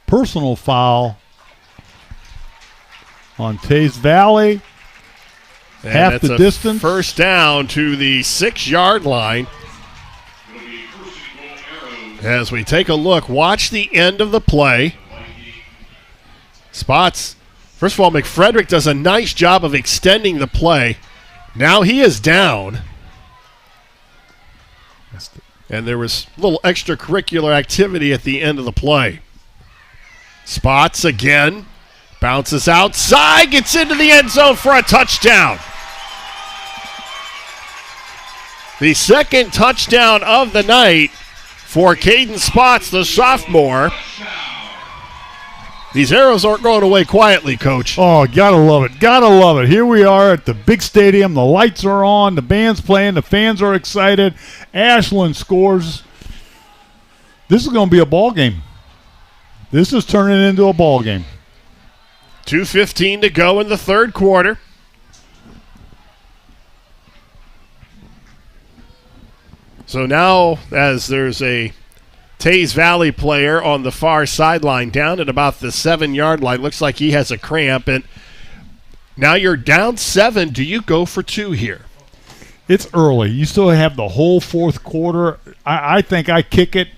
Personal foul on Tays Valley. And half the distance. First down to the 6-yard line. As we take a look, watch the end of the play. Spots. First of all, McFrederick does a nice job of extending the play. Now he is down. And there was a little extracurricular activity at the end of the play. Spots again. Bounces outside. Gets into the end zone for a touchdown. The second touchdown of the night for Caden Spots, the sophomore. These Arrows aren't going away quietly, Coach. Oh, gotta love it. Gotta love it. Here we are at the big stadium. The lights are on. The band's playing. The fans are excited. Ashland scores. This is going to be a ball game. This is turning into a ball game. 2:15 to go in the third quarter. So now, as there's a Tays Valley player on the far sideline down at about the 7-yard line, looks like he has a cramp, and now you're down 7. Do you go for 2 here? It's early. You still have the whole fourth quarter. I think I kick it.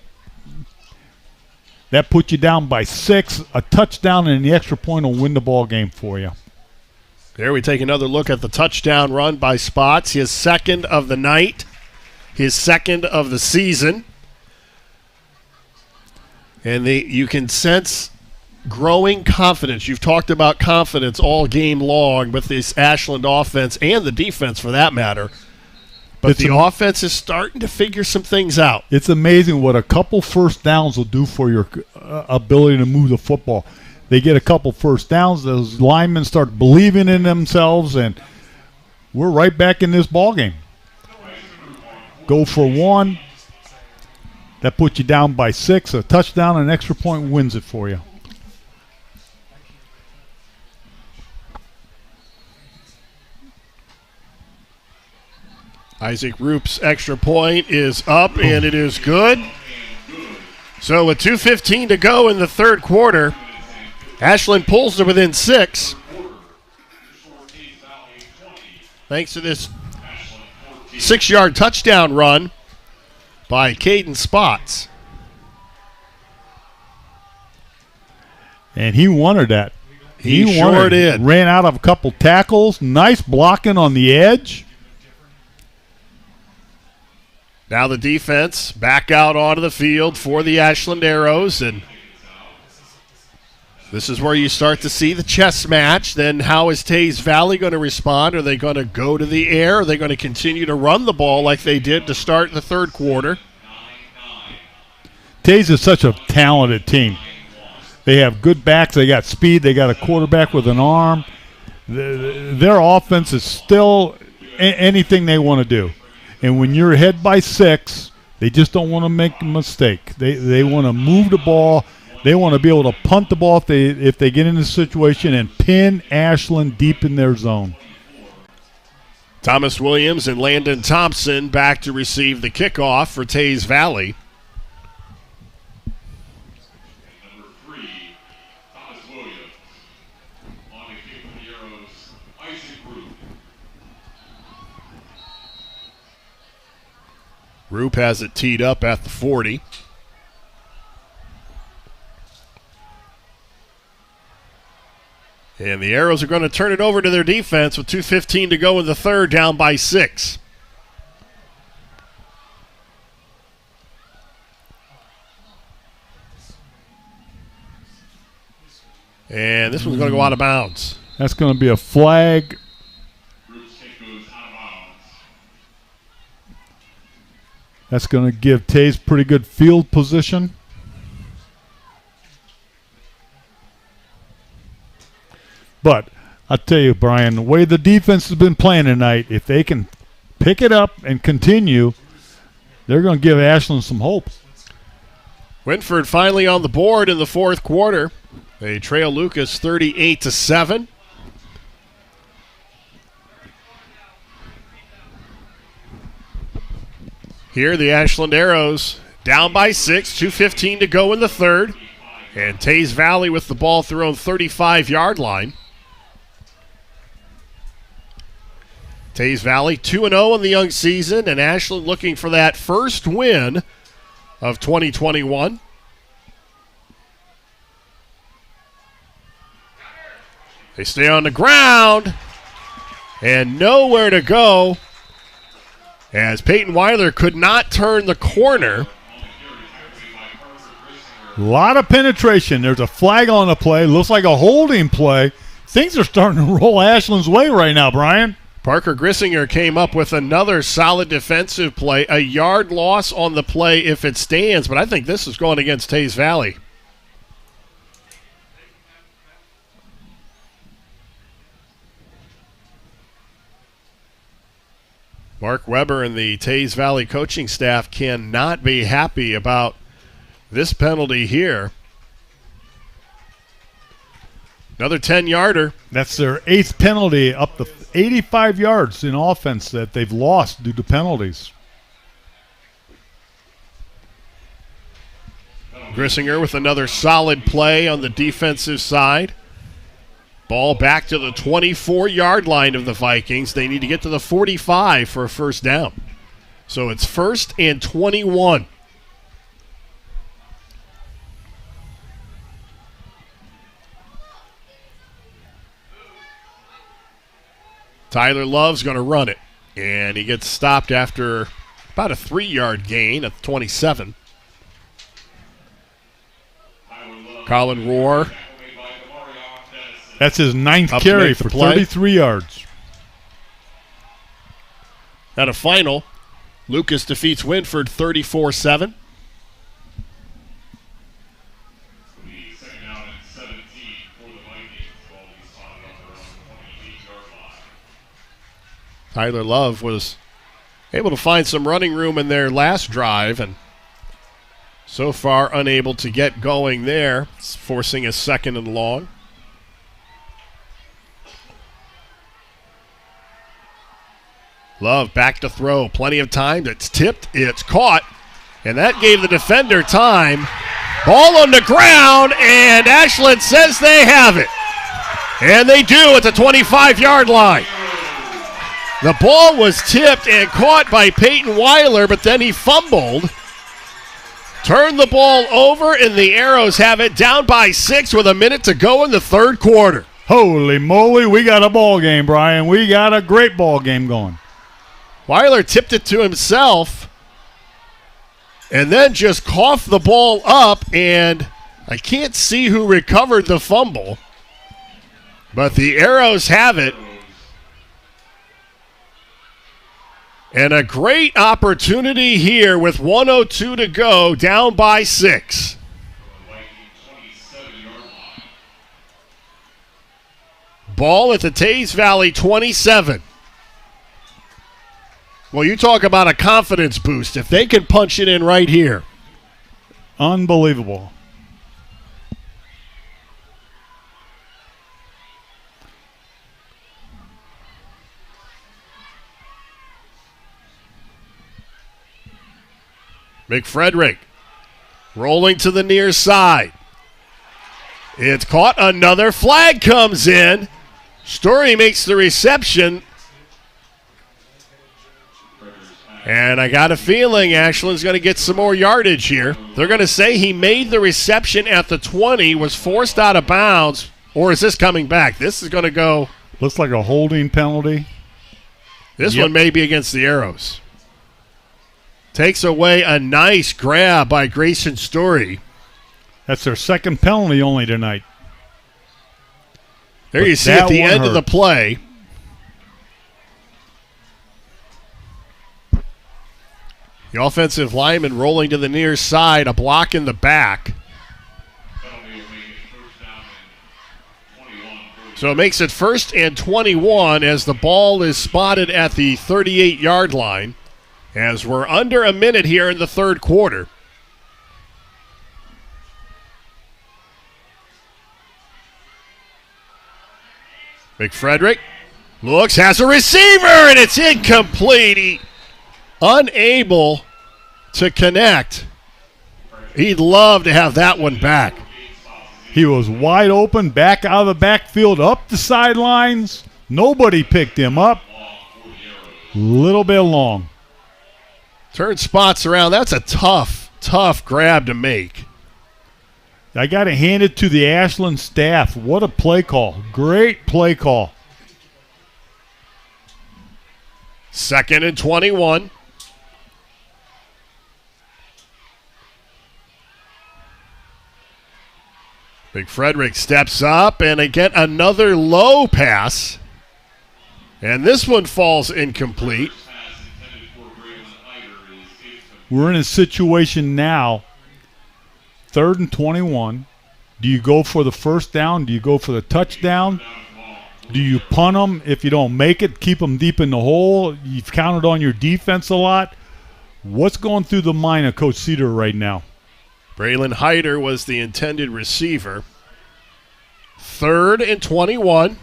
That puts you down by 6. A touchdown and the extra point will win the ball game for you. There we take another look at the touchdown run by Spots, his second of the night. His second of the season. And you can sense growing confidence. You've talked about confidence all game long with this Ashland offense and the defense for that matter. But the offense is starting to figure some things out. It's amazing what a couple first downs will do for your ability to move the football. They get a couple first downs, those linemen start believing in themselves, and we're right back in this ballgame. Go for one. That puts you down by 6. A touchdown, an extra point wins it for you. Isaac Roop's extra point is up, and it is good. So with 2:15 to go in the third quarter, Ashland pulls to within 6. Thanks to this 6-yard touchdown run by Caden Spots. And he wanted that. He sure did. Ran out of a couple tackles. Nice blocking on the edge. Now the defense back out onto the field for the Ashland Arrows, and this is where you start to see the chess match. Then how is Tays Valley going to respond? Are they going to go to the air? Are they going to continue to run the ball like they did to start the third quarter? Tays is such a talented team. They have good backs. They got speed. They got a quarterback with an arm. Their offense is still anything they want to do. And when you're ahead by 6, they just don't want to make a mistake. They want to move the ball. They want to be able to punt the ball if they get in a situation and pin Ashland deep in their zone. Thomas Williams and Landon Thompson back to receive the kickoff for Tays Valley. Number 3, Thomas Williams. On the kick for the Arrows, Isaac Roop. Roop has it teed up at the 40. And the Arrows are going to turn it over to their defense with 2:15 to go in the third, down by 6. And this one's going to go out of bounds. That's going to be a flag. That's going to give Tays pretty good field position. But I'll tell you, Brian, the way the defense has been playing tonight, if they can pick it up and continue, they're going to give Ashland some hope. Winford finally on the board in the fourth quarter. They trail Lucas 38-7. Here, the Ashland Arrows down by 6, 2:15 to go in the third. And Tays Valley with the ball at their own 35-yard line. Tays Valley 2-0 in the young season, and Ashland looking for that first win of 2021. They stay on the ground, and nowhere to go, as Peyton Weiler could not turn the corner. A lot of penetration. There's a flag on the play. Looks like a holding play. Things are starting to roll Ashland's way right now, Brian. Parker Grissinger came up with another solid defensive play. A yard loss on the play if it stands, but I think this is going against Tays Valley. Mark Weber and the Tays Valley coaching staff cannot be happy about this penalty here. Another 10-yarder. That's their 8th penalty, up to 85 yards in offense that they've lost due to penalties. Grissinger with another solid play on the defensive side. Ball back to the 24-yard line of the Vikings. They need to get to the 45 for a first down. So it's 1st and 21. Tyler Love's going to run it, and he gets stopped after about a 3-yard gain at 27. Colin Rohr. That's his 9th carry for 33 yards. At a final, Lucas defeats Winford 34-7. Second down and 17 for the Vikings. Ball will be spotted on their own 28-yard line. Tyler Love was able to find some running room in their last drive, and so far unable to get going there, forcing a 2nd and long. Love back to throw. Plenty of time. It's tipped. It's caught. And that gave the defender time. Ball on the ground, and Ashland says they have it. And they do at the 25-yard line. The ball was tipped and caught by Peyton Weiler, but then he fumbled. Turned the ball over, and the Arrows have it down by 6 with a minute to go in the third quarter. Holy moly, we got a ball game, Brian. We got a great ball game going. Weiler tipped it to himself and then just coughed the ball up, and I can't see who recovered the fumble, but the Arrows have it. And a great opportunity here with 1:02 to go, down by 6. Ball at the Tays Valley 27. Well, you talk about a confidence boost. If they can punch it in right here. Unbelievable. McFrederick rolling to the near side. It's caught. Another flag comes in. Story makes the reception. And I got a feeling Ashland's going to get some more yardage here. They're going to say he made the reception at the 20, was forced out of bounds, or is this coming back? This is going to go. Looks like a holding penalty. This one may be against the Arrows. Takes away a nice grab by Grayson Story. That's their 2nd penalty only tonight. There you see at the end of the play. The offensive lineman rolling to the near side, a block in the back. So it makes it 1st and 21 as the ball is spotted at the 38-yard line, as we're under a minute here in the third quarter. McFrederick looks, has a receiver, and it's incomplete. Unable to connect. He'd love to have that one back. He was wide open, back out of the backfield, up the sidelines. Nobody picked him up. Little bit long. Turn spots around. That's a tough grab to make. I got to hand it to the Ashland staff. What a play call. Great play call. 2nd and 21. McFrederick steps up, and again another low pass. And this one falls incomplete. We're in a situation now, 3rd and 21. Do you go for the first down? Do you go for the touchdown? Do you punt them? If you don't make it, keep them deep in the hole. You've counted on your defense a lot. What's going through the mind of Coach Cedar right now? Braylon Hyder was the intended receiver. 3rd and 21.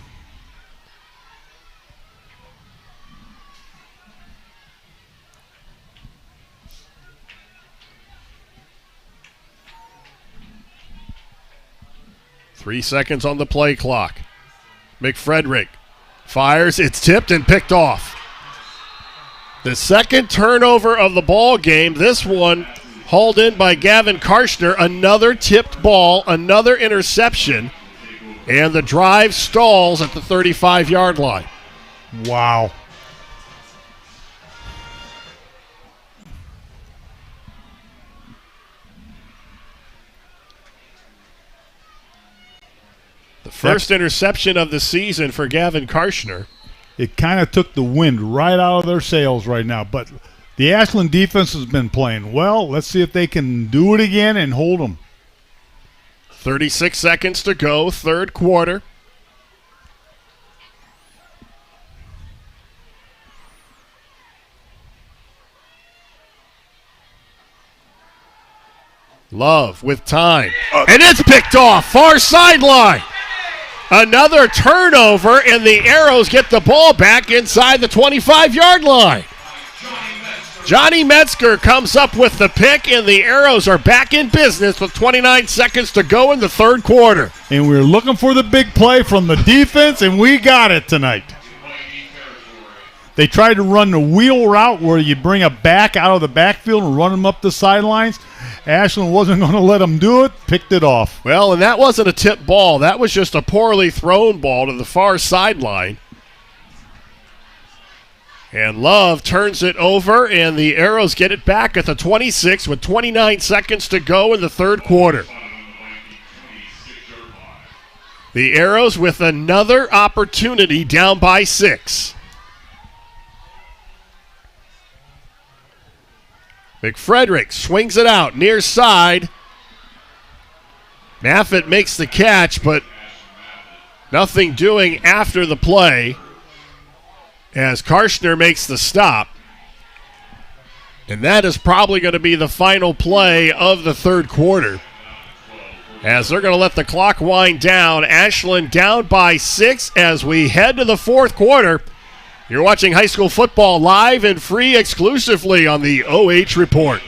Three seconds on the play clock. McFrederick fires. It's tipped and picked off. The 2nd turnover of the ball game. This one hauled in by Gavin Karshner. Another tipped ball, another interception, and the drive stalls at the 35-yard line. Wow. The first interception of the season for Gavin Karshner. it kind of took the wind right out of their sails right now. But the Ashland defense has been playing well. Let's see if they can do it again and hold them. 36 seconds to go, third quarter. Love with time. And it's picked off. Far sideline. Another turnover, and the Arrows get the ball back inside the 25-yard line. Johnny Metzger comes up with the pick, and the Arrows are back in business with 29 seconds to go in the third quarter. And we're looking for the big play from the defense, and we got it tonight. They tried to run the wheel route where you bring a back out of the backfield and run them up the sidelines. Ashland wasn't going to let them do it, picked it off. Well, and that wasn't a tip ball. That was just a poorly thrown ball to the far sideline. And Love turns it over, and the Arrows get it back at the 26 with 29 seconds to go in the third quarter. The Arrows with another opportunity down by 6. McFrederick swings it out near side. Maffitt makes the catch, but nothing doing after the play as Karshner makes the stop. And that is probably going to be the final play of the third quarter, as they're going to let the clock wind down. Ashland down by 6 as we head to the fourth quarter. You're watching high school football live and free exclusively on the OH Report.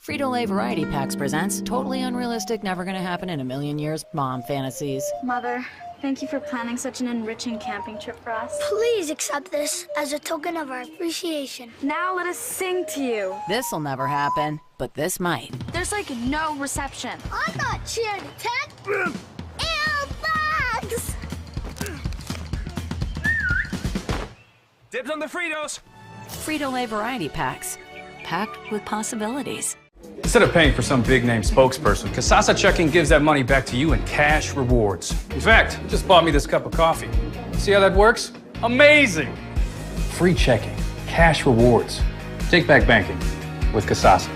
Frito-Lay Variety Packs presents Totally Unrealistic, Never Gonna Happen in a Million Years Mom Fantasies. Mother, thank you for planning such an enriching camping trip for us. Please accept this as a token of our appreciation. Now let us sing to you. This'll never happen, but this might. There's like no reception. I'm not cheering attack. Ew, bugs! Dibs on the Fritos. Frito-Lay Variety Packs, packed with possibilities. Instead of paying for some big-name spokesperson, Kasasa Checking gives that money back to you in cash rewards. In fact, you just bought me this cup of coffee. See how that works? Amazing! Free checking, cash rewards. Take back banking with Kasasa.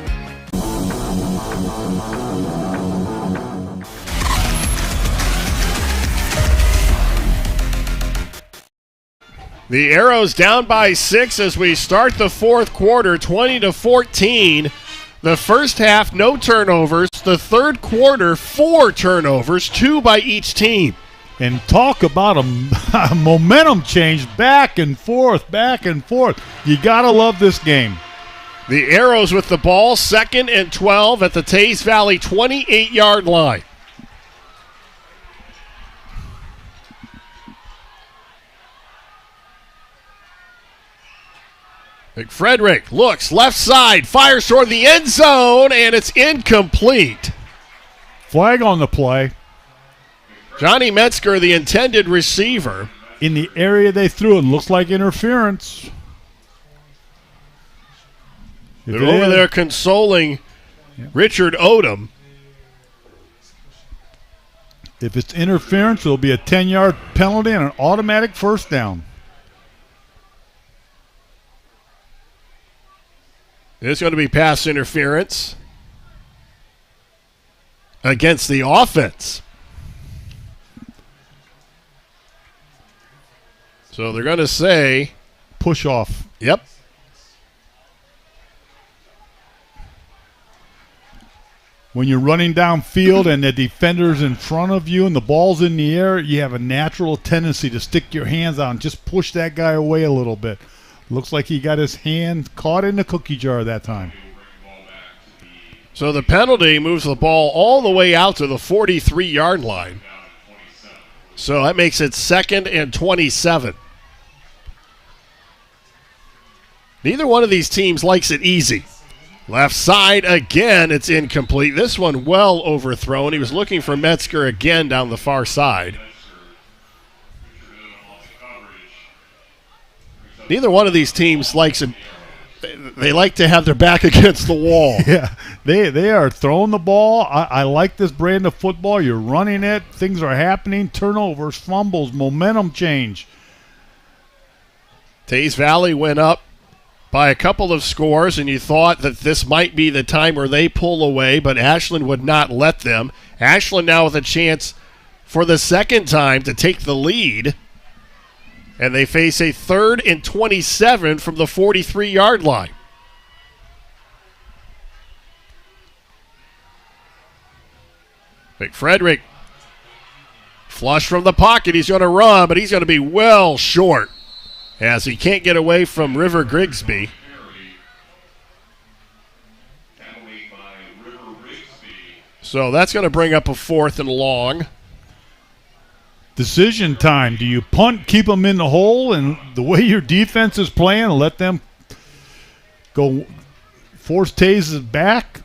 The Arrows down by 6 as we start the fourth quarter, 20-14. The first half, no turnovers. The third quarter, 4 turnovers, 2 by each team. And talk about a momentum change back and forth, back and forth. You got to love this game. The Arrows with the ball, 2nd and 12 at the Tays Valley 28-yard line. McFrederick looks left side, fires toward the end zone, and it's incomplete. Flag on the play. Johnny Metzger, the intended receiver. In the area they threw it, looks like interference. They're over there consoling Richard Odom. If it's interference, it'll be a 10-yard penalty and an automatic first down. There's going to be pass interference against the offense. So they're going to say push off. Yep. When you're running downfield and the defender's in front of you and the ball's in the air, you have a natural tendency to stick your hands out and just push that guy away a little bit. Looks like he got his hand caught in the cookie jar that time. So the penalty moves the ball all the way out to the 43-yard line. So that makes it 2nd and 27. Neither one of these teams likes it easy. Left side again, it's incomplete. This one well overthrown. He was looking for Metzger again down the far side. Neither one of these teams likes They like to have their back against the wall. Yeah, they are throwing the ball. I like this brand of football. You're running it. Things are happening. Turnovers, fumbles, momentum change. Tays Valley went up by a couple of scores, and you thought that this might be the time where they pull away, but Ashland would not let them. Ashland now with a chance for the second time to take the lead, and they face a 3rd and 27 from the 43-yard line. McFrederick, flush from the pocket. He's going to run, but he's going to be well short as he can't get away from River Grigsby. So that's going to bring up a 4th and long. Decision time. Do you punt, keep them in the hole, and the way your defense is playing, let them go force Tays back?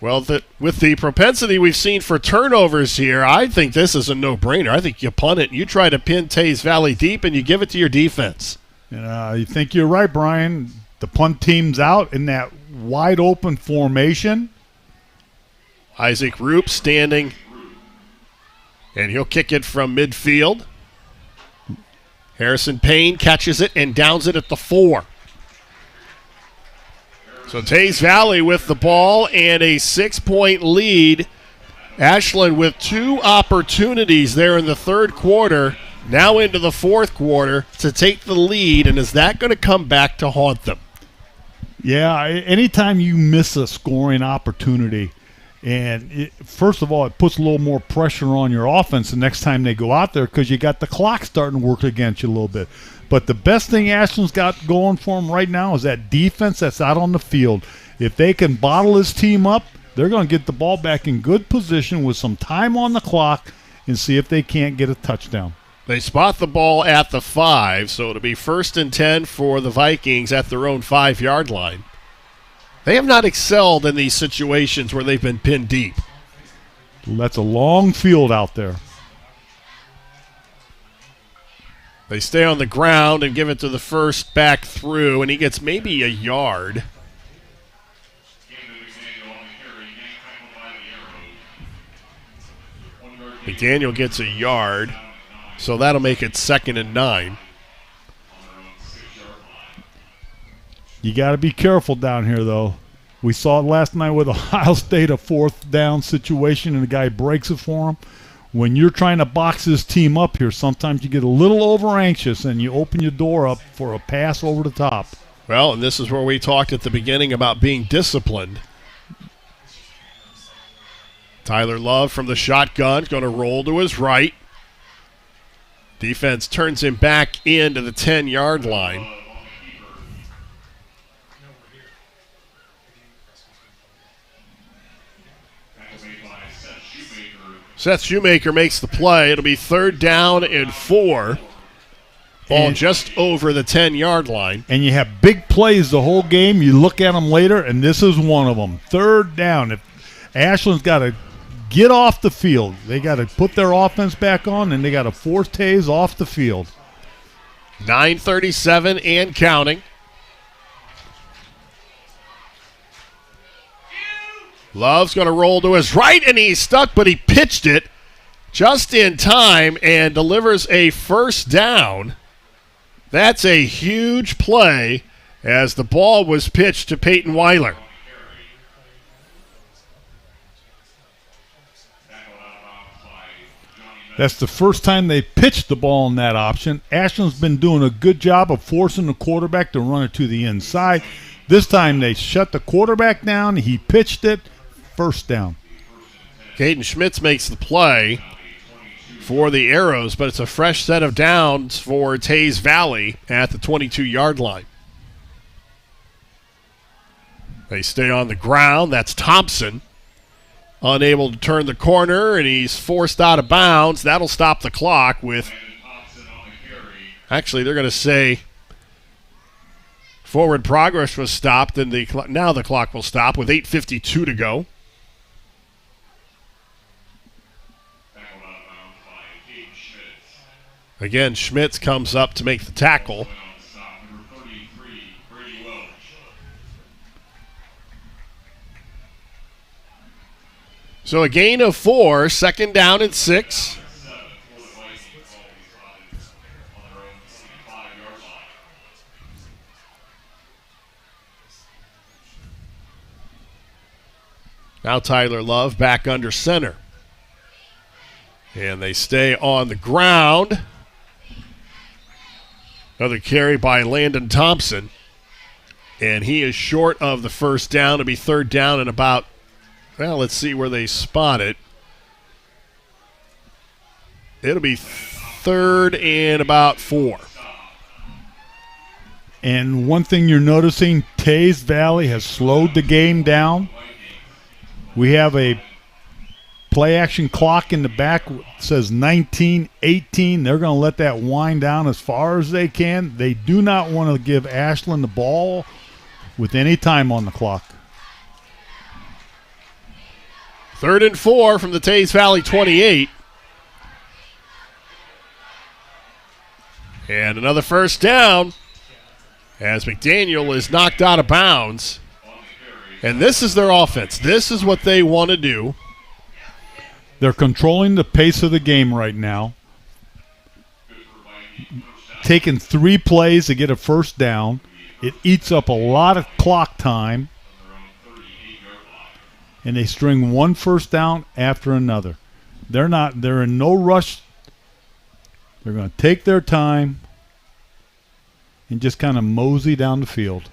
Well, with the propensity we've seen for turnovers here, I think this is a no-brainer. I think you punt it, and you try to pin Tays Valley deep, and you give it to your defense. You think you're right, Brian. The punt team's out in that wide-open formation. Isaac Roop standing, and he'll kick it from midfield. Harrison Payne catches it and downs it at the 4. So Tays Valley with the ball and a 6-point lead. Ashland with 2 opportunities there in the 3rd quarter, now into the 4th quarter, to take the lead, and is that going to come back to haunt them? Yeah, anytime you miss a scoring opportunity, and first of all, it puts a little more pressure on your offense the next time they go out there because you got the clock starting to work against you a little bit. But the best thing Ashland's got going for them right now is that defense that's out on the field. If they can bottle this team up, they're going to get the ball back in good position with some time on the clock and see if they can't get a touchdown. They spot the ball at the 5, so it'll be 1st and 10 for the Vikings at their own 5-yard line. They have not excelled in these situations where they've been pinned deep. That's a long field out there. They stay on the ground and give it to the first back through, and he gets maybe a yard. McDaniel gets a yard, so that'll make it 2nd and 9. You got to be careful down here, though. We saw it last night with Ohio State, a 4th down situation, and the guy breaks it for him. When you're trying to box this team up here, sometimes you get a little over-anxious and you open your door up for a pass over the top. Well, and this is where we talked at the beginning about being disciplined. Tyler Love from the shotgun is going to roll to his right. Defense turns him back into the 10-yard line. Seth Shoemaker makes the play. It'll be 3rd down and 4. Ball just over the 10-yard line. And you have big plays the whole game. You look at them later, and this is one of them. 3rd down. If Ashland's got to get off the field, they got to put their offense back on, and they got to force Tays off the field. 9:37 and counting. Love's going to roll to his right, and he's stuck, but he pitched it just in time and delivers a 1st down. That's a huge play as the ball was pitched to Peyton Weiler. That's the first time they pitched the ball in that option. Ashland's been doing a good job of forcing the quarterback to run it to the inside. This time they shut the quarterback down. He pitched it. 1st down. Caden Schmitz makes the play for the Arrows, but it's a fresh set of downs for Tays Valley at the 22-yard line. They stay on the ground. That's Thompson. Unable to turn the corner, and he's forced out of bounds. That'll stop the clock with... Actually, they're going to say forward progress was stopped, and now the clock will stop with 8:52 to go. Again, Schmitz comes up to make the tackle. So a gain of 4, second down and 6. Now Tyler Love back under center. And they stay on the ground. Another carry by Landon Thompson. And he is short of the first down. It'll be third down and about, well, let's see where they spot it. It'll be third and about 4. And one thing you're noticing, Tays Valley has slowed the game down. We have a play-action clock in the back that says 19:18. They're going to let that wind down as far as they can. They do not want to give Ashland the ball with any time on the clock. Third and 4 from the Tays Valley 28. And another first down as McDaniel is knocked out of bounds. And this is their offense. This is what they want to do. They're controlling the pace of the game right now. Taking 3 plays to get a first down. It eats up a lot of clock time. And they string one first down after another. They're in no rush. They're going to take their time and just kind of mosey down the field.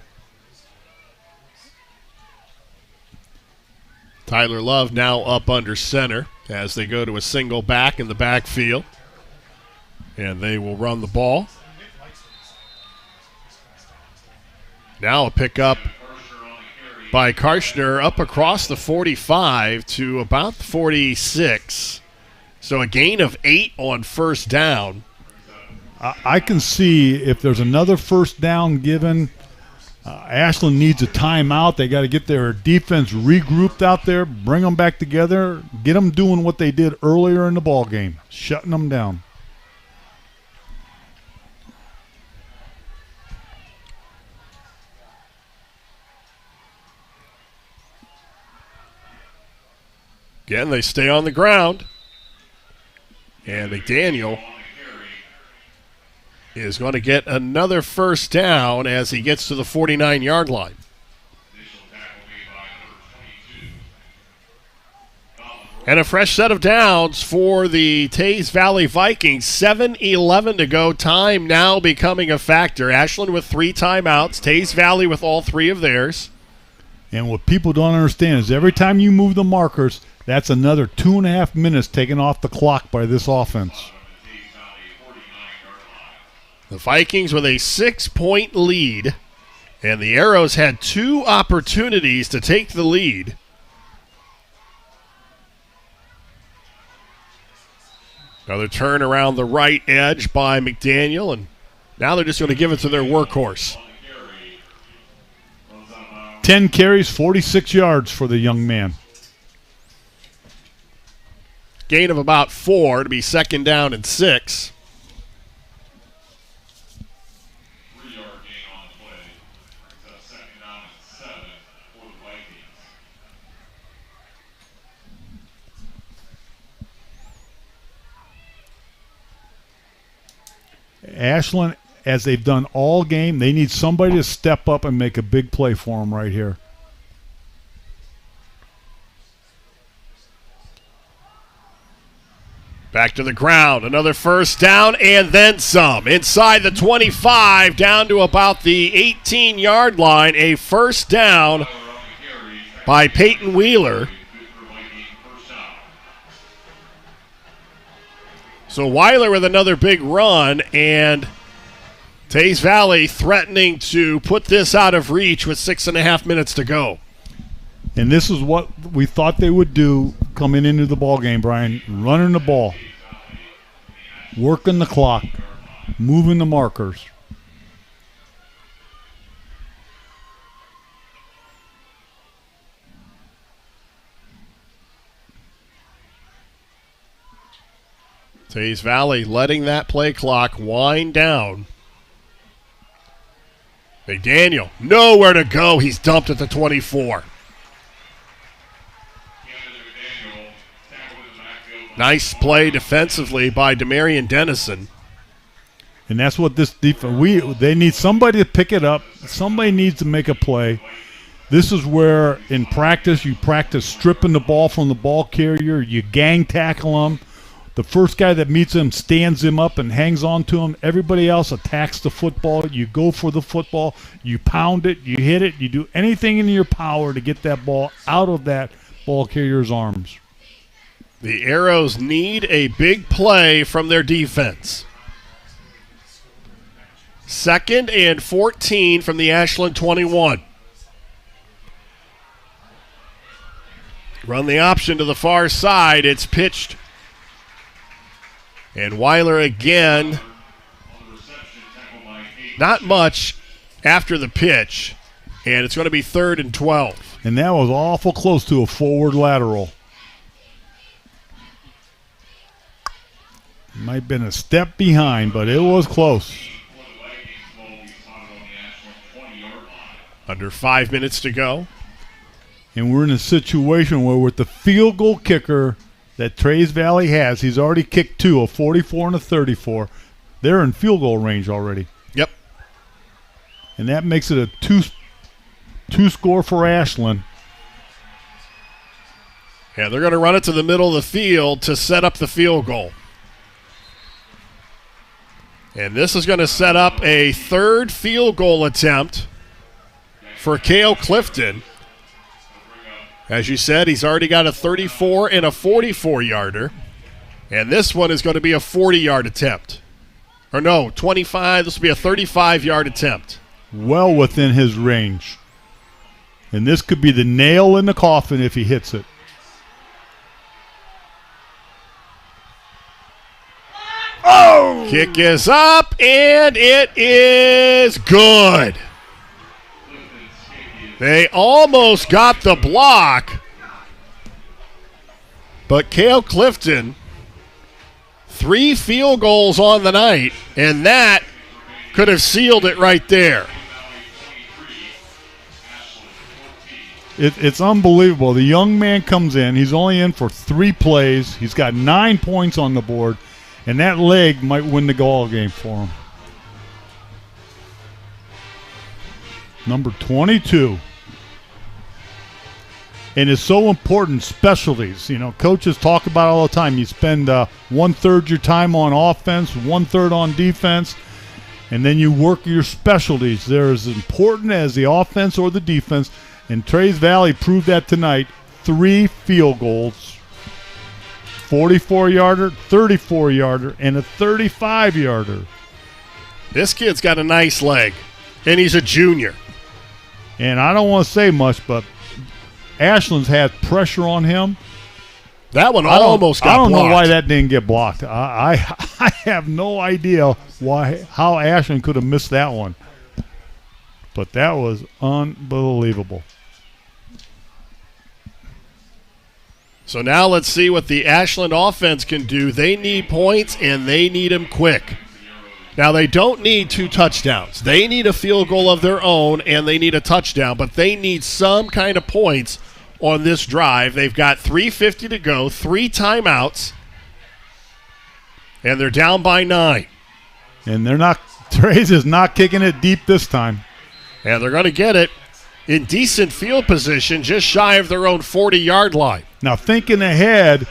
Tyler Love now up under center as they go to a single back in the backfield. And they will run the ball. Now a pickup by Karshner up across the 45 to about the 46. So a gain of 8 on first down. I can see if there's another first down given, Ashland needs a timeout. They got to get their defense regrouped out there, bring them back together, get them doing what they did earlier in the ball game, shutting them down. Again, they stay on the ground. And McDaniel is going to get another first down as he gets to the 49-yard line. And a fresh set of downs for the Tays Valley Vikings. 7:11 to go. Time now becoming a factor. Ashland with 3 timeouts. Tays Valley with all 3 of theirs. And what people don't understand is every time you move the markers, that's another 2.5 minutes taken off the clock by this offense. The Vikings with a 6-point lead, and the Arrows had 2 opportunities to take the lead. Another turn around the right edge by McDaniel, and now they're just going to give it to their workhorse. 10 carries, 46 yards for the young man. Gain of about 4 to be second down and 6. Ashland, as they've done all game, they need somebody to step up and make a big play for them right here. Back to the ground, another first down and then some. Inside the 25, down to about the 18-yard line. A first down by Peyton Wheeler. So Weiler with another big run, and Tays Valley threatening to put this out of reach with 6.5 minutes to go. And this is what we thought they would do coming into the ball game, Brian. Running the ball, working the clock, moving the markers. Tays Valley letting that play clock wind down. McDaniel, nowhere to go. He's dumped at the 24. Nice play defensively by Demarion Dennison. And that's what this defense, they need somebody to pick it up. Somebody needs to make a play. This is where in practice you practice stripping the ball from the ball carrier. You gang tackle him. The first guy that meets him stands him up and hangs on to him. Everybody else attacks the football. You go for the football. You pound it. You hit it. You do anything in your power to get that ball out of that ball carrier's arms. The Arrows need a big play from their defense. 2nd and 14 from the Ashland 21. Run the option to the far side. It's pitched. And Weiler again. Not much after the pitch. And it's going to be 3rd and 12. And that was awful close to a forward lateral. Might have been a step behind, but it was close. Under 5 minutes to go. And we're in a situation where with the field goal kicker that Tays Valley has, he's already kicked 2, a 44 and a 34. They're in field goal range already. Yep. And that makes it a two score for Ashland. Yeah, they're going to run it to the middle of the field to set up the field goal. And this is going to set up a 3rd field goal attempt for Cale Clifton. As you said, he's already got a 34 and a 44-yarder. And this one is going to be a 40-yard attempt. Or no, 25. This will be a 35-yard attempt. Well within his range. And this could be the nail in the coffin if he hits it. Oh! Kick is up, and it is good. They almost got the block. But Cale Clifton, 3 field goals on the night, and that could have sealed it right there. It's unbelievable. The young man comes in. He's only in for 3 plays. He's got 9 points on the board, and that leg might win the ball game for him. Number 22. And it's so important, specialties. You know, coaches talk about it all the time. You spend 1/3 your time on offense, 1/3 on defense, and then you work your specialties. They're as important as the offense or the defense. And Tays Valley proved that tonight. 3 field goals, 44-yarder, 34-yarder, and a 35-yarder. This kid's got a nice leg, and he's a junior. And I don't want to say much, but Ashland's had pressure on him. That one almost got blocked. I don't know why that didn't get blocked. I have no idea how Ashland could have missed that one. But that was unbelievable. So now let's see what the Ashland offense can do. They need points, and they need them quick. Now, they don't need 2 touchdowns. They need a field goal of their own, and they need a touchdown, but they need some kind of points on this drive. They've got 3:50 to go, 3 timeouts, and they're down by 9. And Tays is not kicking it deep this time. And they're going to get it in decent field position, just shy of their own 40-yard line. Now, thinking ahead,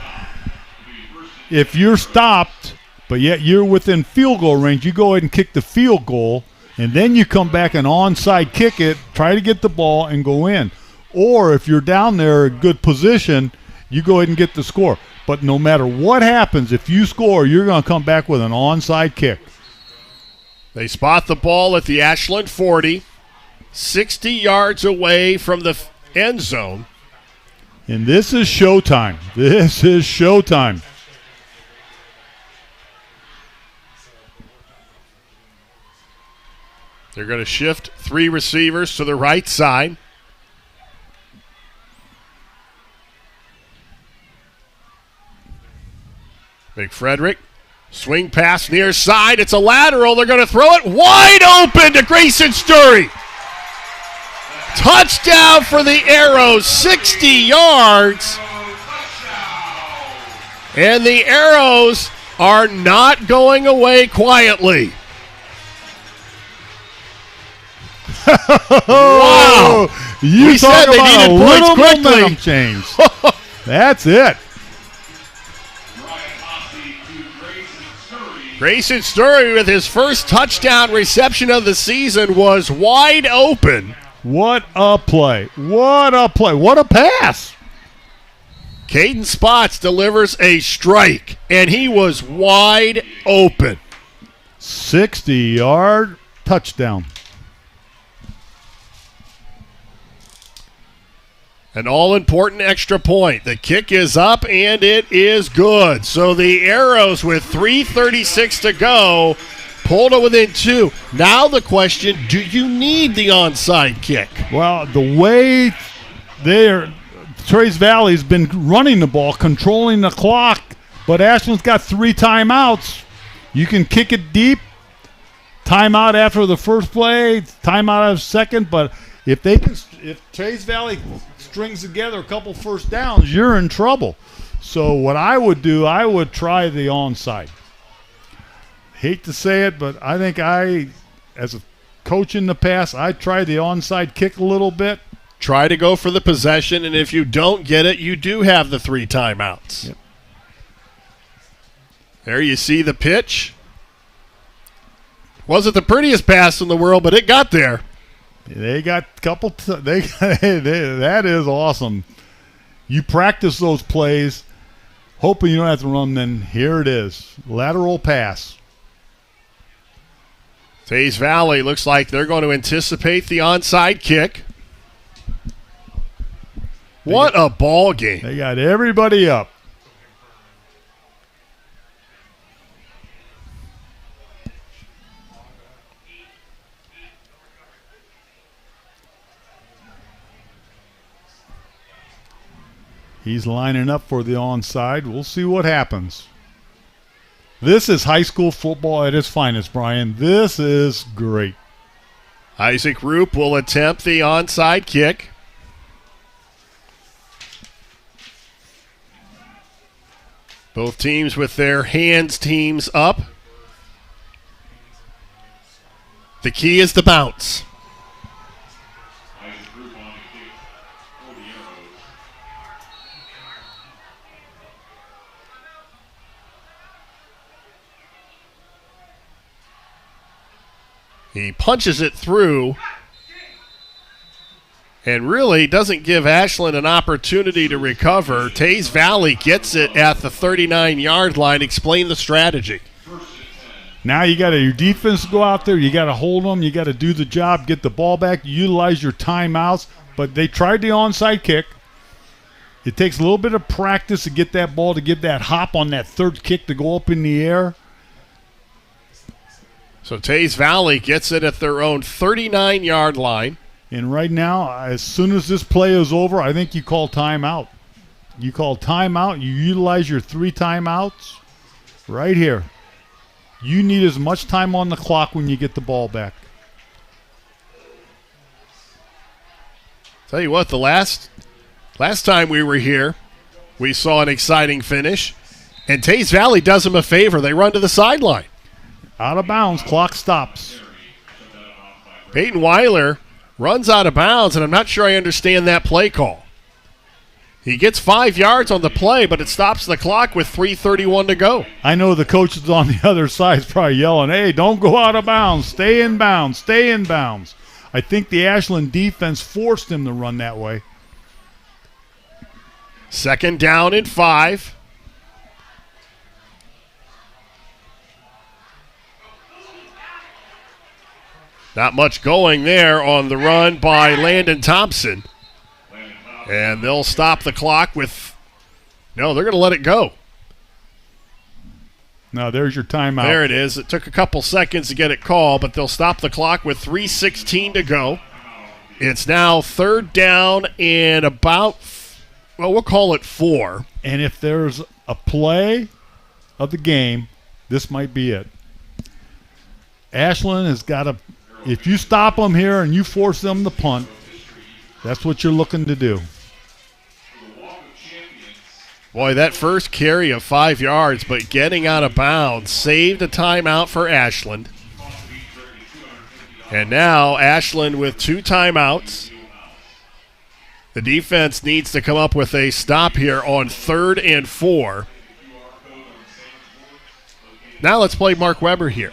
if you're stopped, but yet you're within field goal range, you go ahead and kick the field goal, and then you come back and onside kick it, try to get the ball, and go in. Or if you're down there in good position, you go ahead and get the score. But no matter what happens, if you score, you're going to come back with an onside kick. They spot the ball at the Ashland 40, 60 yards away from the end zone. And this is showtime. This is showtime. They're going to shift 3 receivers to the right side. McFrederick, swing pass near side. It's a lateral. They're going to throw it wide open to Grayson Sturry. Touchdown for the Arrows, 60 yards. And the Arrows are not going away quietly. Wow. You said talk they about needed a points little quickly. momentum change. That's it. Grayson Sturry with his first touchdown reception of the season was wide open. What a play. What a play. What a pass. Caden Spots delivers a strike, and he was wide open. 60-yard touchdown. An all-important extra point. The kick is up, and it is good. So the Arrows, with 3:36 to go, pulled it within 2. Now the question, do you need the onside kick? Well, the way Tays Valley's been running the ball, controlling the clock, but Ashland's got 3 timeouts. You can kick it deep, timeout after the first play, timeout of second, but if Tays Valley strings together a couple first downs, you're in trouble. So what I would do, I would try the onside. Hate to say it, but I think as a coach in the past, I tried the onside kick a little bit. Try to go for the possession, and if you don't get it, you do have the 3 timeouts. Yep. There you see the pitch. Wasn't the prettiest pass in the world, but it got there. They got a couple. That is awesome. You practice those plays, hoping you don't have to run. Then here it is, lateral pass. Tays Valley looks like they're going to anticipate the onside kick. What a ball game! They got everybody up. He's lining up for the onside. We'll see what happens. This is high school football at its finest, Brian. This is great. Isaac Roop will attempt the onside kick. Both teams with their teams up. The key is the bounce. He punches it through and really doesn't give Ashland an opportunity to recover. Tays Valley gets it at the 39-yard line. Explain the strategy. Now you got your defense go out there. You got to hold them. You got to do the job, get the ball back, utilize your timeouts. But they tried the onside kick. It takes a little bit of practice to get that ball, to get that hop on that third kick to go up in the air. So Tays Valley gets it at their own 39-yard line. And right now, as soon as this play is over, I think you call timeout. You call timeout. You utilize your 3 timeouts right here. You need as much time on the clock when you get the ball back. Tell you what, the last time we were here, we saw an exciting finish. And Tays Valley does them a favor. They run to the sideline. Out of bounds, clock stops. Peyton Weiler runs out of bounds, and I'm not sure I understand that play call. He gets 5 yards on the play, but it stops the clock with 3:31 to go. I know the coaches on the other side is probably yelling, hey, don't go out of bounds. Stay in bounds. Stay in bounds. I think the Ashland defense forced him to run that way. 2nd down and 5. Not much going there on the run by Landon Thompson. And they'll stop the clock with... No, they're going to let it go. No, there's your timeout. There it is. It took a couple seconds to get it called, but they'll stop the clock with 3:16 to go. It's now 3rd down and about, well, we'll call it 4. And if there's a play of the game, this might be it. Ashland has got to... If you stop them here and you force them to punt, that's what you're looking to do. Boy, that first carry of 5 yards, but getting out of bounds, saved a timeout for Ashland. And now Ashland with 2 timeouts. The defense needs to come up with a stop here on 3rd and 4. Now let's play Mark Weber here.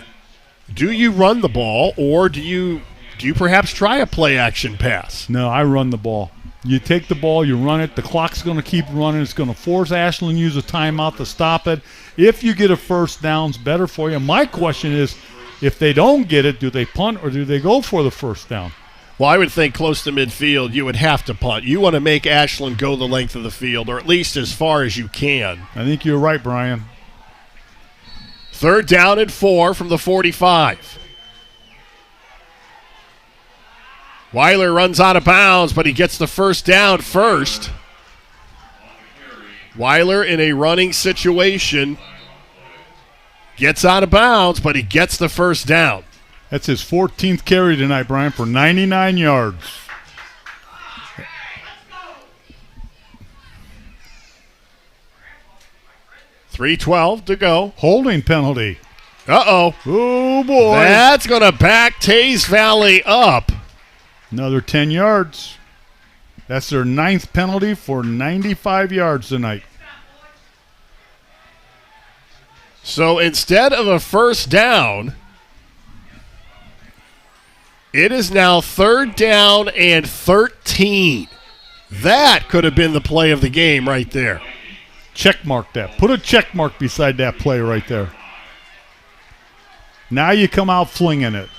Do you run the ball, or do you perhaps try a play-action pass? No, I run the ball. You take the ball, you run it. The clock's going to keep running. It's going to force Ashland to use a timeout to stop it. If you get a first down, it's better for you. My question is, if they don't get it, do they punt or do they go for the first down? Well, I would think close to midfield, you would have to punt. You want to make Ashland go the length of the field, or at least as far as you can. I think you're right, Brian. 3rd down and 4 from the 45. Weiler runs out of bounds, but he gets the first down first. Weiler in a running situation gets out of bounds, but he gets the first down. That's his 14th carry tonight, Brian, for 99 yards. .312 to go. Holding penalty. Uh-oh. Oh, boy. That's going to back Tays Valley up. Another 10 yards. That's their 9th penalty for 95 yards tonight. So instead of a first down, it is now 3rd down and 13. That could have been the play of the game right there. Check mark that. Put a check mark beside that play right there. Now you come out flinging it.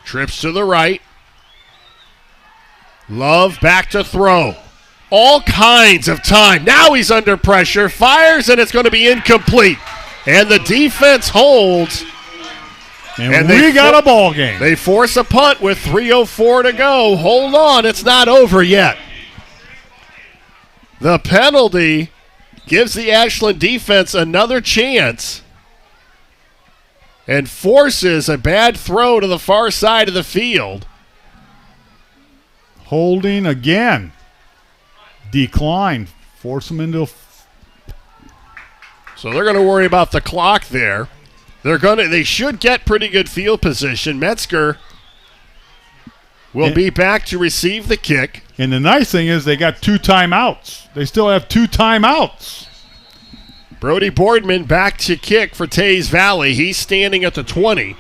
Trips to the right. Love back to throw. All kinds of time. Now he's under pressure. Fires, and it's going to be incomplete. And the defense holds. And we got a ball game. They force a punt with 3:04 to go. Hold on, it's not over yet. The penalty gives the Ashland defense another chance and forces a bad throw to the far side of the field. Holding again. Decline. Force them into. So they're going to worry about the clock there. They should get pretty good field position. Metzger will be back to receive the kick. And the nice thing is they got 2 timeouts. They still have 2 timeouts. Brody Boardman back to kick for Tays Valley. He's standing at the 20.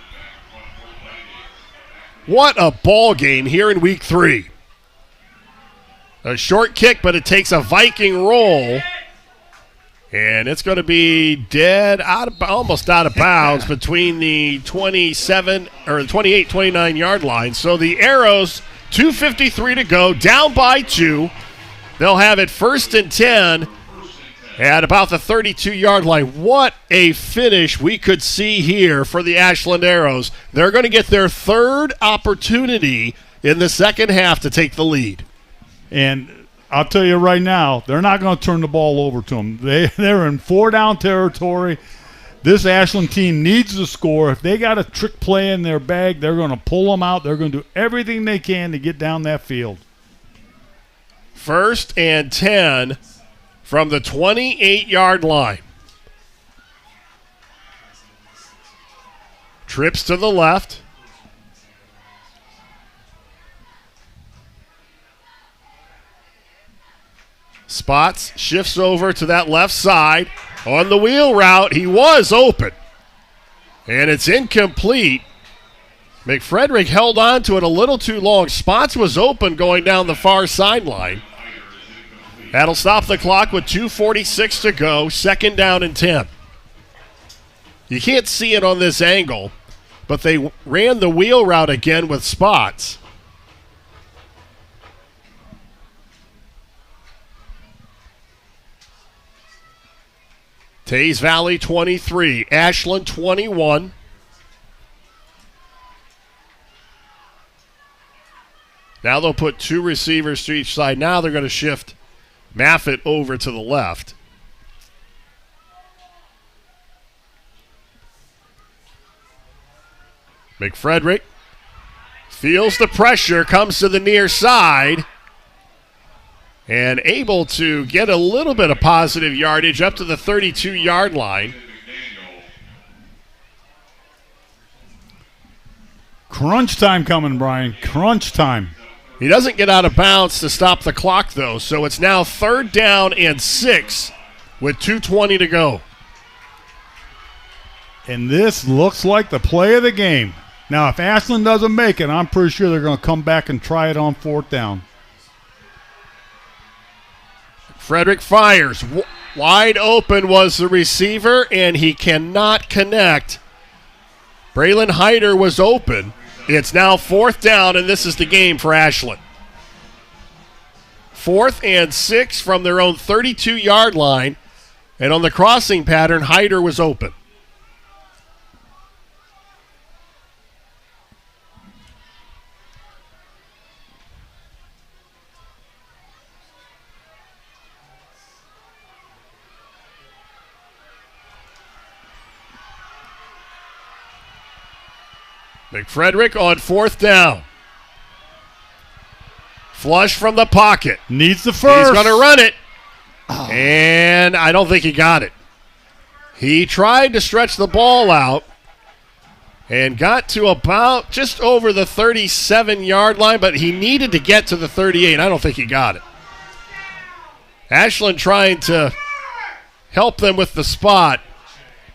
What a ball game here in week 3. A short kick, but it takes a Viking roll. And it's going to be almost out of bounds between the 27 or 28, 29 yard line. So the Arrows, 2:53 to go, down by 2. They'll have it 1st and 10 at about the 32-yard line. What a finish we could see here for the Ashland Arrows. They're going to get their 3rd opportunity in the second half to take the lead. And I'll tell you right now, they're not going to turn the ball over to them. They're in 4-down territory. This Ashland team needs to score. If they got a trick play in their bag, they're going to pull them out. They're going to do everything they can to get down that field. 1st and 10 from the 28-yard line. Trips to the left. Spots, shifts over to that left side. On the wheel route, he was open. And it's incomplete. McFrederick held on to it a little too long. Spots was open going down the far sideline. That'll stop the clock with 2:46 to go. 2nd down and 10. You can't see it on this angle, but they ran the wheel route again with Spots. Tays Valley 23, Ashland 21. Now they'll put 2 receivers to each side. Now they're going to shift Maffitt over to the left. McFrederick feels the pressure, comes to the near side. and able to get a little bit of positive yardage up to the 32-yard line. Crunch time coming, Brian. Crunch time. He doesn't get out of bounds to stop the clock, though, so it's now 3rd down and 6 with 2:20 to go. And this looks like the play of the game. Now, if Ashland doesn't make it, I'm pretty sure they're going to come back and try it on 4th down. Frederick fires. Wide open was the receiver, and he cannot connect. Braylon Hyder was open. It's now 4th down, and this is the game for Ashland. 4th and 6 from their own 32-yard line, and on the crossing pattern, Hyder was open. McFrederick on 4th down. Flush from the pocket. Needs the first. He's going to run it. Oh. And I don't think he got it. He tried to stretch the ball out and got to about just over the 37-yard line, but he needed to get to the 38. I don't think he got it. Ashland trying to help them with the spot,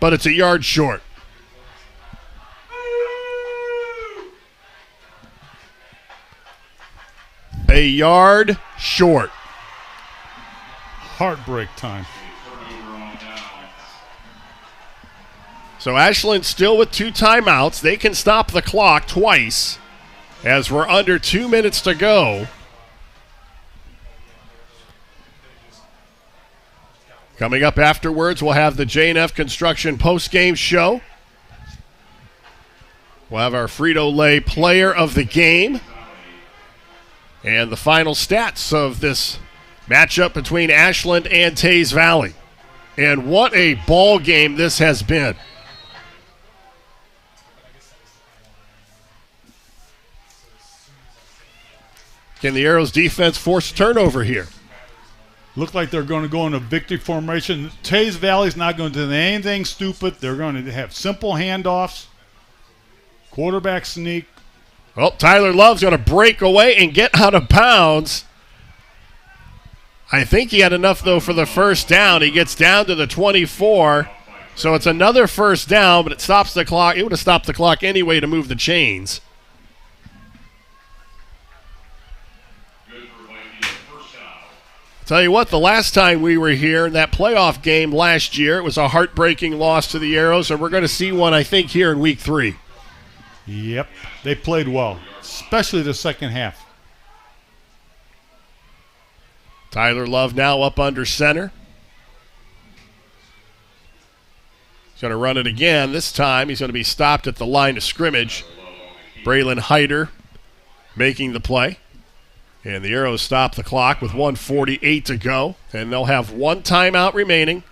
but it's a yard short. A yard short. Heartbreak time. So Ashland still with 2 timeouts. They can stop the clock twice as we're under 2 minutes to go. Coming up afterwards, we'll have the J&F Construction postgame show. We'll have our Frito-Lay player of the game. And the final stats of this matchup between Ashland and Tays Valley. And what a ball game this has been. Can the Arrows defense force a turnover here? Look like they're going to go into victory formation. Tays Valley's not going to do anything stupid. They're going to have simple handoffs, quarterback sneak. Well, Tyler Love's going to break away and get out of bounds. I think he had enough, though, for the first down. He gets down to the 24. So it's another first down, but it stops the clock. It would have stopped the clock anyway to move the chains. Tell you what, the last time we were here in that playoff game last year, it was a heartbreaking loss to the Arrows, and we're going to see one, I think, here in week 3. Yep, they played well, especially the second half. Tyler Love now up under center. He's going to run it again. This time he's going to be stopped at the line of scrimmage. Braylon Hyder making the play. And the Arrows stop the clock with 1:48 to go. And they'll have 1 timeout remaining.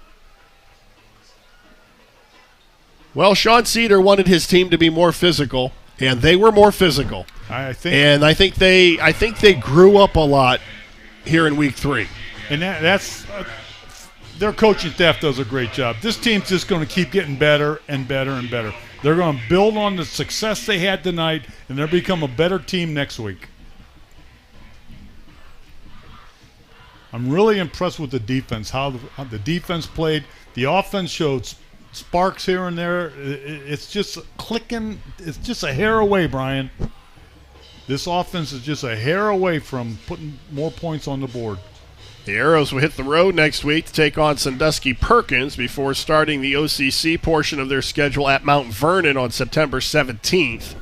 Well, Sean Cedar wanted his team to be more physical, and they were more physical. I think they grew up a lot here in week 3. And that's their coaching staff does a great job. This team's just going to keep getting better and better and better. They're going to build on the success they had tonight, and they'll become a better team next week. I'm really impressed with the defense, how the defense played. The offense showed sparks here and there. It's just clicking. It's just a hair away, Brian. This offense is just a hair away from putting more points on the board. The Arrows will hit the road next week to take on Sandusky Perkins before starting the OCC portion of their schedule at Mount Vernon on September 17th.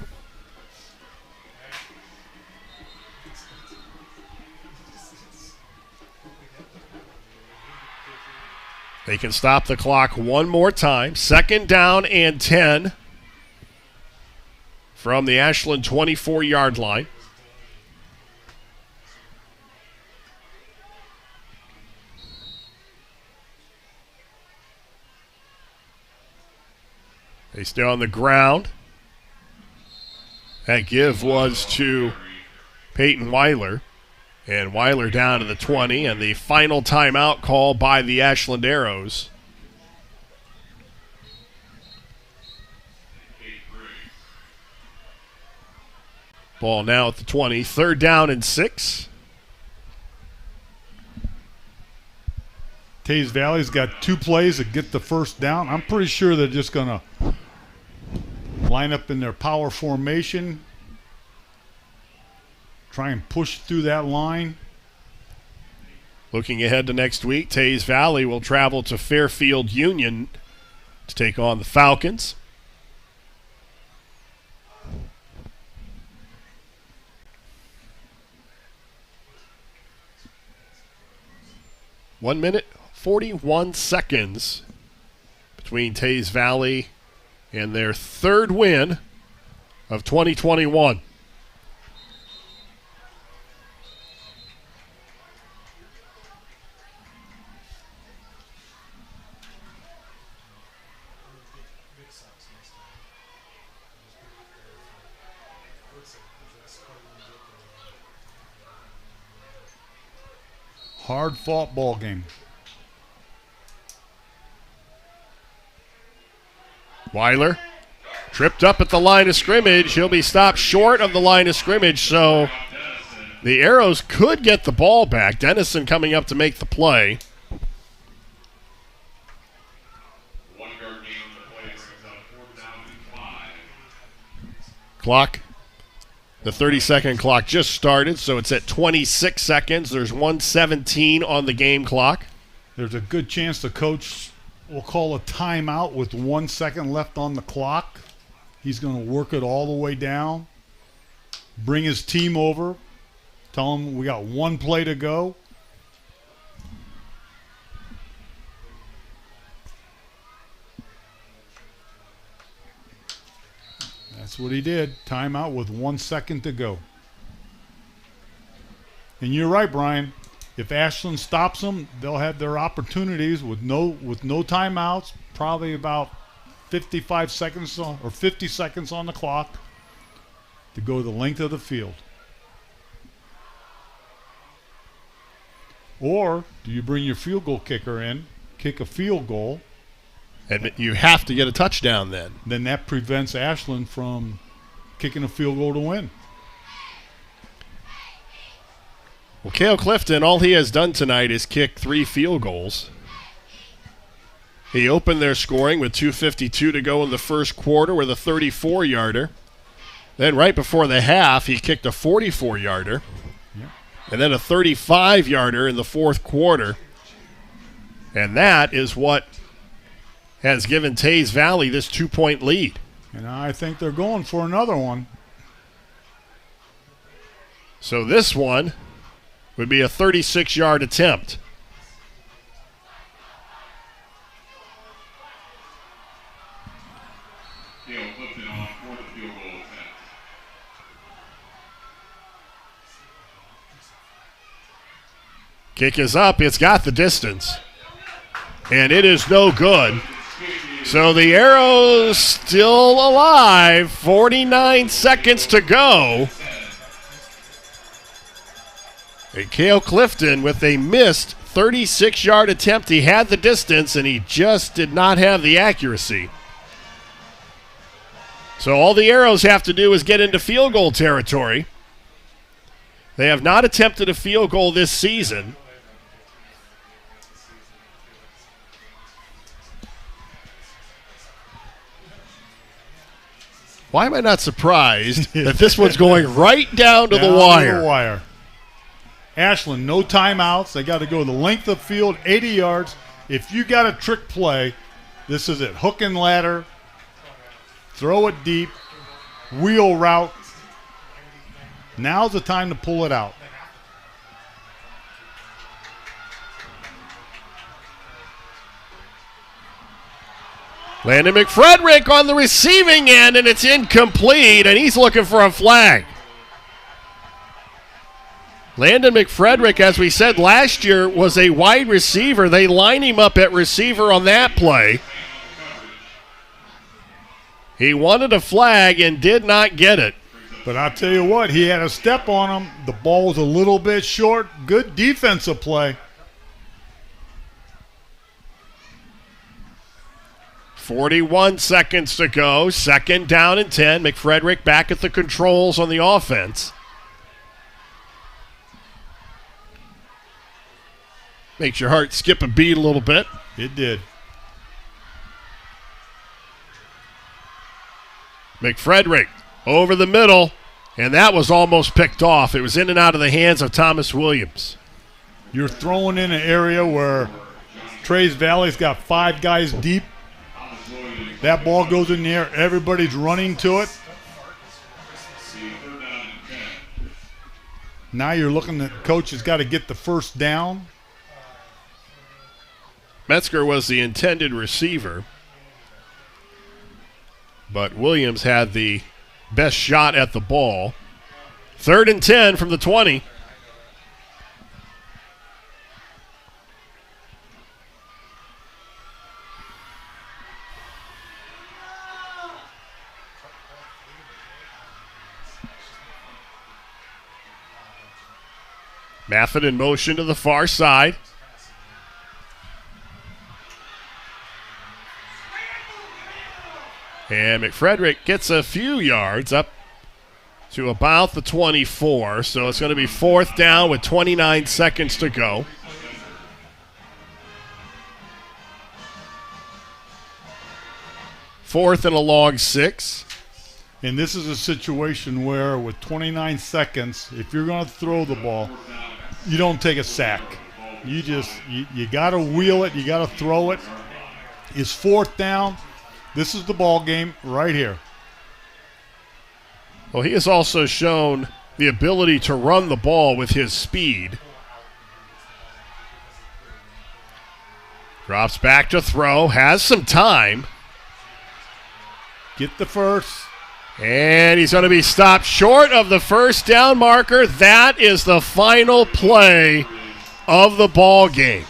They can stop the clock one more time. 2nd down and 10 from the Ashland 24-yard line. They stay on the ground. That give was to Peyton Weiler. And Weiler down to the 20, and the final timeout call by the Ashland Arrows. Ball now at the 20, 3rd down and 6. Tays Valley's got 2 plays to get the first down. I'm pretty sure they're just going to line up in their power formation, try and push through that line. Looking ahead to next week, Tays Valley will travel to Fairfield Union to take on the Falcons. One minute, 41 seconds between Tays Valley and their 3rd win of 2021. Hard-fought ball game. Weiler tripped up at the line of scrimmage. He'll be stopped short of the line of scrimmage, so the Arrows could get the ball back. Dennison coming up to make the play. Clock. The 30-second clock just started, so it's at 26 seconds. There's 1:17 on the game clock. There's a good chance the coach will call a timeout with 1 second left on the clock. He's going to work it all the way down, bring his team over, tell them we got 1 play to go. That's what he did. Timeout with 1 second to go. And you're right, Brian. If Ashland stops them, they'll have their opportunities with no timeouts. Probably about 55 seconds or 50 seconds on the clock to go the length of the field. Or do you bring your field goal kicker in, kick a field goal? And you have to get a touchdown then. Then that prevents Ashland from kicking a field goal to win. Well, Cale Clifton, all he has done tonight is kick 3 field goals. He opened their scoring with 2:52 to go in the first quarter with a 34-yarder. Then right before the half, he kicked a 44-yarder. Yep. And then a 35-yarder in the fourth quarter. And that is what has given Tays Valley this 2-point lead. And I think they're going for another one. So this one would be a 36-yard attempt. Kick is up. It's got the distance. And it is no good. So the Arrows still alive. 49 seconds to go. And Cale Clifton with a missed 36-yard attempt. He had the distance, and he just did not have the accuracy. So all the Arrows have to do is get into field goal territory. They have not attempted a field goal this season. Why am I not surprised that this one's going right down to the wire? Ashland, no timeouts. They got to go the length of field, 80 yards. If you got a trick play, this is it. Hook and ladder, throw it deep, wheel route. Now's the time to pull it out. Landon McFrederick on the receiving end, and it's incomplete, and he's looking for a flag. Landon McFrederick, as we said last year, was a wide receiver. They line him up at receiver on that play. He wanted a flag and did not get it. But I'll tell you what, he had a step on him. The ball was a little bit short. Good defensive play. 41 seconds to go. 2nd down and 10. McFrederick back at the controls on the offense. Makes your heart skip a beat a little bit. It did. McFrederick over the middle, and that was almost picked off. It was in and out of the hands of Thomas Williams. You're throwing in an area where Tays Valley's got 5 guys deep. That ball goes in the air. Everybody's running to it. Now you're looking at coach has got to get the first down. Metzger was the intended receiver, but Williams had the best shot at the ball. 3rd and 10 from the 20. Maffin in motion to the far side. And McFrederick gets a few yards up to about the 24. So it's going to be 4th down with 29 seconds to go. Fourth and a long 6. And this is a situation where with 29 seconds, if you're going to throw the ball, you don't take a sack. You got to wheel it. You got to throw it. It's 4th down. This is the ball game right here. Well, he has also shown the ability to run the ball with his speed. Drops back to throw, has some time. Get the first. And he's going to be stopped short of the first down marker. That is the final play of the ball game.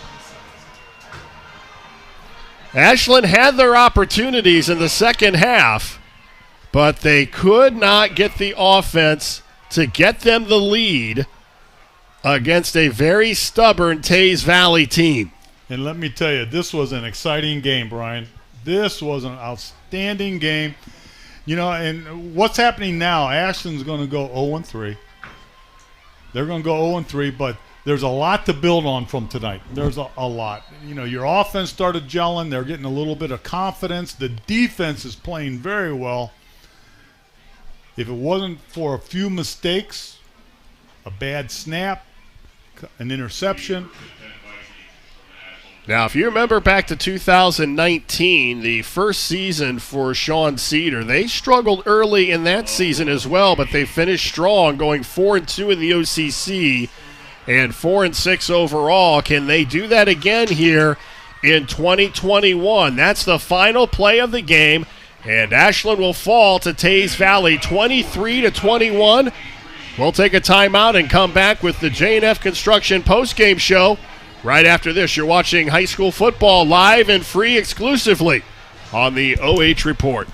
Ashland had their opportunities in the second half, but they could not get the offense to get them the lead against a very stubborn Tays Valley team. And let me tell you, this was an exciting game, Brian. This was an outstanding game. You know, and what's happening now, Ashland's going to go 0-3. They're going to go 0-3, but there's a lot to build on from tonight. There's a lot. You know, your offense started gelling. They're getting a little bit of confidence. The defense is playing very well. If it wasn't for a few mistakes, a bad snap, an interception. Now, if you remember back to 2019, the first season for Sean Cedar, they struggled early in that season as well, but they finished strong, going 4-2 in the OCC and 4-6 overall. Can they do that again here in 2021? That's the final play of the game, and Ashland will fall to Tays Valley 23-21. We'll take a timeout and come back with the J&F Construction postgame show. Right after this, you're watching high school football live and free exclusively on the OH Report.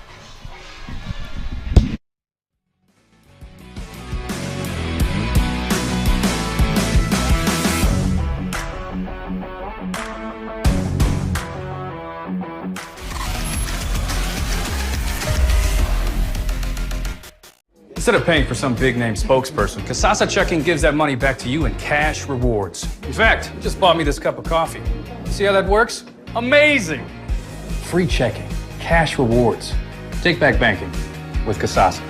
Instead of paying for some big-name spokesperson, Kasasa Checking gives that money back to you in cash rewards. In fact, it just bought me this cup of coffee. See how that works? Amazing! Free checking, cash rewards. Take back banking with Kasasa.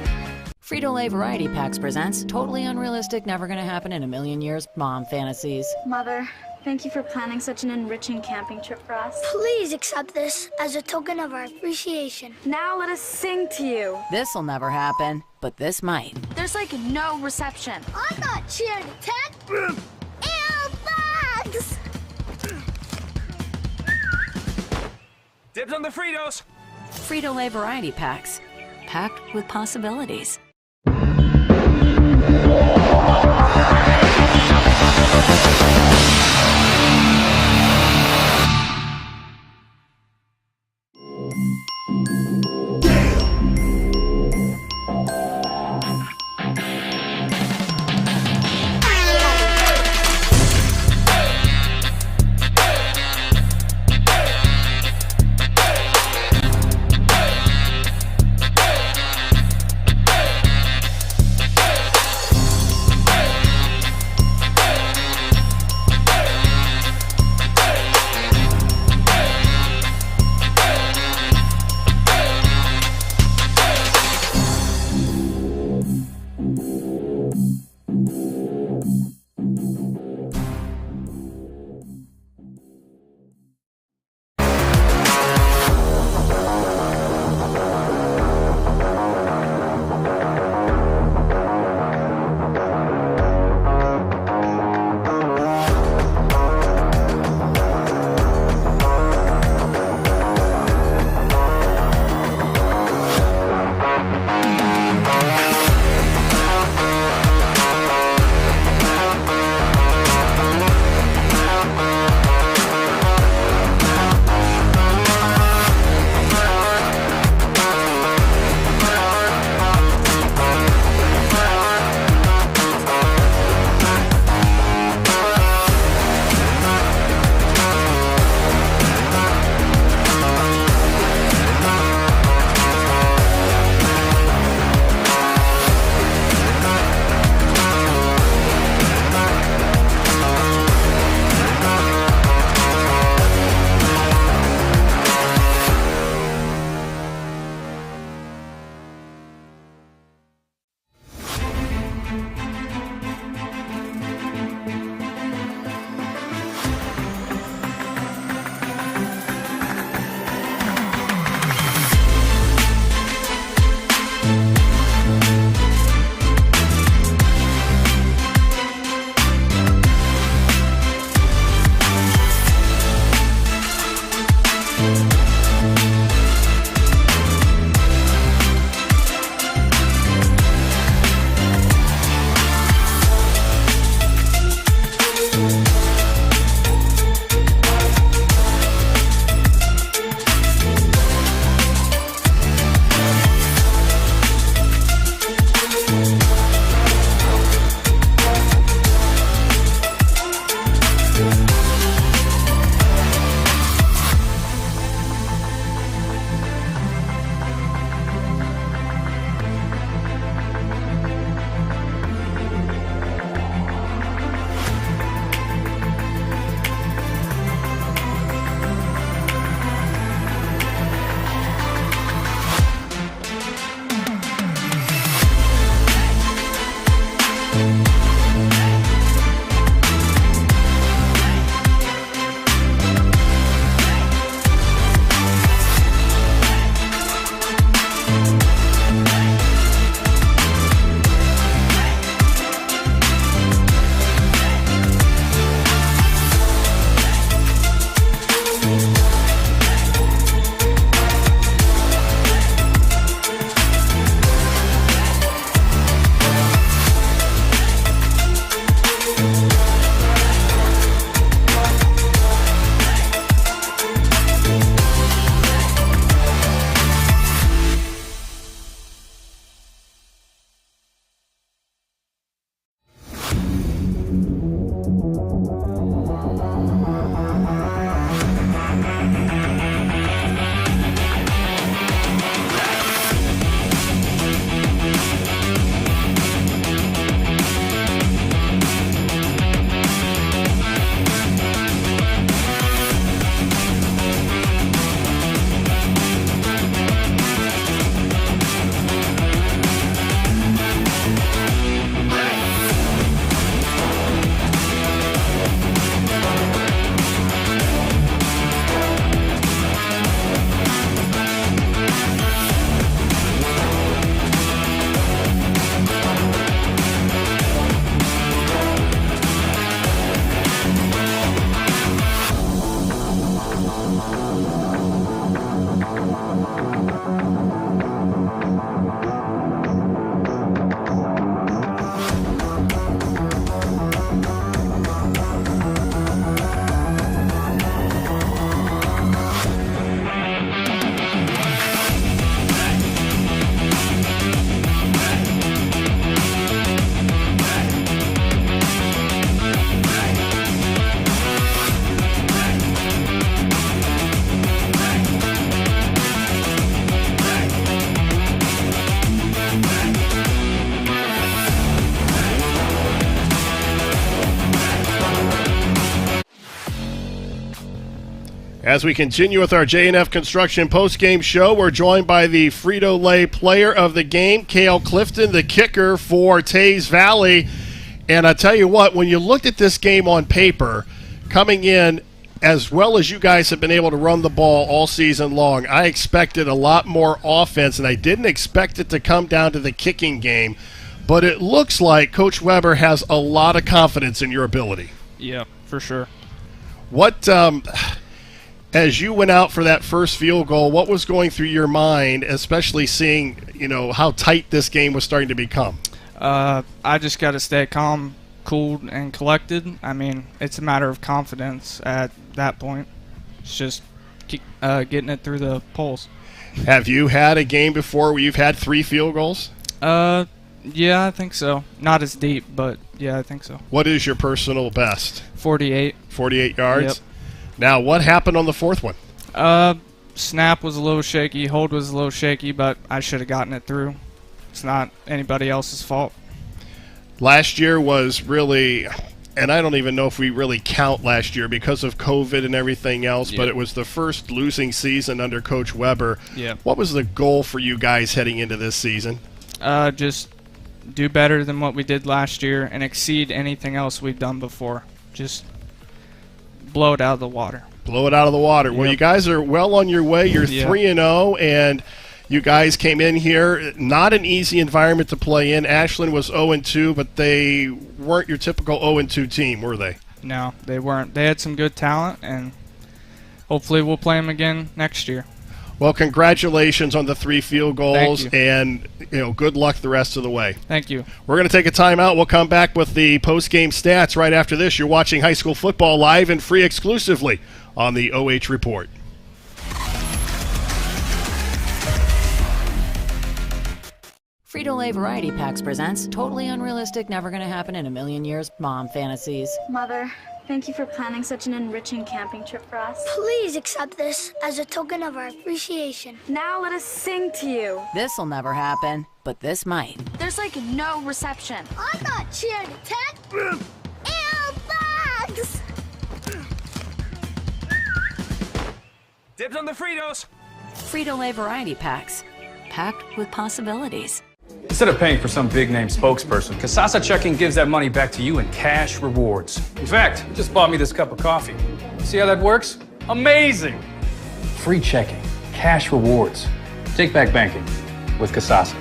Frito-Lay Variety Packs presents Totally Unrealistic, Never Gonna Happen in a Million Years Mom Fantasies. Mother, thank you for planning such an enriching camping trip for us. Please accept this as a token of our appreciation. Now let us sing to you. This'll never happen, but this might. There's like no reception. I'm not cheering attack. Ew, bugs! Dibs on the Fritos! Frito-Lay Variety Packs, packed with possibilities. As we continue with our J&F Construction postgame show, we're joined by the Frito-Lay player of the game, Cale Clifton, the kicker for Tays Valley. And I tell you what, when you looked at this game on paper, coming in as well as you guys have been able to run the ball all season long, I expected a lot more offense, and I didn't expect it to come down to the kicking game. But it looks like Coach Weber has a lot of confidence in your ability. Yeah, for sure. What, as you went out for that first field goal, what was going through your mind, especially seeing, how tight this game was starting to become? I just got to stay calm, cool, and collected. I mean, it's a matter of confidence at that point. It's just getting it through the poles. Have you had a game before where you've had 3 field goals? Yeah, I think so. Not as deep, but yeah, I think so. What is your personal best? 48. 48 yards? Yep. Now, what happened on the fourth one? Snap was a little shaky, hold was a little shaky, but I should have gotten it through. It's not anybody else's fault. Last year was really, and I don't even know if we really count last year because of COVID and everything else, but it was the first losing season under Coach Weber. Yeah. What was the goal for you guys heading into this season? Just do better than what we did last year and exceed anything else we've done before. Just blow it out of the water. Blow it out of the water. Yep. Well, you guys are well on your way. You're 3-0, and you guys came in here. Not an easy environment to play in. Ashland was 0-2, but they weren't your typical 0-2 team, were they? No, they weren't. They had some good talent, and hopefully we'll play them again next year. Well, congratulations on the 3 field goals, Thank you. and good luck the rest of the way. Thank you. We're going to take a timeout. We'll come back with the post-game stats right after this. You're watching high school football live and free exclusively on the OH Report. Frito-Lay Variety Packs presents totally unrealistic, never gonna happen in a million years mom fantasies. Mother, thank you for planning such an enriching camping trip for us. Please accept this as a token of our appreciation. Now let us sing to you. This'll never happen, but this might. There's like no reception. I thought cheer to attack. Ew, bugs! Dibs on the Fritos. Frito-Lay Variety Packs, packed with possibilities. Instead of paying for some big-name spokesperson, Kasasa Checking gives that money back to you in cash rewards. In fact, you just bought me this cup of coffee. See how that works? Amazing! Free checking, cash rewards. Take back banking with Kasasa.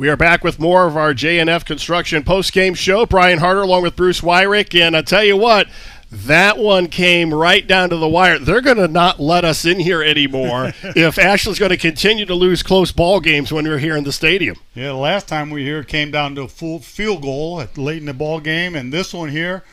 We are back with more of our J&F Construction post-game show. Brian Harder along with Bruce Wyrick. And I tell you what, that one came right down to the wire. They're going to not let us in here anymore if Ashland's going to continue to lose close ball games when we're here in the stadium. Yeah, the last time we were here, it came down to a full field goal late in the ball game. And this one here,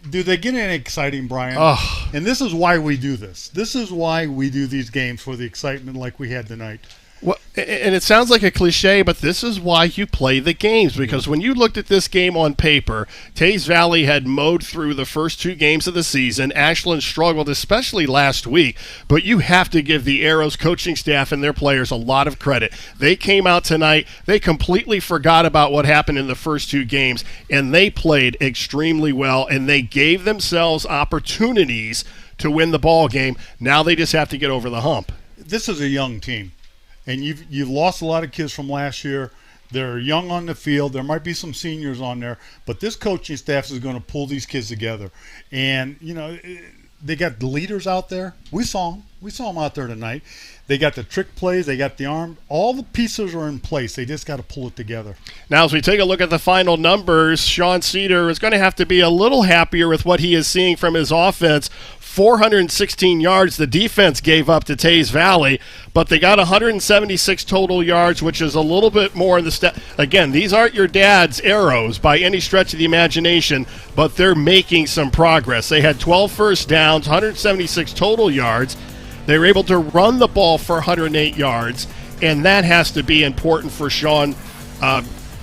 do they get any exciting, Brian? Oh. And this is why we do this. This is why we do these games, for the excitement like we had tonight. Well, and it sounds like a cliche, but this is why you play the games, because when you looked at this game on paper, Tays Valley had mowed through the first 2 games of the season. Ashland struggled, especially last week, but you have to give the Arrows coaching staff and their players a lot of credit. They came out tonight, they completely forgot about what happened in the first 2 games, and they played extremely well, and they gave themselves opportunities to win the ball game. Now they just have to get over the hump. This is a young team. And you've lost a lot of kids from last year. They're young on the field. There might be some seniors on there, but this coaching staff is going to pull these kids together. And they got the leaders out there. We saw them. We saw them out there tonight. They got the trick plays. They got the arm. All the pieces are in place. They just got to pull it together. Now, as we take a look at the final numbers, Sean Cedar is going to have to be a little happier with what he is seeing from his offense. 416 yards the defense gave up to Tays Valley, but they got 176 total yards, which is a little bit more in the Again, these aren't your dad's Arrows by any stretch of the imagination, but they're making some progress. They had 12 first downs, 176 total yards. They were able to run the ball for 108 yards, and that has to be important for Sean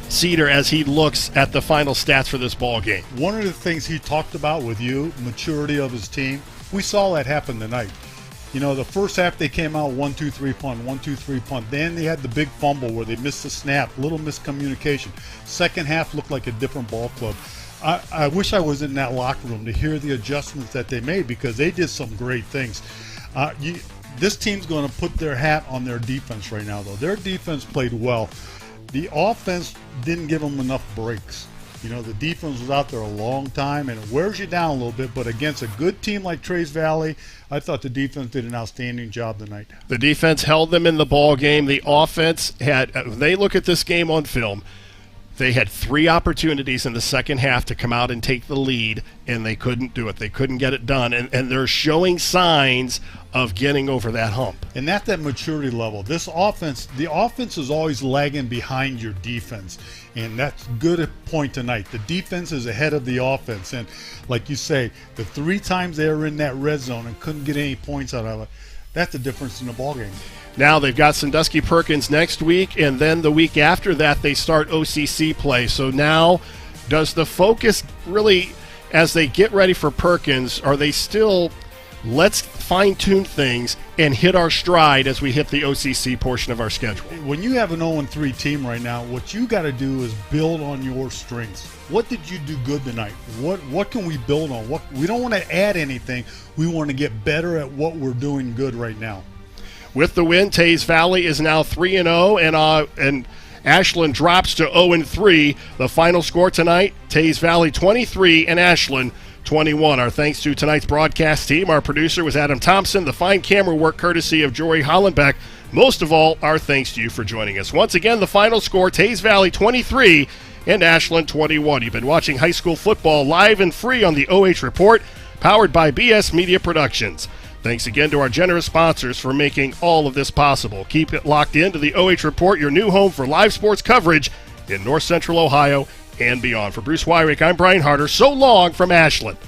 Cedar as he looks at the final stats for this ball game. One of the things he talked about with you, maturity of his team, we saw that happen tonight. You know, the first half they came out 1-2-3 punt, 1-2-3 punt. Then they had the big fumble where they missed the snap, little miscommunication. Second half looked like a different ball club. I wish I was in that locker room to hear the adjustments that they made, because they did some great things. This team's going to put their hat on their defense right now, though. Their defense played well. The offense didn't give them enough breaks. You know, the defense was out there a long time, and it wears you down a little bit. But against a good team like Tays Valley, I thought the defense did an outstanding job tonight. The defense held them in the ball game. The offense had, when they look at this game on film, they had 3 opportunities in the second half to come out and take the lead, and they couldn't do it. They couldn't get it done, and they're showing signs of getting over that hump. And that's that maturity level. This offense, the offense is always lagging behind your defense, and that's good at point tonight. The defense is ahead of the offense, and like you say, the 3 times they were in that red zone and couldn't get any points out of it, that's the difference in the ball game. Now they've got Sandusky Perkins next week, and then the week after that they start OCC play. So now does the focus really, as they get ready for Perkins, are they still, let's fine-tune things and hit our stride as we hit the OCC portion of our schedule? When you have an 0-3 team right now, what you got to do is build on your strengths. What did you do good tonight? What can we build on? We don't want to add anything. We want to get better at what we're doing good right now. With the win, Tays Valley is now 3-0, and Ashland drops to 0-3. The final score tonight, Tays Valley 23 and Ashland 21. Our thanks to tonight's broadcast team. Our producer was Adam Thompson. The fine camera work courtesy of Jory Hollenbeck. Most of all, our thanks to you for joining us. Once again, the final score, Tays Valley 23 and Ashland 21. You've been watching high school football live and free on the OH Report, powered by BS Media Productions. Thanks again to our generous sponsors for making all of this possible. Keep it locked into the OH Report, your new home for live sports coverage in North Central Ohio and beyond. For Bruce Wyrick, I'm Brian Harder. So long from Ashland.